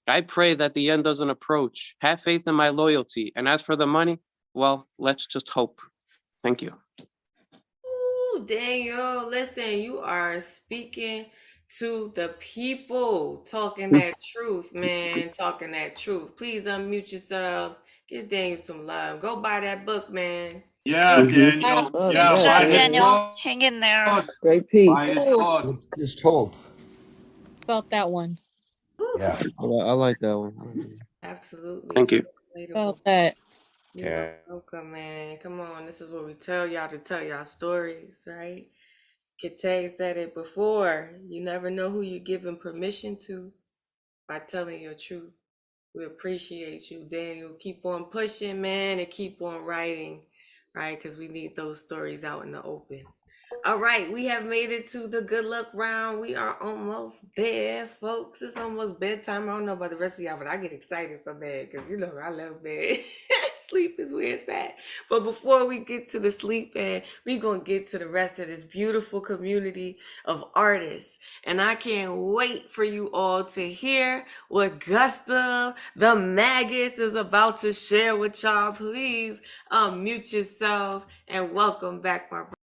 I pray that the end doesn't approach. Have faith in my loyalty. And as for the money, well, let's just hope. Thank you. Ooh, Daniel, listen, you are speaking to the people, talking that truth, man, talking that truth. Please unmute yourselves. Give Daniel some love. Go buy that book, man. Yeah, Daniel. Oh, Yeah, Good buy job, his Daniel. book. Hang in there. Great piece. Buy his book. Just hope. Felt that one. Yeah. I like that one. Absolutely. Thank you. Relatable. that. You're welcome, man. Come on. This is what we tell y'all to tell y'all stories, right? Kate said it before. You never know who you're giving permission to by telling your truth. We appreciate you, Daniel. Keep on pushing, man, and keep on writing, right? Because we need those stories out in the open. All right, we have made it to the good luck round. We are almost there, folks. It's almost bedtime. I don't know about the rest of y'all, but I get excited for bed because you know I love bed. Sleep is where it's at. But before we get to the sleep and we're going to get to the rest of this beautiful community of artists. And I can't wait for you all to hear what Gustav the Magus is about to share with y'all. Please unmute yourself and welcome back, my brother.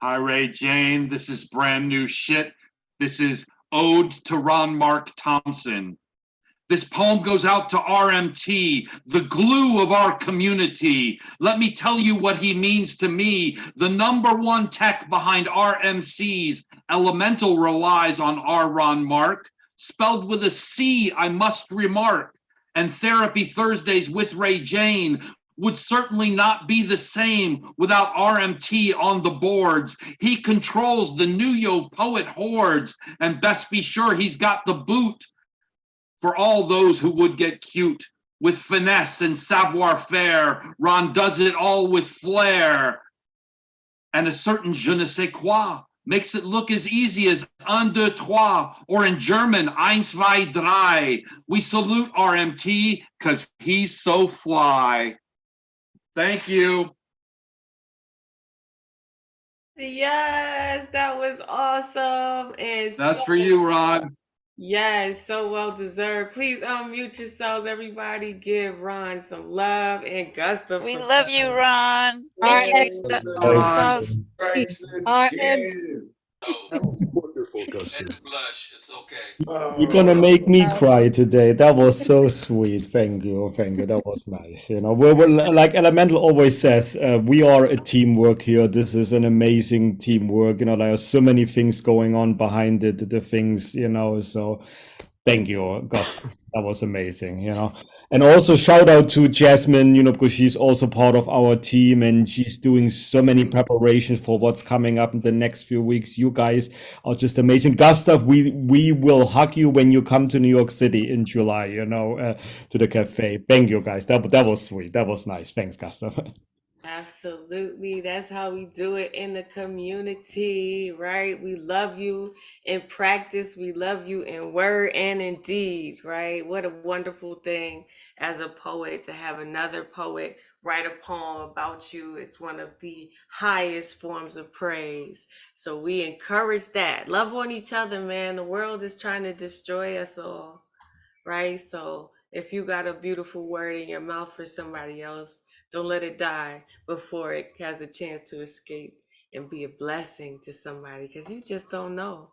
Hi, Ray Jane. This is brand new shit. This is Ode to Ron Mark Thompson. This poem goes out to RMT, the glue of our community. Let me tell you what he means to me. The #1 tech behind RMCs. Elemental relies on R. Ron Mark, spelled with a C, I must remark. And Therapy Thursdays with Ray Jane would certainly not be the same without RMT on the boards. He controls the New Yo poet hordes, and best be sure he's got the boot for all those who would get cute. With finesse and savoir-faire, Ron does it all with flair. And a certain je ne sais quoi makes it look as easy as un, deux, trois, or in German, eins, zwei, drei. We salute RMT because he's so fly. Thank you. Yes, that was awesome. And That's so, for you, Ron. yes, so well deserved. Please unmute yourselves, everybody. Give Ron some love and Gustav We some love you, Ron. Thank you, Gustav. That was wonderful, Gustav. You're gonna make me cry today. That was so sweet. Thank you. Thank you. That was nice. You know, we're like Elemental always says, we are a teamwork here. This is an amazing teamwork. You know, there are so many things going on behind it, the things, you know, so thank you, Gustav. That was amazing, you know. And also shout out to Jasmine, you know, because she's also part of our team and she's doing so many preparations for what's coming up in the next few weeks. You guys are just amazing. Gustav, we will hug you when you come to New York City in July, you know, to the cafe. Thank you, guys. That was sweet. That was nice. Thanks, Gustav. Absolutely. That's how we do it in the community, right? We love you in practice. We love you in word and in deed, right? What a wonderful thing as a poet to have another poet write a poem about you. It's one of the highest forms of praise. So we encourage that. Love on each other, man. The world is trying to destroy us all, right? So if you got a beautiful word in your mouth for somebody else, don't let it die before it has a chance to escape and be a blessing to somebody, because you just don't know,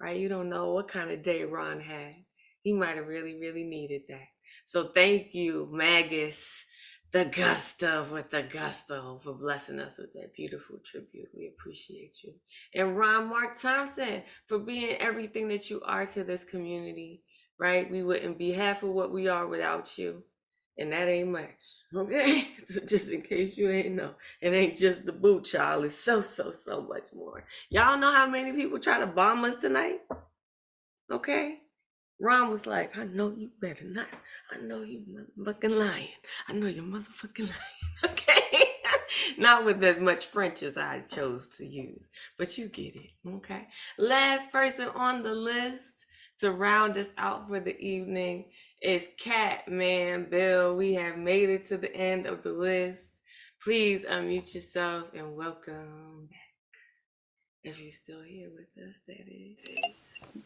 right? You don't know what kind of day Ron had. He might have really, really needed that. So thank you, Magus, the Gustav with the gusto, for blessing us with that beautiful tribute. We appreciate you. And Ron Mark Thompson for being everything that you are to this community, right? We wouldn't be half of what we are without you. And that ain't much, okay? So just in case you ain't know, it ain't just the boot, y'all. It's so much more. Y'all know how many people try to bomb us tonight? Okay? Ron was like, I know you better not. I know you motherfucking lying. I know you're motherfucking lying, okay? Not with as much French as I chose to use, but you get it, okay? Last person on the list to round us out for the evening is Catman Bill. We have made it to the end of the list. Please unmute yourself and welcome back. If you're still here with us, that is.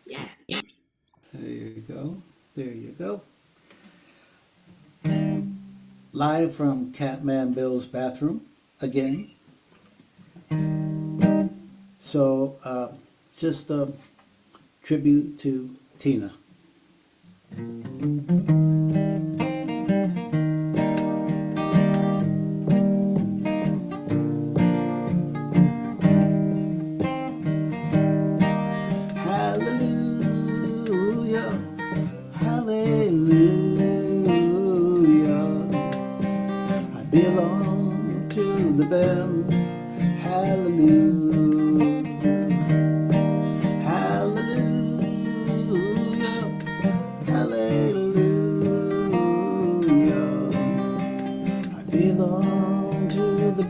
Yes. There you go. There you go. Live from Catman Bill's bathroom again. So just a tribute to Tina. Hallelujah.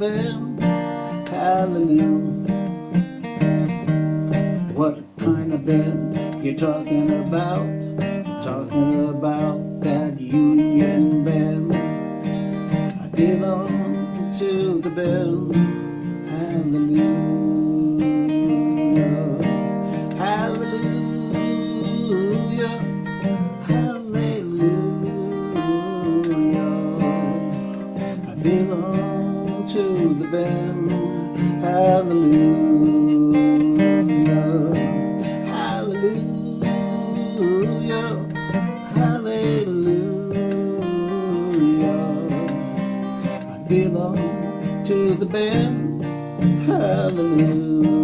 band. Hallelujah. What kind of band you talking about? Talking about that union band. I belong to the band. Hallelujah. Hallelujah. Hallelujah. I belong to the band. Hallelujah. Hallelujah. Hallelujah. I belong to the band. Hallelujah.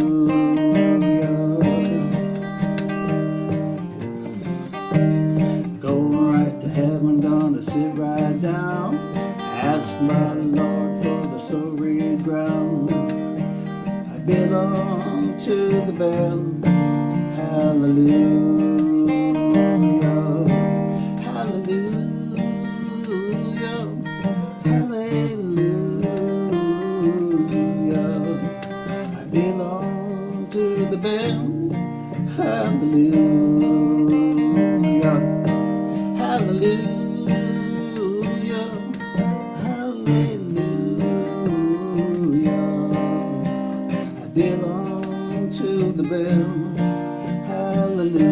Going right to heaven, gonna sit right down. Ask my Lord for the sorry ground. I belong to the band. Hallelujah. Hallelujah. Hallelujah. I belong to the band. Hallelujah. Hallelujah. Hallelujah. I belong to the band. Hallelujah.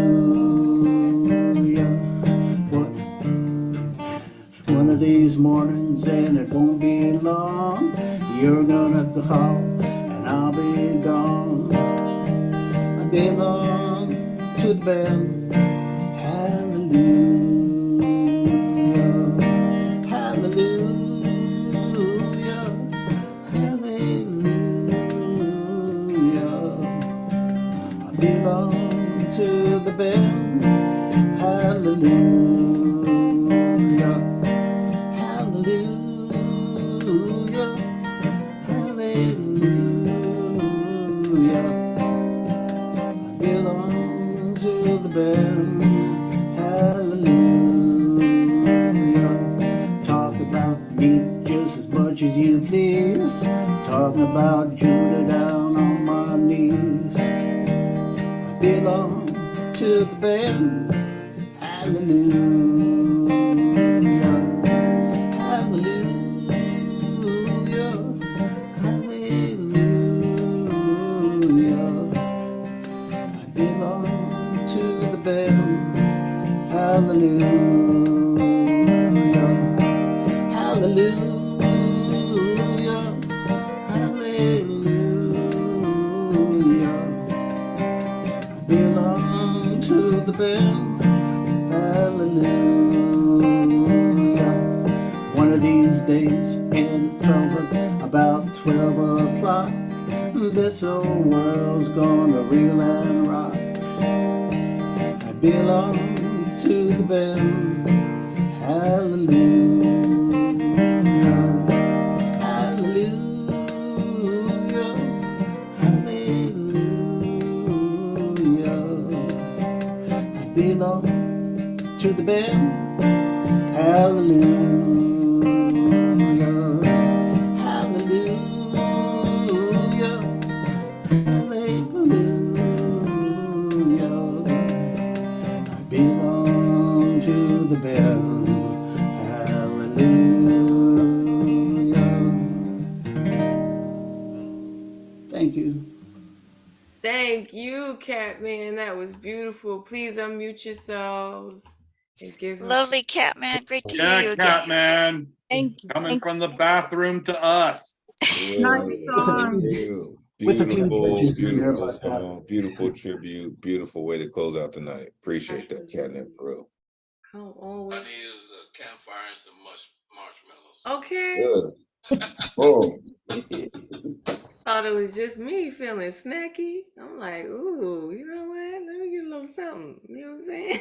One of these mornings, and it won't be long, you're gonna call and I'll be gone. I belong to the band. Hallelujah. Hallelujah. Hallelujah. I belong to the band. Hallelujah. Hallelujah. Hallelujah. I belong to the band. Hallelujah. Talk about me just as much as you please. Talking about Judah down on my knees. I belong to the band. Hallelujah. Hallelujah. Hallelujah. I belong to the band. Hallelujah. Hallelujah. Hallelujah. I belong to the band. Hallelujah. One of these days in comfort, about 12 o'clock, this old world's gonna reel and rock. I belong to the band. Hallelujah. Hallelujah. Hallelujah. I belong to the band. Hallelujah. Hallelujah. Hallelujah. I belong to the band. Hallelujah. Thank you. Thank you, Catman. That was beautiful. Please unmute yourselves and give him Lovely, Catman. Great to hear Yeah, you again. Catman. Coming from the bathroom to us. Nice song. With a few Beautiful, bridges in there, beautiful but song, beautiful tribute, beautiful way to close out the night. Appreciate that, Catnip, for real. come on with. I need is a campfire and some marshmallows. Okay. Good. Oh, Thought it was just me feeling snacky. I'm like, ooh, you know what? Let me get a little something. You know what I'm saying?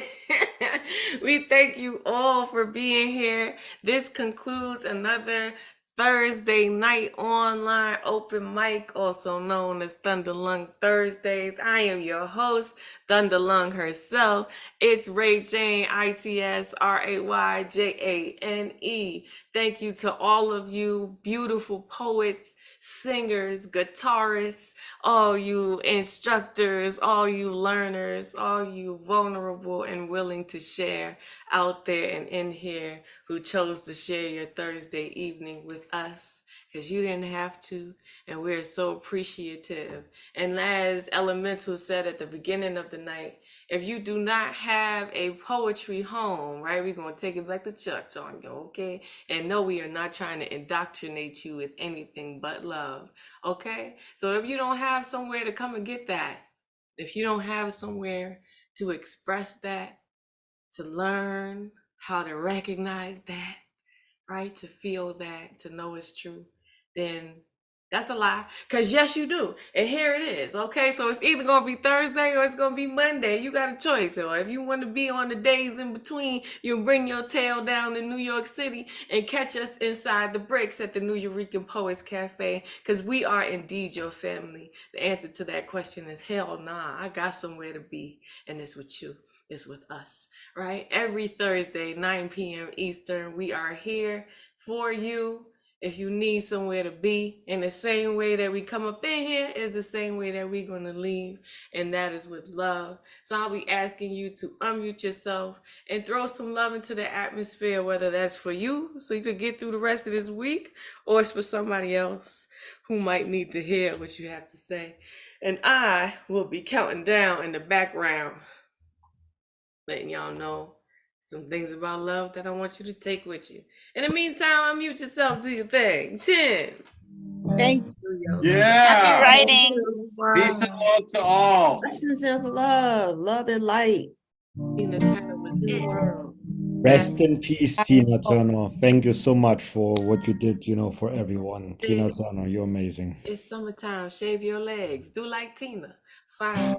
We thank you all for being here. This concludes another Thursday night online open mic, also known as Thunder Lung Thursdays. I am your host, Thunderlung herself. It's Ray Jane, ITSRAYJANE. Thank you to all of you beautiful poets, singers, guitarists, all you instructors, all you learners, all you vulnerable and willing to share out there and in here who chose to share your Thursday evening with us, because you didn't have to, and we're so appreciative. And as Elemental said at the beginning of the night, if you do not have a poetry home, right, we're going to take it back to church on you, okay? And no, we are not trying to indoctrinate you with anything but love, okay? So if you don't have somewhere to come and get that, if you don't have somewhere to express that, to learn how to recognize that, right, to feel that, to know it's true, then that's a lie. Because yes, you do. And here it is. Okay. So it's either going to be Thursday or it's going to be Monday. You got a choice. Or if you want to be on the days in between, you bring your tail down to New York City and catch us inside the bricks at the New Eurekan Poets Cafe. Because we are indeed your family. The answer to that question is hell nah. I got somewhere to be. And it's with you. It's with us. Right. Every Thursday, 9 p.m. Eastern, we are here for you. If you need somewhere to be, in the same way that we come up in here is the same way that we're going to leave, and that is with love. So I'll be asking you to unmute yourself and throw some love into the atmosphere, whether that's for you so you could get through the rest of this week, or it's for somebody else who might need to hear what you have to say. And I will be counting down in the background, letting y'all know some things about love that I want you to take with you. In the meantime, unmute yourself, do your thing. 10. Thank you. Yeah. Happy writing. Peace and love to all. Lessons of love and light. Tina Turner was in the it. world. Rest in peace, Tina Turner. Thank you so much for what you did, for everyone. Tina Turner, you're amazing. It's summertime. Shave your legs. Do like Tina. Fine.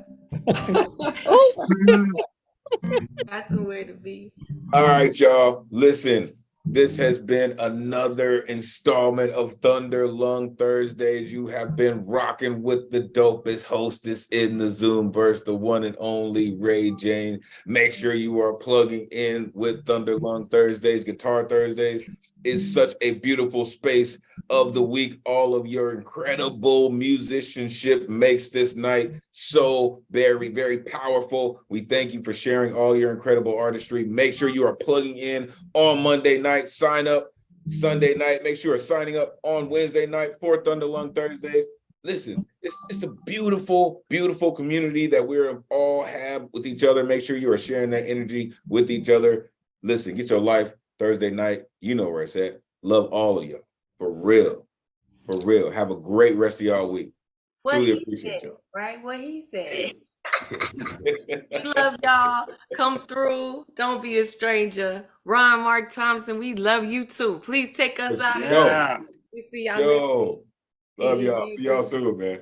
Got somewhere to be. All right, y'all. Listen, this has been another installment of Thunder Lung Thursdays. You have been rocking with the dopest hostess in the Zoomverse, the one and only Ray Jane. Make sure you are plugging in with Thunder Lung Thursdays. Guitar Thursdays is such a beautiful space of the week. All of your incredible musicianship makes this night so very, very powerful. We thank you for sharing all your incredible artistry. Make sure you are plugging in on Monday night. Sign up Sunday night. Make sure you're signing up on Wednesday night for Thunder Lung Thursdays. Listen, it's a beautiful, beautiful community that we all have with each other. Make sure you are sharing that energy with each other. Listen, get your life Thursday night. You know where it's at. Love all of you. For real. For real. Have a great rest of y'all week. Truly appreciate y'all. Right? What he said. We love y'all. Come through. Don't be a stranger. Ron Mark Thompson, we love you too. Please take us out. Yeah. We see y'all next week. Love y'all. See y'all soon, man.